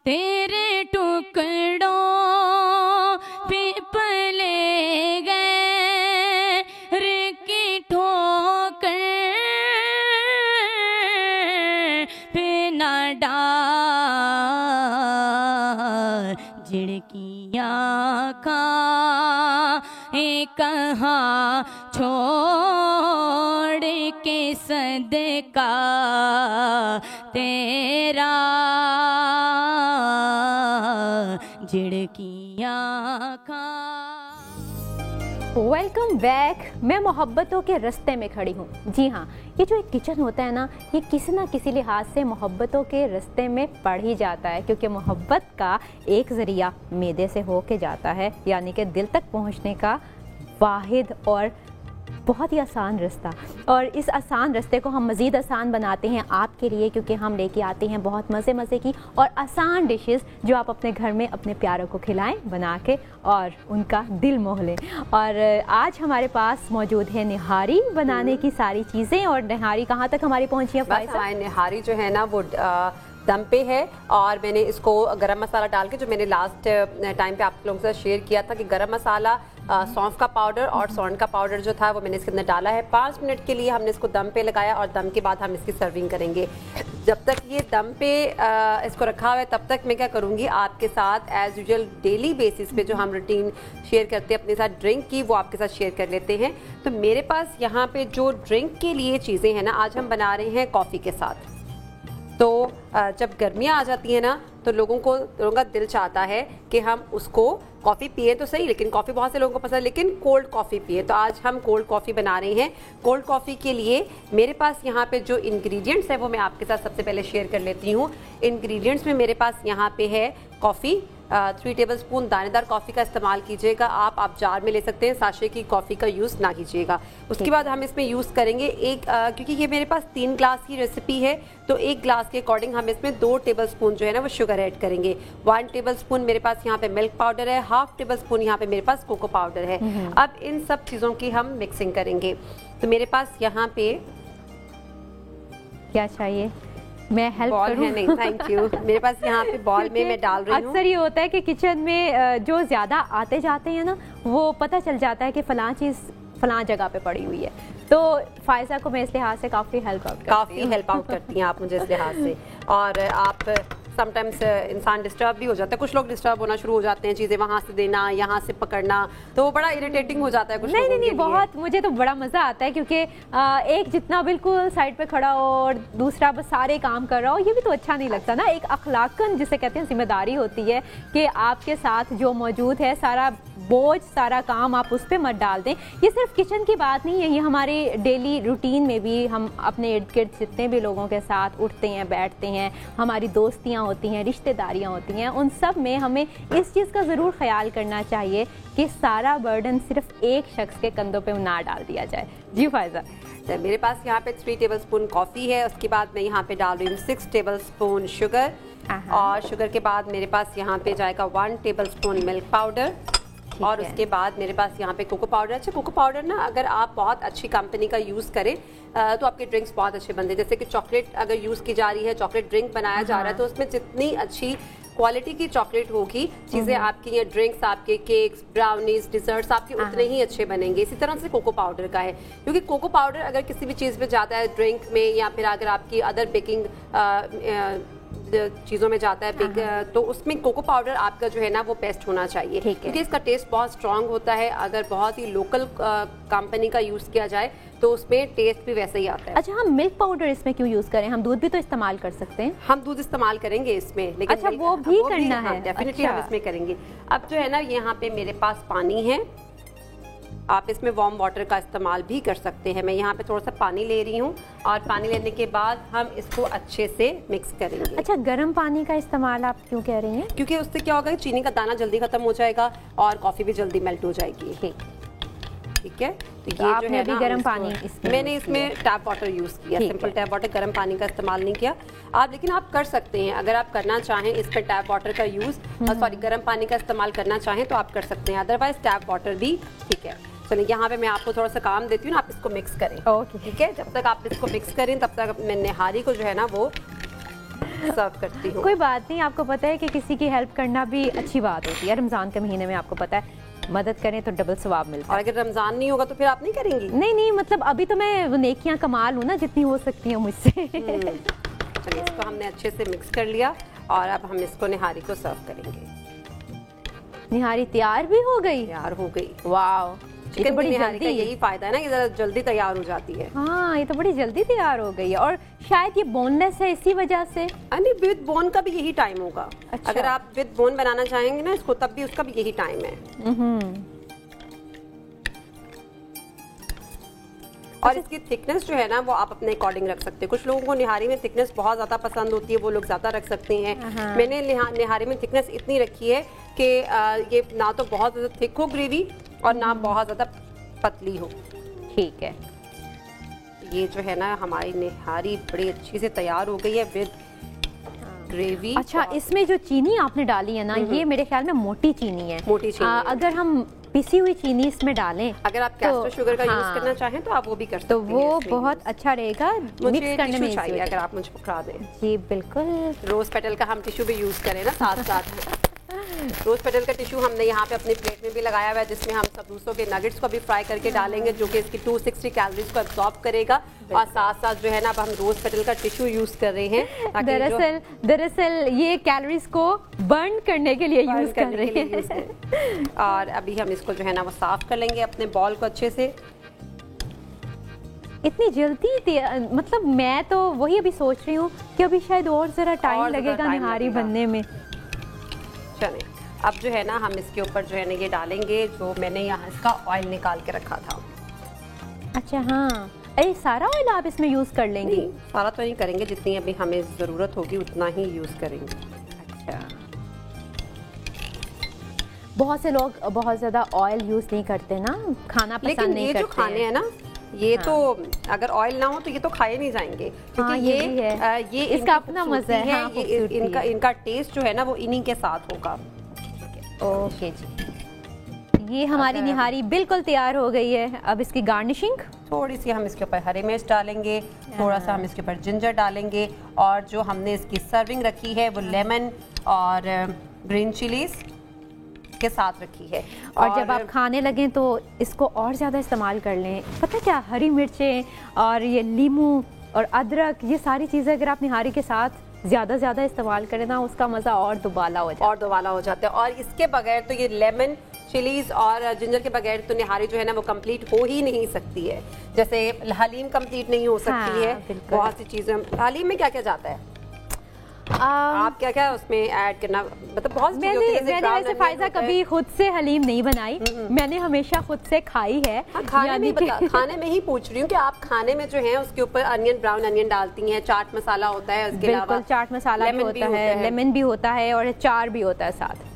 تیرے ٹکڑوں پہ پلے غیر کی ٹھوکر پہ نہ ڈال جھڑکیاں کھائیں کہاں چھوڑ کے صدقہ تیرا جھڑکیاں ویلکم بیک۔ میں محبتوں کے رستے میں کھڑی ہوں۔ جی ہاں، یہ جو ایک کچن ہوتا ہے نا، یہ کسی نہ کسی لحاظ سے محبتوں کے رستے میں پڑ ہی جاتا ہے، کیونکہ محبت کا ایک ذریعہ معدے سے ہو کے جاتا ہے، یعنی کہ دل تک پہنچنے کا واحد اور بہت ہی آسان رستہ، اور اس آسان رستے کو ہم مزید آسان بناتے ہیں آپ کے لیے، کیونکہ ہم لے کے آتے ہیں بہت مزے کی اور آسان ڈشز جو آپ اپنے گھر میں اپنے پیاروں کو کھلائیں بنا کے اور ان کا دل موہ لیں۔ اور آج ہمارے پاس موجود ہے نہاری بنانے کی ساری چیزیں، اور نہاری کہاں تک ہماری پہنچی ہے فائزہ؟ نہاری جو ہے نا وہ دم پہ ہے، اور میں نے اس کو گرم مسالہ ڈال کے، جو میں نے لاسٹ ٹائم پہ آپ لوگوں کے ساتھ شیئر کیا تھا کہ گرم مسالہ، سونف کا پاؤڈر اور سونڈ کا پاؤڈر جو تھا وہ میں نے اس کے اندر ڈالا ہے۔ 5 منٹ کے لیے ہم نے اس کو دم پہ لگایا، اور دم کے بعد ہم اس کی سرونگ کریں گے۔ جب تک یہ دم پہ اس کو رکھا ہوا ہے، تب تک میں کیا کروں گی آپ کے ساتھ ایز یوزول ڈیلی بیسس پہ جو ہم روٹین شیئر کرتے ہیں اپنے ساتھ ڈرنک کی، وہ آپ کے ساتھ شیئر کر لیتے ہیں۔ تو میرے پاس یہاں پہ جو ڈرنک کے لیے چیزیں ہیں نا، آج ہم بنا رہے ہیں کافی کے ساتھ۔ تو جب گرمیاں آ جاتی ہیں نا، تو لوگوں کا دل چاہتا ہے کہ ہم اس کو کافی پیئیں تو صحیح، لیکن کافی بہت سے لوگوں کو پسند ہے، لیکن کولڈ کافی پیئیں۔ تو آج ہم کولڈ کافی بنا رہے ہیں۔ کولڈ کافی کے لیے میرے پاس یہاں پہ جو انگریڈینٹس ہیں وہ میں آپ کے ساتھ سب سے پہلے شیئر کر لیتی ہوں۔ انگریڈینٹس میں میرے پاس یہاں پہ ہے کافی، 3 टेबलस्पून दानेदार कॉफ़ी का इस्तेमाल कीजिएगा आप जार में ले सकते हैं, साशे की कॉफ़ी का यूज़ ना कीजिएगा। उसके बाद हम इसमें यूज़ करेंगे एक क्योंकि ये मेरे पास 3 ग्लास की रेसिपी है तो 1 ग्लास के अकॉर्डिंग हम इसमें 2 टेबलस्पून जो है ना वो शुगर ऐड करेंगे। 1 टेबलस्पून मेरे पास यहाँ पे मिल्क पाउडर है, हाफ टेबलस्पून यहाँ पे मेरे पास कोको पाउडर है। अब इन सब चीज़ों की हम मिक्सिंग करेंगे। तो मेरे पास यहाँ पे क्या चाहिए, मैं हेल्प बॉल करूं? है नहीं, थैंक यू। मेरे पास यहाँ पे बॉल में मैं डाल रही हूँ। अक्सर ये होता है कि किचन में जो ज़्यादा आते जाते हैं ना वो पता चल जाता है कि फ़लाँ चीज़ फ़लाँ जगह पे पड़ी हुई है, तो फायजा को मैं इस लिहाज से काफ़ी हेल्प आउट करती हैं आप मुझे इस लिहाज से। और आप समटाइम्स इंसान डिस्टर्ब भी हो जाता है, कुछ लोग डिस्टर्ब होना शुरू हो जाते हैं, चीज़ें वहाँ से देना यहाँ से पकड़ना, तो वो बड़ा इरिटेटिंग हो जाता है कुछ लोगों के लिए। बहुत मुझे तो बड़ा मज़ा आता है क्योंकि एक जितना बिल्कुल साइड पे खड़ा हो और दूसरा बस सारे काम कर रहा हो, ये भी तो अच्छा नहीं लगता ना। एक अखलाकन जिसे कहते हैं जिम्मेदारी होती है कि आपके साथ जो मौजूद है सारा बोझ सारा काम आप उस पर मत डाल दें। ये सिर्फ किचन की बात नहीं है, ये हमारे डेली रूटीन में भी हम अपने इर्द गिर्द जितने भी लोगों के साथ उठते हैं बैठते हैं, हमारी दोस्तियां होती हैं, रिश्तेदारियां होती हैं, उन सब में हमें इस चीज़ का ज़रूर ख्याल करना चाहिए कि सारा बर्डन सिर्फ एक शख्स के कंधों पे ना डाल दिया जाए। जी फायजा। मेरे पास यहाँ पे 3 टेबलस्पून कॉफ़ी है, उसके बाद मैं यहाँ पे डाल रही हूँ 6 टेबलस्पून शुगर, और शुगर के बाद मेरे पास यहाँ पे जाएगा 1 टेबलस्पून मिल्क पाउडर, और उसके बाद मेरे पास यहाँ पे कोको पाउडर। अच्छा, कोको पाउडर ना अगर आप बहुत अच्छी कंपनी का यूज़ करें तो आपके ड्रिंक्स बहुत अच्छे बनते हैं। जैसे कि चॉकलेट अगर यूज़ की जा रही है, चॉकलेट ड्रिंक बनाया जा रहा है, तो उसमें जितनी अच्छी क्वालिटी की चॉकलेट होगी, चीज़ें आपकी ये ड्रिंक्स, आपके केक्स, ब्राउनीज, डिजर्ट्स आपके उतने ही अच्छे बनेंगे। इसी तरह से कोको पाउडर का है, क्योंकि कोको पाउडर अगर किसी भी चीज़ में जाता है, ड्रिंक में या फिर अगर आपकी अदर बेकिंग चीज़ों में जाता है तो उसमें कोको पाउडर आपका जो है ना वो बेस्ट होना चाहिए, क्योंकि इसका टेस्ट बहुत स्ट्रांग होता है। अगर बहुत ही लोकल कंपनी का यूज़ किया जाए तो उसमें टेस्ट भी वैसे ही आता है। अच्छा, हम मिल्क पाउडर इसमें क्यों यूज़ करें? हम दूध भी तो इस्तेमाल कर सकते हैं। हम दूध इस्तेमाल करेंगे इसमें, लेकिन अच्छा वो भी करना है, डेफिनेटली हम इसमें करेंगे। अब जो है ना यहाँ पे मेरे पास पानी है, आप इसमें वार्म वाटर का इस्तेमाल भी कर सकते हैं। मैं यहाँ पे थोड़ा सा पानी ले रही हूँ, और पानी लेने के बाद हम इसको अच्छे से मिक्स करेंगे। अच्छा, गर्म पानी का इस्तेमाल आप क्यों कह रही हैं? क्योंकि उससे क्या होगा, चीनी का दाना जल्दी खत्म हो जाएगा और कॉफ़ी भी जल्दी मेल्ट हो जाएगी। ठीक है, तो ये जो है ना गर्म पानी मैंने इसमें टैप वाटर यूज़ किया, सिंपल टैप वाटर, गर्म पानी का इस्तेमाल नहीं किया आप। लेकिन आप कर सकते हैं, अगर आप करना चाहें इसमें टैप वाटर का यूज़, सॉरी गर्म पानी का इस्तेमाल करना चाहें तो आप कर सकते हैं, अदरवाइज टैप वाटर भी ठीक है। चलिए यहाँ पे मैं आपको थोड़ा सा काम देती हूँ ना, आप इसको मिक्स करें। ओके, ठीक है, जब तक आप इसको मिक्स करें तब तक मैं निहारी को जो है ना वो सर्व करती हूँ। कोई बात नहीं, आपको पता है कि किसी की हेल्प करना भी अच्छी बात होती है। रमज़ान के महीने में आपको पता है मदद करें तो डबल सवाब मिलता है। और अगर रमज़ान नहीं होगा तो फिर आप नहीं करेंगी? नहीं, मतलब अभी तो मैं वो नेकियां कमाल हूँ ना जितनी हो सकती हैं मुझसे। चलिए, इसको हमने अच्छे से मिक्स कर लिया और अब हम इसको निहारी को सर्व करेंगे। निहारी तैयार भी हो गई? तैयार हो गई। वाह, ये तो बड़ी निहारी का जल्दी, यही फायदा है ना कि जरा जल्दी तैयार हो जाती है। हाँ, ये तो बड़ी जल्दी तैयार हो गई है, और शायद ये बोनलेस है इसी वजह से। नहीं, विद बोन का भी यही टाइम होगा। अच्छा। अगर आप विद बोन बनाना चाहेंगे ना इसको, तब भी उसका भी यही टाइम है। और इसकी थिकनेस जो है ना वो आप अपने अकॉर्डिंग रख सकते हैं। कुछ लोगों को निहारी में थिकनेस बहुत ज़्यादा पसंद होती है, वो लोग ज़्यादा रख सकते हैं। मैंने निहारी में थिकनेस इतनी रखी है कि ये ना तो बहुत ज़्यादा थिक हो ग्रेवी और ना बहुत ज़्यादा पतली हो। ठीक है, ये जो है ना हमारी निहारी बड़ी अच्छी से तैयार हो गई है विद ग्रेवी। अच्छा, इसमें जो चीनी आपने डाली है ना, ये मेरे ख्याल में मोटी चीनी है। मोटी चीनी है। अगर हम पिसी हुई चीनी इसमें डालें, अगर आप कैस्टर शुगर का यूज करना चाहें तो आप वो भी कर सकते तो हैं। वो बहुत अच्छा रहेगा मिक्स करने में। चाहिए अगर आप मुझे पकड़ा दें। जी बिल्कुल, रोज पेटल का हम टिश्यू भी यूज करें ना साथ साथ। रोज पेटल का टिश्यू हमने यहाँ पे अपनी प्लेट में भी लगाया हुआ है, जिसमें हम सबूसों के नगेट्स को भी फ्राई करके डालेंगे, जो कि इसकी 260 कैलोरीज को एब्जॉर्ब करेगा। और साथ साथ जो है ना अब हम रोज पेटल का टिश्यू यूज कर रहे हैं। दरअसल ये कैलोरीज को बर्न करने के लिए यूज कर रहे हैं। और अभी हम इसको जो है ना वो साफ कर लेंगे अपने बॉल को अच्छे से। इतनी जल्दी मतलब मैं तो वही अभी सोच रही हूँ कि अभी शायद और जरा टाइम लगेगा निहारी बनने में। चले, अब जो है ना हम इसके ऊपर जो है ना ये डालेंगे जो मैंने यहाँ इसका ऑयल निकाल के रखा था। अच्छा हाँ, अरे सारा ऑयल आप इसमें यूज कर लेंगे? नहीं, सारा तो नहीं करेंगे, जितनी अभी हमें ज़रूरत होगी उतना ही यूज़ करेंगे। अच्छा, बहुत से लोग बहुत ज़्यादा ऑयल यूज़ नहीं करते ना, खाना पसंद लेकिन नहीं ये करते। जो खाने हैं ना, ये तो अगर ऑयल ना हो तो ये तो खाए नहीं जाएंगे, क्योंकि ये भी है। ये इसका अपना मजा है, हाँ, ये खूबसूरती है। इनका टेस्ट जो है ना वो इन्हीं के साथ होगा। ओके जी, ये हमारी निहारी बिल्कुल तैयार हो गई है। अब इसकी गार्निशिंग, थोड़ी सी हम इसके ऊपर हरी मिर्च डालेंगे, थोड़ा सा हम इसके ऊपर जिंजर डालेंगे, और जो हमने इसकी सर्विंग रखी है वो लेमन और ग्रीन चिलीज के साथ रखी है। और जब आप खाने लगें तो इसको और ज़्यादा इस्तेमाल कर लें। पता क्या, हरी मिर्चें और ये लीमू और अदरक, ये सारी चीज़ें अगर आप निहारी के साथ ज़्यादा इस्तेमाल करें ना, उसका मज़ा और दुबाला हो जाता है। और इसके बगैर तो ये लेमन, चिलीज और जिंजर के बगैर तो निहारी जो है ना वो कंप्लीट हो ही नहीं सकती है। जैसे हलीम कंप्लीट नहीं हो सकती है, बहुत सी चीज़ें। हलीम में क्या क्या जाता है, आप क्या क्या उसमें ऐड करना, मतलब बहुत मैंने वैसे फायजा कभी खुद से हलीम नहीं बनाई, मैंने हमेशा खुद से खाई है। खाने में ही पूछ रही हूँ कि आप खाने में जो है उसके ऊपर अनियन, ब्राउन अनियन डालती हैं, चाट मसाला होता है, उसके अलावा चाट मसाला भी होता है, लेमन भी होता है और अचार भी होता है साथ।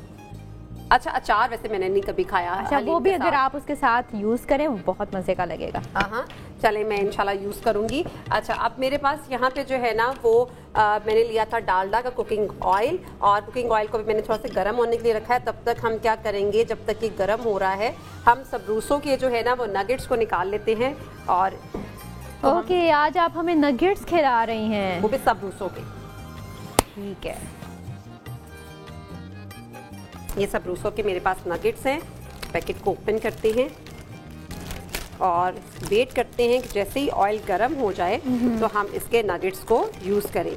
अच्छा, अचार वैसे मैंने नहीं कभी खाया। अच्छा, वो भी अगर आप उसके साथ यूज करें वो बहुत मजे का लगेगा। हाँ, चले मैं इंशाल्लाह यूज करूंगी। अच्छा, अब मेरे पास यहाँ पे जो है ना वो मैंने लिया था डालडा का कुकिंग ऑयल, और कुकिंग ऑयल को भी मैंने थोड़ा सा गर्म होने के लिए रखा है। तब तक हम क्या करेंगे, जब तक ये गर्म हो रहा है, हम सबरूसों के जो है ना वो नगेट्स को निकाल लेते हैं। और ओके, आज आप हमें नगेट्स खिला रही हैं, वो भी सबरूसों के। ठीक है, ये सब रूसों के मेरे पास नगेट्स हैं। पैकेट को ओपन करते हैं और वेट करते हैं कि जैसे ही ऑयल गर्म हो जाए तो हम इसके नगेट्स को यूज़ करें।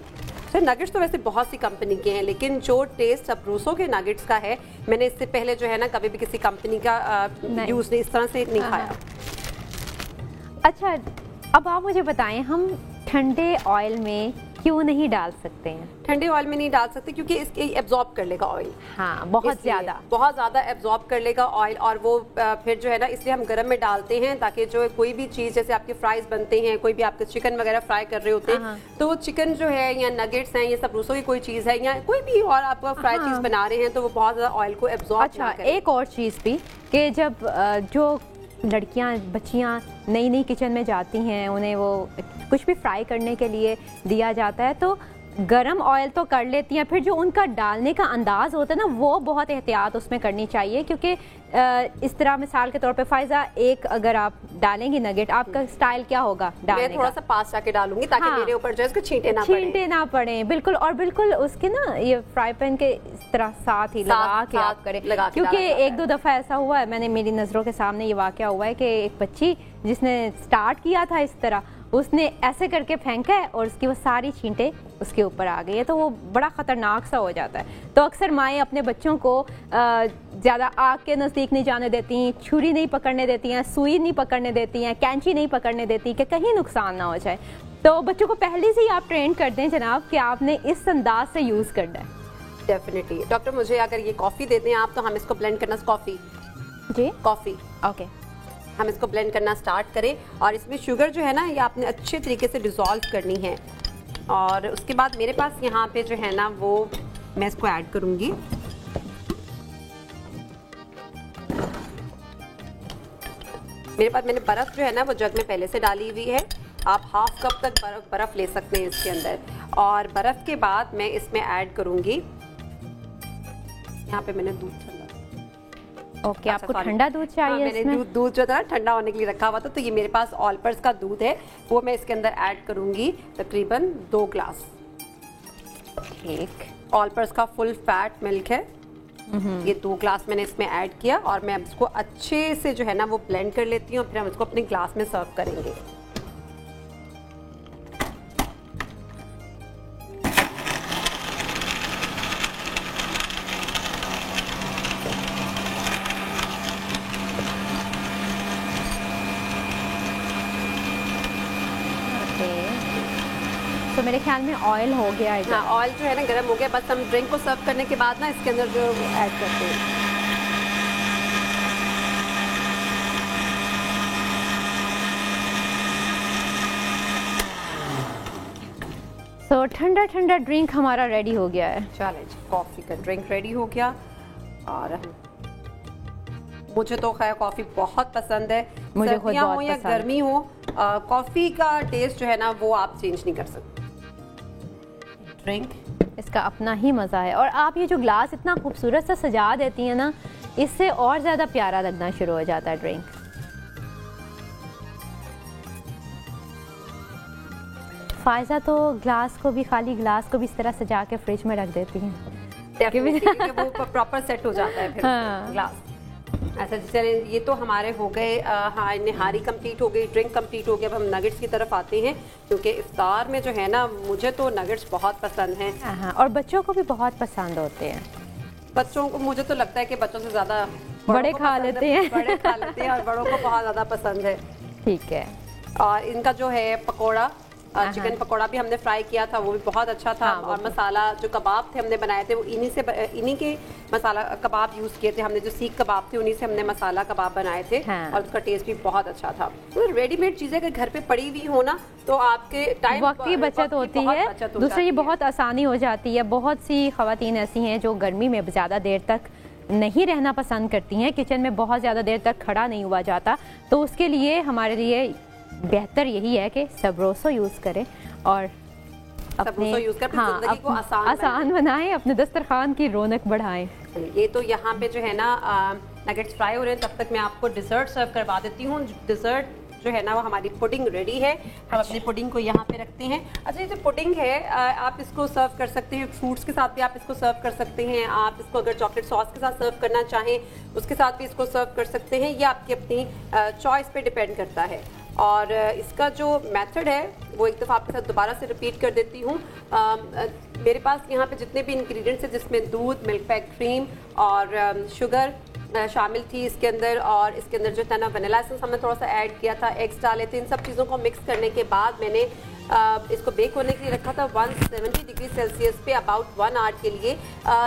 तो नगेट्स तो वैसे बहुत सी कंपनी के हैं, लेकिन जो टेस्ट सब रूसों के नगेट्स का है, मैंने इससे पहले जो है ना कभी भी किसी कंपनी का यूज़ नहीं, इस तरह से नहीं खाया। अच्छा, अब आप मुझे बताएं, हम ठंडे ऑयल में क्यों नहीं डाल सकते हैं? ठंडे ऑयल में नहीं डाल सकते क्योंकि इसके एब्जॉर्ब कर लेगा ऑयल। हाँ, बहुत ज़्यादा एब्जॉर्ब कर लेगा ऑयल, और वो फिर जो है ना, इसलिए हम गरम में डालते हैं ताकि जो कोई भी चीज़, जैसे आपके फ्राइज बनते हैं, कोई भी आपके चिकन वगैरह फ्राई कर रहे होते हैं, तो वो चिकन जो है या नगेट्स हैं, ये सब रूसों की कोई चीज़ है, या कोई भी और आप फ्राई चीज़ बना रहे हैं, तो वो बहुत ज़्यादा ऑयल को एब्जॉर्ब। अच्छा, एक और चीज़ भी कि जब जो लड़कियां, बच्चियां नई किचन में जाती हैं, उन्हें वो कुछ भी फ्राई करने के लिए दिया जाता है तो गरम ऑयल तो कर लेती हैं, फिर जो उनका डालने का अंदाज होता है ना, वो बहुत एहतियात उसमें करनी चाहिए। क्योंकि इस तरह मिसाल के तौर पे फायजा, एक अगर आप डालेंगी नगेट, आपका स्टाइल क्या होगा डालने का? मैं थोड़ा सा पास जाके डालूंगी ताकि मेरे ऊपर जो है इसको छींटे ना पड़े। बिल्कुल, और बिल्कुल उसके ना ये फ्राई पैन के इस तरह साथ ही लगा के आप करें, क्योंकि एक दो दफ़ा ऐसा हुआ है, मैंने मेरी नज़रों के सामने ये वाक़या हुआ है कि एक बच्ची जिसने स्टार्ट किया था इस तरह, उसने ऐसे करके फेंका है और उसकी वो सारी छींटे उसके ऊपर आ गई है, तो वो बड़ा ख़तरनाक सा हो जाता है। तो अक्सर माएँ अपने बच्चों को ज़्यादा आग के नज़दीक नहीं जाने देती, छुरी नहीं पकड़ने देती हैं, सुई नहीं पकड़ने देती हैं, कैंची नहीं पकड़ने देती कि कहीं नुकसान ना हो जाए। तो बच्चों को पहले से ही आप ट्रेन कर दें जनाब कि आपने इस अंदाज से यूज़ करना है। डेफिनेटली। डॉक्टर, मुझे अगर ये कॉफ़ी देते हैं आप, तो हम इसको ब्लेंड करना, कॉफ़ी जी, कॉफ़ी, ओके, हम इसको ब्लेंड करना स्टार्ट करें, और इसमें शुगर जो है ना ये आपने अच्छे तरीके से डिज़ोल्व करनी है। और उसके बाद मेरे पास यहाँ पे जो है ना वो मैं इसको ऐड करूँगी। मेरे पास मैंने बर्फ़ जो है ना वो जग में पहले से डाली हुई है, आप हाफ कप तक बर्फ़ ले सकते हैं इसके अंदर। और बर्फ़ के बाद मैं इसमें ऐड करूँगी, यहाँ पे मैंने दूध ठंडा। ओके, आपको ठंडा दूध चाहिए? मैंने दूध जो था ठंडा होने के लिए रखा हुआ था, तो ये मेरे पास ऑलपर्स का दूध है, वो मैं इसके अंदर ऐड करूंगी तकरीबन 2 ग्लास। ठीक, ऑलपर्स का फुल फैट मिल्क है, ये 2 ग्लास मैंने इसमें ऐड किया, और मैं अब इसको अच्छे से जो है ना वो ब्लेंड कर लेती हूँ, फिर हम इसको अपने ग्लास में सर्व करेंगे। तो मेरे ख्याल में ऑयल हो गया है। हाँ, ऑयल जो है ना गर्म हो गया, बस हम ड्रिंक को सर्व करने के बाद ना इसके अंदर जो ऐड करते हैं। तो ठंडा ड्रिंक हमारा रेडी हो गया है। चलें जी, कॉफ़ी का ड्रिंक रेडी हो गया, और मुझे तो खैर कॉफ़ी बहुत पसंद है, मुझे खुद सर्दियाँ हो बहुत या पसंद है। गर्मी हो, कॉफ़ी का टेस्ट जो है ना वो आप चेंज नहीं कर सकते। ड्रिंक इसका अपना ही मज़ा है। और आप ये जो ग्लास इतना खूबसूरत सा सजा देती हैं ना, इससे और ज़्यादा प्यारा लगना शुरू हो जाता है ड्रिंक। फायजा तो ग्लास को भी, खाली ग्लास को भी इस तरह सजा के फ्रिज में रख देती हैं। क्योंकि वो प्रॉपर सेट हो जाता है फिर हाँ। ग्लास। अच्छा चलें, ये तो हमारे हो गए, हाँ निहारी कंप्लीट हो गई, ड्रिंक कंप्लीट हो गया। अब हम नगेट्स की तरफ आते हैं, क्योंकि इफ्तार में जो है ना मुझे तो नगेट्स बहुत पसंद हैं। हाँ, और बच्चों को भी बहुत पसंद होते हैं। बच्चों को, मुझे तो लगता है कि बच्चों से ज़्यादा बड़े खा लेते हैं। बड़े खा लेते हैं और बड़ों को बहुत ज़्यादा पसंद है। ठीक है। और इनका जो है पकोड़ा, चिकन पकोड़ा भी हमने फ्राई किया था, वो भी बहुत अच्छा था। हाँ, और मसाला जो कबाब थे हमने बनाए थे वो इन्हीं के मसाला कबाब यूज़ किए थे हमने, जो सीख कबाब थे उन्हीं से हमने मसाला कबाब बनाए थे। हाँ। और उसका टेस्ट भी बहुत अच्छा था। तो रेडीमेड चीज़ें अगर घर पे पड़ी हुई हो ना तो आपके टाइम वक्त की बचत होती है, दूसरी ये बहुत आसानी हो जाती है। बहुत सी ख़वातीन ऐसी हैं जो गर्मी में ज़्यादा देर तक नहीं रहना पसंद करती हैं, किचन में बहुत ज़्यादा देर तक खड़ा नहीं हुआ जाता, तो उसके लिए हमारे लिए बेहतर यही है कि सबरोसो यूज़ करें और अपने यूज़ कर जिंदगी को आसान बनाएं, अपने दस्तरखान की रौनक बढ़ाएं। ये तो यहाँ पे जो है ना नगेट्स फ्राई हो रहे हैं, तब तक मैं आपको डिज़र्ट सर्व करवा देती हूँ। डिज़र्ट जो है ना वो हमारी पुडिंग रेडी है। हम अपनी पुडिंग को यहाँ पे रखते हैं। अच्छा, ये जो पुडिंग है आप इसको सर्व कर सकते हैं, फ्रूट्स के साथ भी आप इसको सर्व कर सकते हैं। आप इसको अगर चॉकलेट सॉस के साथ सर्व करना चाहें उसके साथ भी इसको सर्व कर सकते हैं। ये आपकी अपनी चॉइस पे डिपेंड करता है। और इसका जो मेथड है वो एक दफ़ा आपके साथ दोबारा से रिपीट कर देती हूँ। मेरे पास यहाँ पे जितने भी इंग्रेडिएंट्स हैं, जिसमें दूध, मिल्क पैक क्रीम और शुगर शामिल थी इसके अंदर, और इसके अंदर जो था ना वनीला एसेंस हमने थोड़ा सा ऐड किया था, एग्स डाले थे। इन सब चीज़ों को मिक्स करने के बाद मैंने इसको बेक होने के लिए रखा था 170 डिग्री सेल्सियस पे अबाउट 1 आवर के लिए।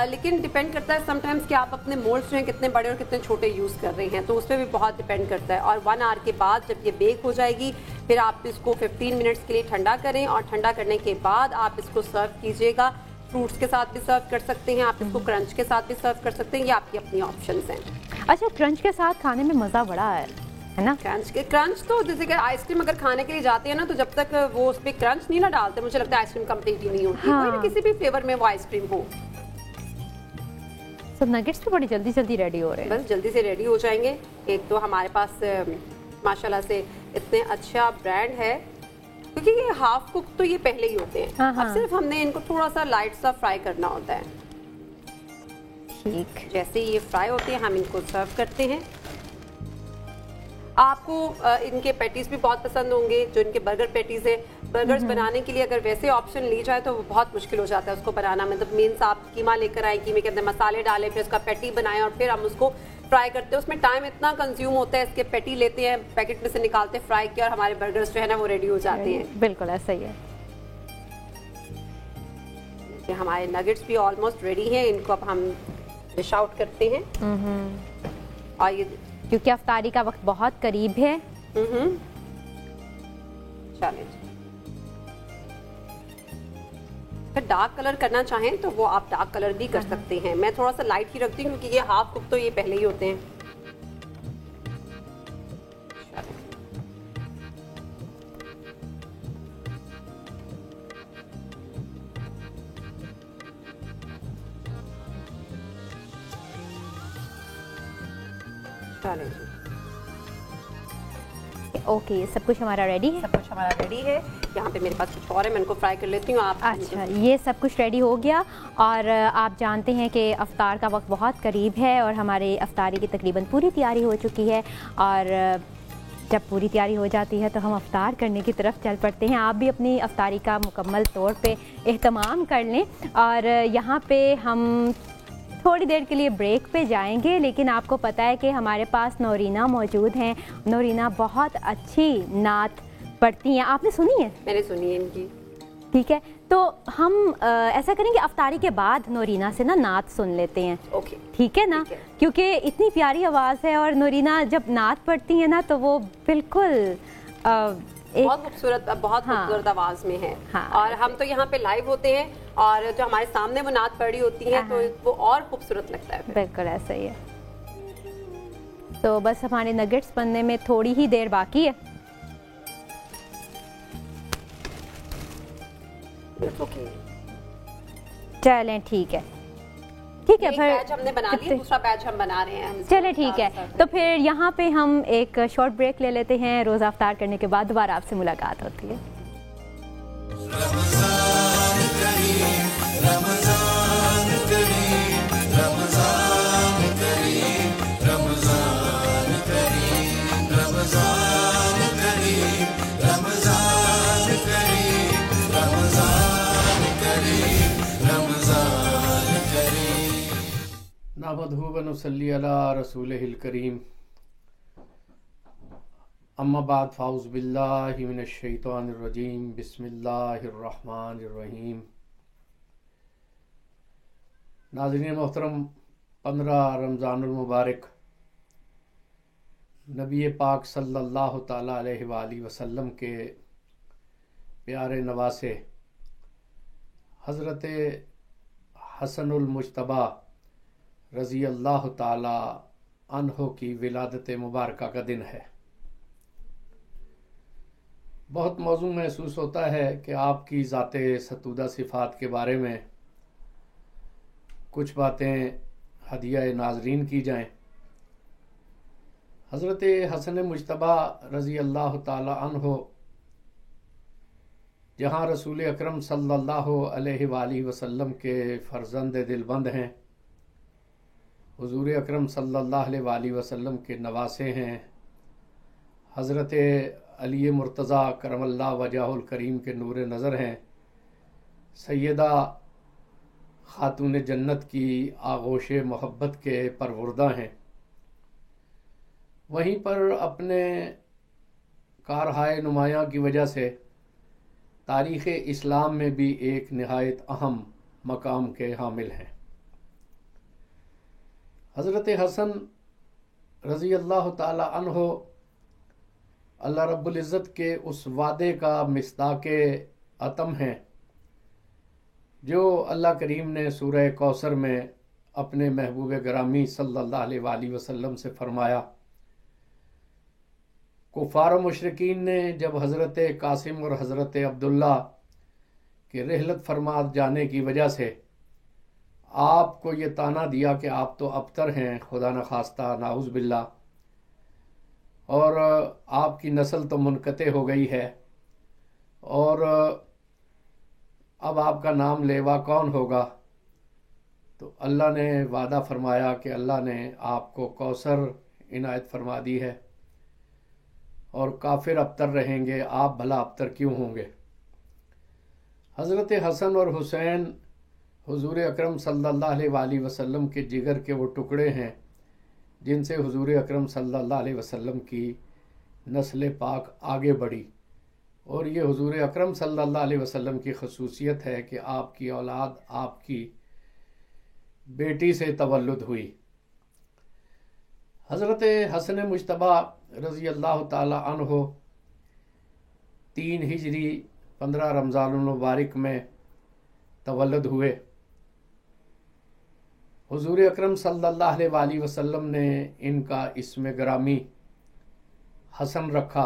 लेकिन डिपेंड करता है समटाइम्स कि आप अपने मोल्ड्स जो हैं कितने बड़े और कितने छोटे यूज़ कर रहे हैं, तो उस पर भी बहुत डिपेंड करता है। और 1 आवर के बाद जब ये बेक हो जाएगी फिर आप इसको 15 मिनट्स के लिए ठंडा करें, और ठंडा करने के बाद आप इसको सर्व कीजिएगा। फ्रूट्स के साथ भी सर्व कर सकते हैं, आप इसको क्रंच के साथ भी सर्व कर सकते हैं, ये आपकी अपनी ऑप्शंस हैं। अच्छा, क्रंच के साथ खाने में मज़ा बड़ा है ना? क्रंच तो जैसे कि आइसक्रीम अगर खाने के लिए जाते हैं ना, तो जब तक वो उस पर क्रंच नहीं ना डालते, मुझे लगता है आइसक्रीम कंप्लीट ही नहीं होती। हाँ। कोई भी किसी भी फ्लेवर में वो आइसक्रीम हो। तो नगेट्स तो बड़ी जल्दी जल्दी रेडी हो रहे हैं। बस जल्दी से रेडी हो जाएंगे। एक तो हमारे पास माशाल्लाह से इतने अच्छा ब्रांड है, क्योंकि ये हाफ कुक तो ये पहले ही होते हैं। हाँ, हाँ। अब सिर्फ हमने इनको थोड़ा सा लाइट सा फ्राई करना होता है। ठीक, जैसे ये फ्राई होते हैं हम इनको सर्व करते हैं। आपको इनके पैटीज भी बहुत पसंद होंगे, जो इनके बर्गर पैटीज है। बर्गर्स बनाने के लिए अगर वैसे ऑप्शन ली जाए तो वो बहुत मुश्किल हो जाता है उसको बनाना। मतलब मीन्स आप कीमा लेकर आए, कीमे के अंदर मसाले डालें, फिर उसका पैटी बनाएं और फिर हम उसको फ्राई करते हैं। उसमें टाइम इतना कंज्यूम होता है। इसके पैटी लेते हैं, पैकेट में से निकालते हैं, फ्राई किया और हमारे बर्गर्स जो है ना वो रेडी हो जाते हैं। बिल्कुल ऐसा ही है। ये हमारे नगेट्स भी ऑलमोस्ट रेडी हैं। इनको अब हम डिश आउट करते हैं। और ये क्योंकि अफ्तारी का वक्त बहुत करीब है। चलिए, अगर डार्क कलर करना चाहें तो वो आप डार्क कलर भी कर सकते हैं। मैं थोड़ा सा लाइट ही रखती हूँ क्योंकि ये हाफ कुक तो ये पहले ही होते हैं। चलिए, ओके, सब कुछ हमारा रेडी है। सब कुछ हमारा रेडी है। यहाँ पे मेरे पास कुछ और है, मैं इनको फ्राई कर लेती हूँ। आप अच्छा, ये सब कुछ रेडी हो गया। और आप जानते हैं कि अफ्तार का वक्त बहुत करीब है और हमारे अफ्तारी की तकरीबन पूरी तैयारी हो चुकी है। और जब पूरी तैयारी हो जाती है तो हम अफ्तार करने की तरफ चल पड़ते हैं। आप भी अपनी अफ्तारी का मुकम्मल तौर पे एहतमाम कर लें। और यहाँ पे हम थोड़ी देर के लिए ब्रेक पे जाएंगे, लेकिन आपको पता है कि हमारे पास नौरीना मौजूद हैं। नौरीना बहुत अच्छी नात पढ़ती हैं, आपने सुनी है? मैंने सुनी है इनकी। ठीक है, तो हम ऐसा करेंगे, अफ्तारी के बाद नौरीना से ना नात सुन लेते हैं। ओके, ठीक है ना? क्योंकि इतनी प्यारी आवाज़ है और नौरीना जब नात पढ़ती हैं ना तो वो बिल्कुल बहुत खूबसूरत आवाज में है। हाँ। और हम तो यहाँ पे लाइव होते हैं और जो हमारे सामने वो नात पढ़ी होती है तो वो और खूबसूरत लगता है। बिल्कुल ऐसा ही है। तो बस हमारे नगेट्स बनने में थोड़ी ही देर बाकी है। चलें ठीक है एक बैच हमने बना लिया, दूसरा बैच हम बना रहे हैं। चले ठीक है, तो फिर यहाँ पे हम एक शॉर्ट ब्रेक ले लेते हैं। रोज़ा अफ्तार करने के बाद दोबारा आपसे मुलाकात होती है। नहमदुहु व नुसल्ली अला रसूलिहिल करीम, अम्मा बाद फ़ाउज़ु बिल्लाहि मिनश शैतानिर रजीम, बिस्मिल्लाहिर रहमानिर रहीम। नाज़रीन मोहतरम, 15 रमज़ानुल मुबारक नबी पाक सल्लल्लाहु ताला अलैहि वसल्लम के प्यारे नवासे हज़रत हसनुल मुज्तबा रज़ी अल्लाह ताला अन्हो की विलादत मुबारका का दिन है। बहुत मौजू महसूस होता है कि आपकी ज़ाते सतूदा सिफ़ात के बारे में कुछ बातें हदिया नाज़रीन की जाएं। हज़रत हसन मुज्तबा रज़ी अल्लाह ताला अन्हो जहाँ रसूल अकरम सल्लल्लाहु अलैहि वसल्लम के फ़र्ज़ंद दिलबंद हैं, हुज़ूर अकरम सल्लल्लाहु अलैहि वसल्लम के नवासे हैं, हज़रत अली मुर्तज़ा करमल्लाहु वजहुल करीम के नूर नज़र हैं, सैयदा खातून जन्नत की आगोश मोहब्बत के परवरदा हैं। वहीं पर अपने कारहाय नुमायाँ की वजह से तारीख़ इस्लाम में भी एक नहायत अहम मकाम के हामिल हैं। हज़रत हसन रज़ी अल्लाह ताला अन्हो अल्लाह रब्बुल इज़्ज़त के उस वादे का मिस्दाक़े अतम हैं जो अल्लाह करीम ने सूरह कौसर में अपने महबूब गिरामी सल्लल्लाहु अलैहि वसल्लम से फरमाया। कुफ़ार व मुशरिकीन ने जब हज़रत कासिम और हज़रत अब्दुल्ला के रिहलत फरमा जाने की वजह से आपको ये ताना दिया कि आप तो अबतर हैं, खुदा न खास्ता नाउज़ बिल्ला, और आपकी नस्ल तो मुनक़ते हो गई है, और अब आपका नाम लेवा कौन होगा। तो अल्लाह ने वादा फरमाया कि अल्लाह ने आपको कौसर इनायत फरमा दी है और काफिर अबतर रहेंगे, आप भला अबतर क्यों होंगे। हज़रत हसन और हुसैन हुज़ूर अकरम सल्लल्लाहु अलैहि वसल्लम के जिगर के वो टुकड़े हैं जिनसे हुज़ूर अकरम सल्लल्लाहु अलैहि वसल्लम की नस्ल पाक आगे बढ़ी, और ये हुज़ूर अकरम सल्लल्लाहु अलैहि वसल्लम की खसूसियत है कि आपकी औलाद आपकी बेटी से तवल्लुद हुई। हज़रत हसन मुज्तबा रज़ी अल्लाह ताला अन्हो 3 हिजरी 15 रमज़ानुल मुबारक में तवल्लुद हुए। हुज़ूर अकरम सल्लल्लाहु अलैहि वसल्लम ने इनका इस्म ग्रामी हसन रखा।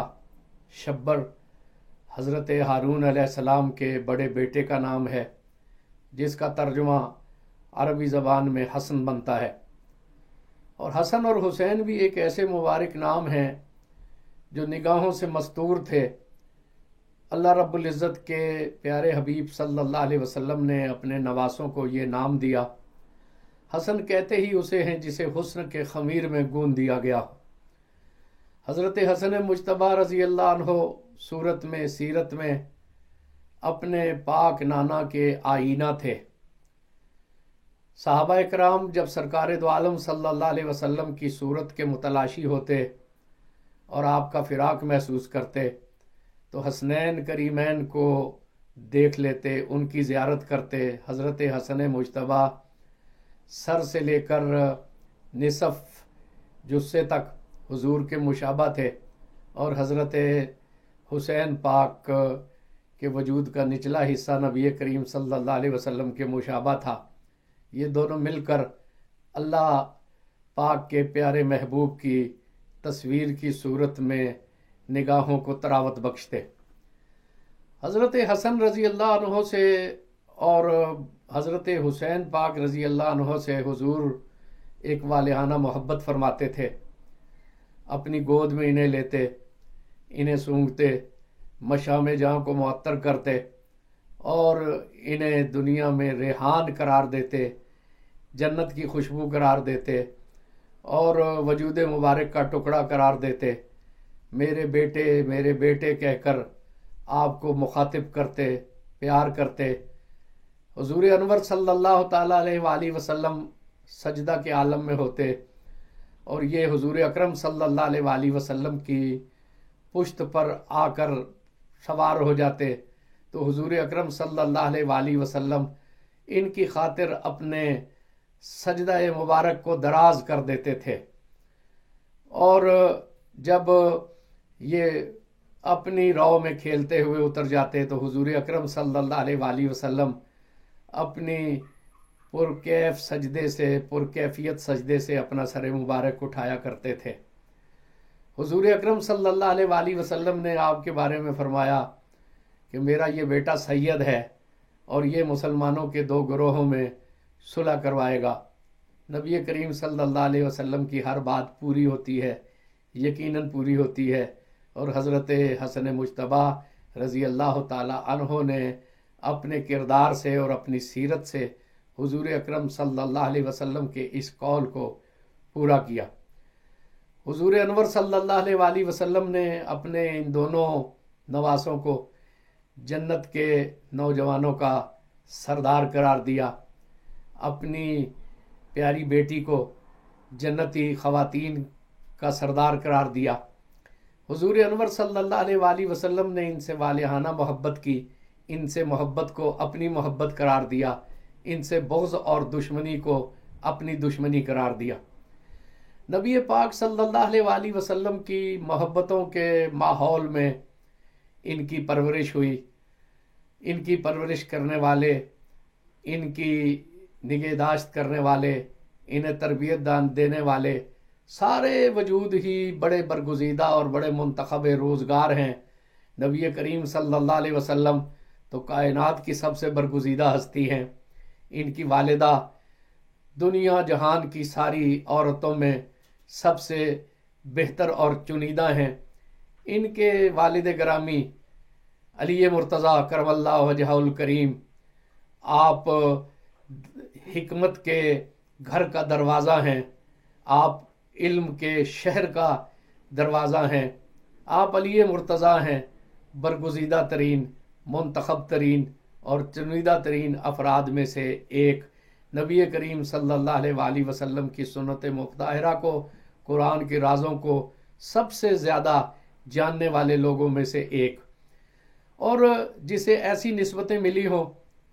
शब्बर हज़रत हारून अलैहिस्सलाम के बड़े बेटे का नाम है, जिसका तर्जुमा अरबी ज़बान में हसन बनता है। और हसन और हुसैन भी एक ऐसे मुबारक नाम हैं जो निगाहों से मस्तूर थे। अल्लाह रब्बुल इज़्ज़त के प्यारे हबीब सल्लल्लाहु अलैहि वसल्लम ने अपने नवासों को ये नाम दिया। हसन कहते ही उसे हैं जिसे हुस्न के खमीर में गूंद दिया गया। हज़रत हसन मुज्तबा रज़ी अल्लाह अन्हो सूरत में सीरत में अपने पाक नाना के आईना थे। सहाबा इकराम जब सरकार दो आलम सल्लल्लाहु अलैहि वसल्लम की सूरत के मुतलाशी होते और आपका फिराक महसूस करते तो हसनैन करीमैन को देख लेते, उनकी ज़ियारत करते। हज़रत हसन मुज्तबा सर से लेकर निसफ जुस्से तक हुजूर के मुशाबा थे, और हज़रत हुसैन पाक के वजूद का निचला हिस्सा नबी करीम सल्लल्लाहु अलैहि वसल्लम के मुशाबा था। ये दोनों मिलकर अल्लाह पाक के प्यारे महबूब की तस्वीर की सूरत में निगाहों को तरावत बख्शते। हज़रत हसन रज़ी अल्लाह अन्हो से और हज़रत हुसैन पाक रज़ी अल्लाह अन्हो से हुजूर एक वालिहाना मोहब्बत फरमाते थे। अपनी गोद में इन्हें लेते, इन्हें सूंघते, मशाम जहाँ को मुअत्तर करते और इन्हें दुनिया में रेहान करार देते, जन्नत की खुशबू करार देते और वजूद मुबारक का टुकड़ा करार देते। मेरे बेटे कहकर आपको मुखातिब करते, प्यार करते। हुजूर अनवर सल्लल्लाहु ताला अलैहि वसल्लम सजदा के आलम में होते और ये हुजूर अकरम सल्लल्लाहु अलैहि वसल्लम की पुश्त पर आकर सवार हो जाते तो हुजूर अकरम सल्लल्लाहु अलैहि वसल्लम इनकी खातिर अपने सजदा मुबारक को दराज कर देते थे। और जब ये अपनी रौ में खेलते हुए उतर जाते तो हुजूर अकरम सल्लल्लाहु अलैहि वसल्लम अपनी पुरकैफ सजदे से, पुरकैफियत सजदे से अपना सर मुबारक उठाया करते थे। हुजूर अकरम सल्लल्लाहु अलैहि वसल्लम ने आपके बारे में फरमाया कि मेरा ये बेटा सैयद है और ये मुसलमानों के दो ग्रोहों में सुलह करवाएगा। नबी करीम सल्लल्लाहु अलैहि वसल्लम की हर बात पूरी होती है, यकीनन पूरी होती है। और हज़रत हसन मुज्तबा रज़ी अल्लाह ताला अन्हो ने अपने किरदार से और अपनी सीरत से हुजूर अकरम सल्लल्लाहु अलैहि वसल्लम के इस कौल को पूरा किया। हुजूर अनवर सल्लल्लाहु अलैहि वसल्लम ने अपने इन दोनों नवासों को जन्नत के नौजवानों का सरदार करार दिया। अपनी प्यारी बेटी को जन्नती ख़वातीन का सरदार करार दिया। हुजूर अनवर सल्लल्लाहु अलैहि वसल्लम ने इनसे वालिहाना मोहब्बत की, इनसे मोहब्बत को अपनी मोहब्बत करार दिया, इनसे बुग़्ज़ और दुश्मनी को अपनी दुश्मनी करार दिया। नबी पाक सल्लल्लाहु अलैहि वसल्लम की मोहब्बतों के माहौल में इनकी परवरिश हुई। इनकी परवरिश करने वाले, इनकी निगहदाश्त करने वाले, इन्हें तरबियत दान देने वाले सारे वजूद ही बड़े बरगुज़ीदा और बड़े मुंतखब रोज़गार हैं। नबी करीम सल्लल्लाहु अलैहि वसल्लम तो कायनात की सबसे बरगुज़ीदा हस्ती हैं। इनकी वालिदा दुनिया जहान की सारी औरतों में सबसे बेहतर और चुनीदा हैं। इनके वालिद ग्रामी अली मुर्तज़ा करमल्लाहु वजहुल करीम, आप हिकमत के घर का दरवाज़ा हैं, आप इल्म के शहर का दरवाज़ा हैं, आप अली मुर्तज़ा हैं, बरगुज़ीदा तरीन, मुंतखब तरीन और चुनीदा तरीन अफराद में से एक। नबी करीम सल्लल्लाहु अलैहि वसल्लम की सुन्नत मुत्तहरा को, कुरान के राज़ों को सबसे ज़्यादा जानने वाले लोगों में से एक। और जिसे ऐसी निस्बतें मिली हों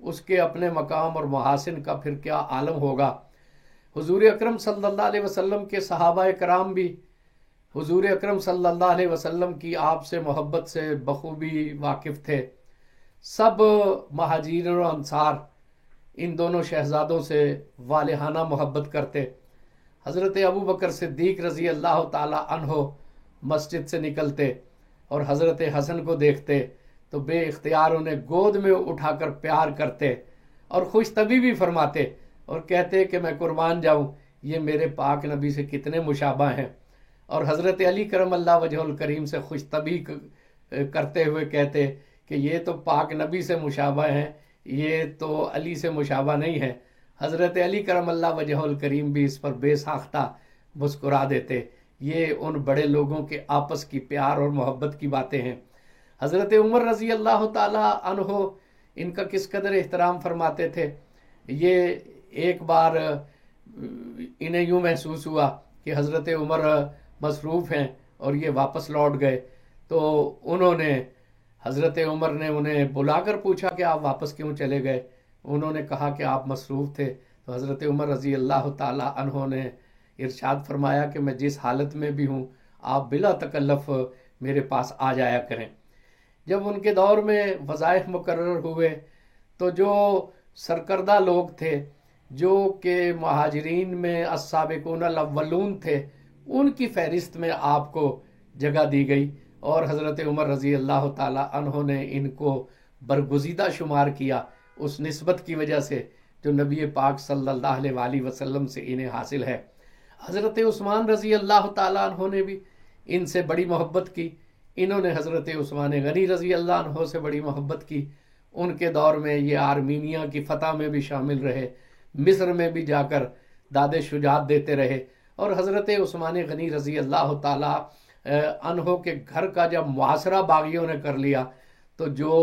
उसके अपने मकाम और महासिन का फिर क्या आलम होगा। हुजूर अकरम सल्लल्लाहु अलैहि वसल्लम के सहाबाए कराम भी हुजूर अकरम सल्लल्लाहु अलैहि वसल्लम की आपसे मोहब्बत से बखूबी वाकिफ़ थे। सब महाजिरीन और अंसार इन दोनों शहजादों से वालिहाना मोहब्बत करते। हज़रत अबू बकर सिद्दीक़ रज़ी अल्लाह ताला अन्हो मस्जिद से निकलते और हज़रत हसन को देखते तो बेइख्तियार उन्हें गोद में उठाकर प्यार करते और खुश तभी भी फरमाते और कहते कि मैं कुर्बान जाऊं, ये मेरे पाक नबी से कितने मुशाबा हैं। और हज़रत अली करमल्लाह वजहुल करीम से खुश तभी करते हुए कहते कि ये तो पाक नबी से मुशाबा हैं, ये तो अली से मुशाबा नहीं है। हज़रत अली करमल्लाह वजहुल करीम भी इस पर बेसाख्ता मुस्कुरा देते। ये उन बड़े लोगों के आपस की प्यार और मोहब्बत की बातें हैं। हज़रत उमर रज़ी अल्लाह ताला अन्हो इनका किस कदर एहतराम फरमाते थे। ये एक बार इन्हें यूँ महसूस हुआ कि हज़रत उमर मसरूफ़ हैं और ये वापस लौट गए, तो उन्होंने हज़रत उमर ने उन्हें बुलाकर पूछा कि आप वापस क्यों चले गए। उन्होंने कहा कि आप मसरूफ़ थे। तो हज़रत उमर रज़ी अल्लाह ताला अन्हो ने इरशाद फरमाया कि मैं जिस हालत में भी हूँ आप बिला तकल्लुफ़ मेरे पास आ जाया करें। जब उनके दौर में वज़ाइफ मुकर्रर हुए तो जो सरकर्दा लोग थे, जो कि महाजिरीन में अस्साबिकून अल अव्वलून थे, उनकी फहरिस्त में आपको जगह दी गई और हज़रत उमर रज़ी अल्लाह ताला अन्हो ने इनको बरगुज़ीदा शुमार किया उस निस्बत की वजह से जो नबी पाक सल्लल्लाहु अलैहि वसल्लम से इन्हें हासिल है। हज़रत उस्मान रज़ी अल्लाह ताला अन्हो ने भी इनसे बड़ी मोहब्बत की। इन्होंने हज़रत उस्मान गनी रज़ी अल्लाह अन्हो से बड़ी मोहब्बत की। उनके दौर में ये आर्मीनिया की फ़तह में भी शामिल रहे, मिस्र में भी जाकर दादे शुजात देते रहे। और हज़रत उस्मान गनी रज़ी अल्लाह ताला अन्हो के घर का जब मुआसरा बागियों ने कर लिया तो जो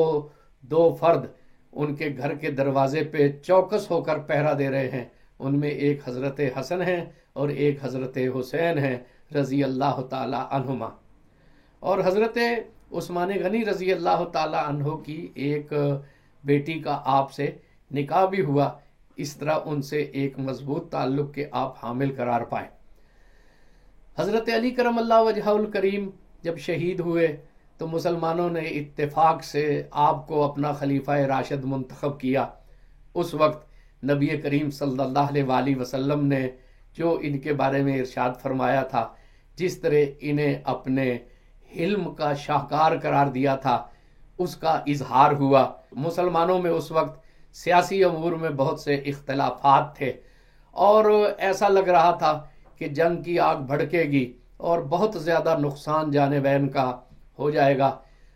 दो फर्द उनके घर के दरवाजे पे चौकस होकर पहरा दे रहे हैं उनमें एक हज़रत हसन हैं और एक हज़रत हुसैन हैं रज़ी अल्लाह ताला अन्हुमा। और हज़रत उस्मान गनी रज़ी अल्लाह ताला अन्हो की एक बेटी का आपसे निकाह भी हुआ। इस तरह उनसे एक मजबूत ताल्लुक़ के आप हामिल करार पाए। हज़रत अली करमल्लाहु वजहुल करीम जब शहीद हुए तो मुसलमानों ने इत्तेफाक से आपको अपना खलीफा राशिद मुंतखब किया। उस वक्त नबी करीम सल्लल्लाहु अलैहि वसल्लम ने जो इनके बारे में इरशाद फरमाया था, जिस तरह इन्हें अपने हिल्म का शाहकार करार दिया था, उसका इजहार हुआ। मुसलमानों में उस वक्त सियासी अमूर में बहुत से इख्तलाफात थे और ऐसा लग रहा था कि जंग की आग भड़केगी और बहुत ज़्यादा नुकसान जाने बैन का हो जाएगा।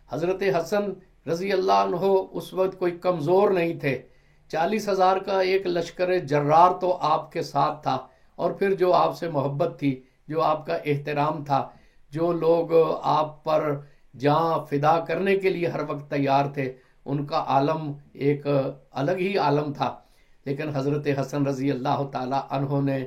हज़रत हसन रज़ी अल्लाह अन्हो उस वक्त कोई कमज़ोर नहीं थे। 40,000 का एक लश्कर जर्रार तो आपके साथ था और फिर जो आपसे मोहब्बत थी, जो आपका एहतराम था, जो लोग आप पर जान फिदा करने के लिए हर वक्त तैयार थे, उनका आलम एक अलग ही आलम था। लेकिन हज़रत हसन रज़ी अल्लाह ताला अन्हो ने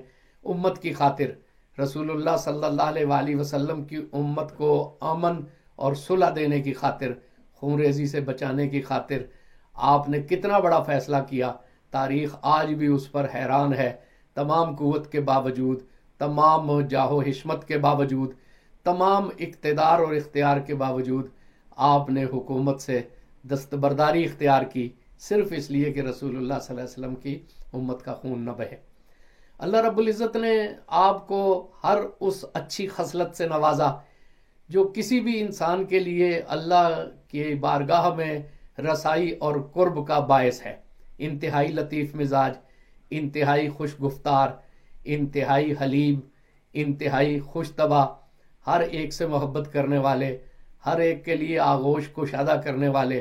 उम्मत की खातिर, रसूलुल्लाह सल्लल्लाहु अलैहि वसल्लम की उम्मत को अमन और सुलह देने की खातिर, खूनरेज़ी से बचाने की खातिर आपने कितना बड़ा फ़ैसला किया। तारीख़ आज भी उस पर हैरान है। तमाम क़ुव्वत के बावजूद, तमाम जाहो हिश्मत के बावजूद, तमाम इक़्तिदार और इख्तियार के बावजूद आपने हुकूमत से दस्तबरदारी इख्तियार की, सिर्फ़ इसलिए कि रसूलुल्लाह सल्लल्लाहु अलैहि वसल्लम की उम्मत का खून न बहे। अल्लाह रब्बुल इज़्ज़त ने आपको हर उस अच्छी खसलत से नवाजा जो किसी भी इंसान के लिए अल्लाह की बारगाह में रसाई और कुर्ब का बायस है। इंतहाई लतीफ़ मिजाज, इंतहाई खुश गुफ्तार, इंतहाई हलीम, इंतहाई खुश तबा, हर एक से मोहब्बत करने वाले, हर एक के लिए आगोश कुशादा करने वाले।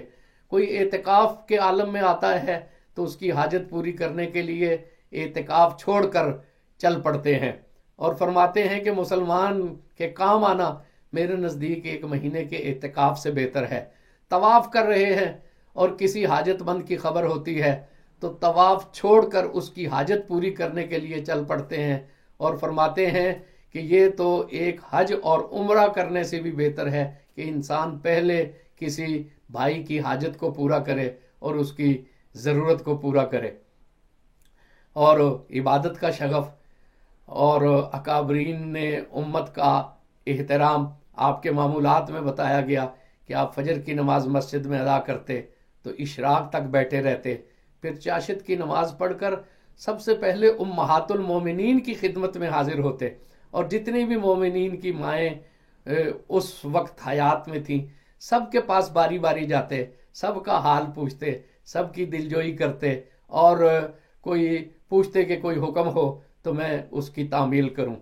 कोई एतिकाफ़ के आलम में आता है तो उसकी हाजत पूरी करने के लिए एतिकाफ़ छोड़कर चल पड़ते हैं और फरमाते हैं कि मुसलमान के काम आना मेरे नज़दीक 1 महीने के एतिकाफ़ से बेहतर है। तवाफ़ कर रहे हैं और किसी हाजतमंद की खबर होती है तो तवाफ़ छोड़कर उसकी हाजत पूरी करने के लिए चल पड़ते हैं और फरमाते हैं कि ये तो एक हज और उम्रा करने से भी बेहतर है कि इंसान पहले किसी भाई की हाजत को पूरा करे और उसकी ज़रूरत को पूरा करे। और इबादत का शगफ और अकाबरीन ने उम्मत का एहतराम आपके मामूलात में बताया गया कि आप फजर की नमाज मस्जिद में अदा करते तो इशराक तक बैठे रहते, फिर चाशित की नमाज पढ़कर सबसे पहले उम्महातुल मोमिनीन की खिदमत में हाजिर होते और जितनी भी मोमिनीन की माएँ उस वक्त हयात में थीं सबके पास बारी बारी जाते, सबका हाल पूछते, सबकी दिलजोई करते और कोई पूछते कि कोई हुक्म हो तो मैं उसकी तामील करूं।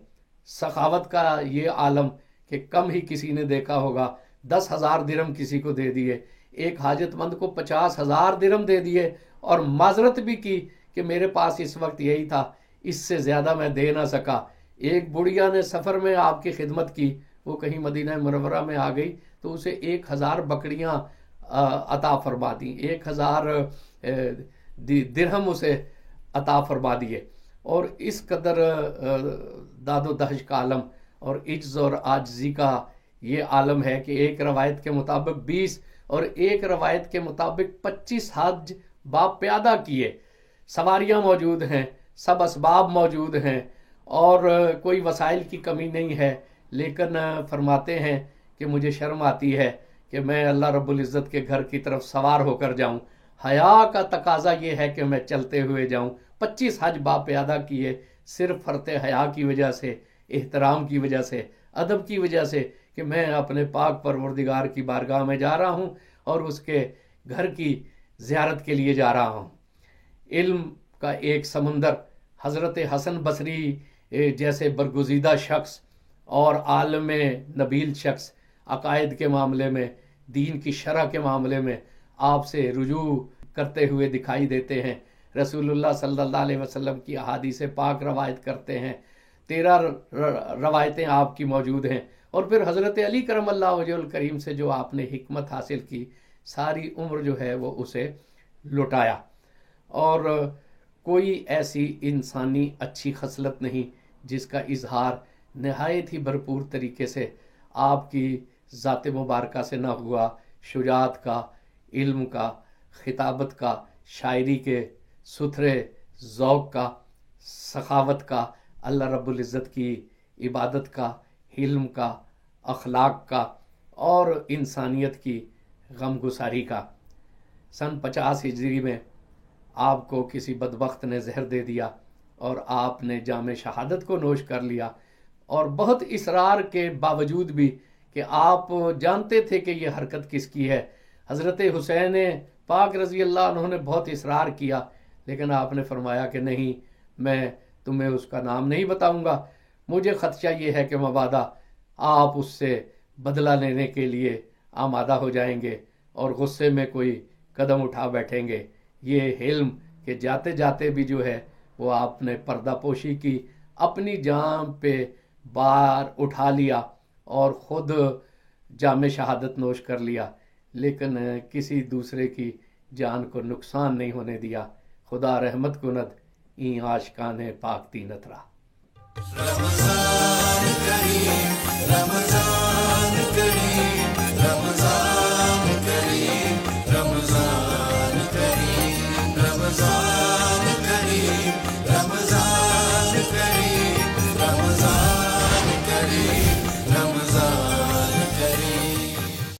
सखावत का ये आलम कि कम ही किसी ने देखा होगा, 10,000 दिरहम किसी को दे दिए, एक हाजतमंद को 50,000 दिरहम दे दिए और माजरत भी की कि मेरे पास इस वक्त यही था, इससे ज़्यादा मैं दे ना सका। एक बुढ़िया ने सफ़र में आपकी खिदमत की, वो कहीं मदीना मुनव्वरा में आ गई तो उसे 1,000 बकरियां अता फरमा दी, 1,000 दिरहम उसे अता फरमा दिए। और इस कदर दादो दहश का आलम और इज्ज़ और आजिज़ी का ये आलम है कि एक रवायत के मुताबिक 20 और एक रवायत के मुताबिक 25 हज बाप प्यादा किए। सवारियां मौजूद हैं, सब असबाब मौजूद हैं और कोई वसाइल की कमी नहीं है, लेकिन फरमाते हैं कि मुझे शर्म आती है कि मैं अल्लाह रब्बुल इज़्ज़त के घर की तरफ सवार होकर जाऊं। हया का तकाजा ये है कि मैं चलते हुए जाऊं। 25 हज बाप प्यादा किए सिर्फ फरते हया की वजह से। एहतराम की वजह से, अदब की वजह से कि मैं अपने पाक परवरदिगार की बारगाह में जा रहा हूँ और उसके घर की ज़ियारत के लिए जा रहा हूँ। इल्म का एक समंदर, हज़रत हसन बसरी जैसे बरगुज़ीदा शख्स और आलम नबील शख्स अकायद के मामले में, दीन की शरह के मामले में आपसे रुजू करते हुए दिखाई देते हैं। रसूलुल्लाह सल्लल्लाहु अलैहि वसल्लम की अहादीस पाक रवायत करते हैं। 13 रवायतें आपकी मौजूद हैं। और फिर हज़रत अली करमल्लाहु वजहुल करीम से जो आपने हिकमत हासिल की, सारी उम्र जो है वो उसे लुटाया। और कोई ऐसी इंसानी अच्छी खसलत नहीं जिसका इजहार नहायत ही भरपूर तरीके से आपकी ज़ात मुबारका से ना हुआ। शुजात का, इल्म का, खिताबत का, शायरी के सुथरे ज़ौक़ का, सखावत का, अल्लाह रब्बुल इज़्ज़त की इबादत का, हिल्म का, अखलाक का और इंसानियत की गमगुसारी का। सन 50 हिजरी में आपको किसी बदबख्त ने जहर दे दिया और आपने जाम शहादत को नोश कर लिया। और बहुत इसरार के बावजूद भी कि आप जानते थे कि ये हरकत किसकी है, हज़रत हुसैन पाक रज़ी अल्लाह अन्हु ने बहुत इसरार किया, लेकिन आपने फरमाया कि नहीं, मैं तुम्हें उसका नाम नहीं बताऊंगा। मुझे खदशा ये है कि मबादा आप उससे बदला लेने के लिए आमादा हो जाएंगे और गुस्से में कोई कदम उठा बैठेंगे। ये हिल्म के जाते जाते भी जो है वो आपने पर्दापोशी की, अपनी जान पे बार उठा लिया और ख़ुद जाम शहादत नोश कर लिया, लेकिन किसी दूसरे की जान को नुकसान नहीं होने दिया। खुदा रहमत कुनद ई आशिकाने पाक दीनत रा। रमज़ान करीम, रमज़ान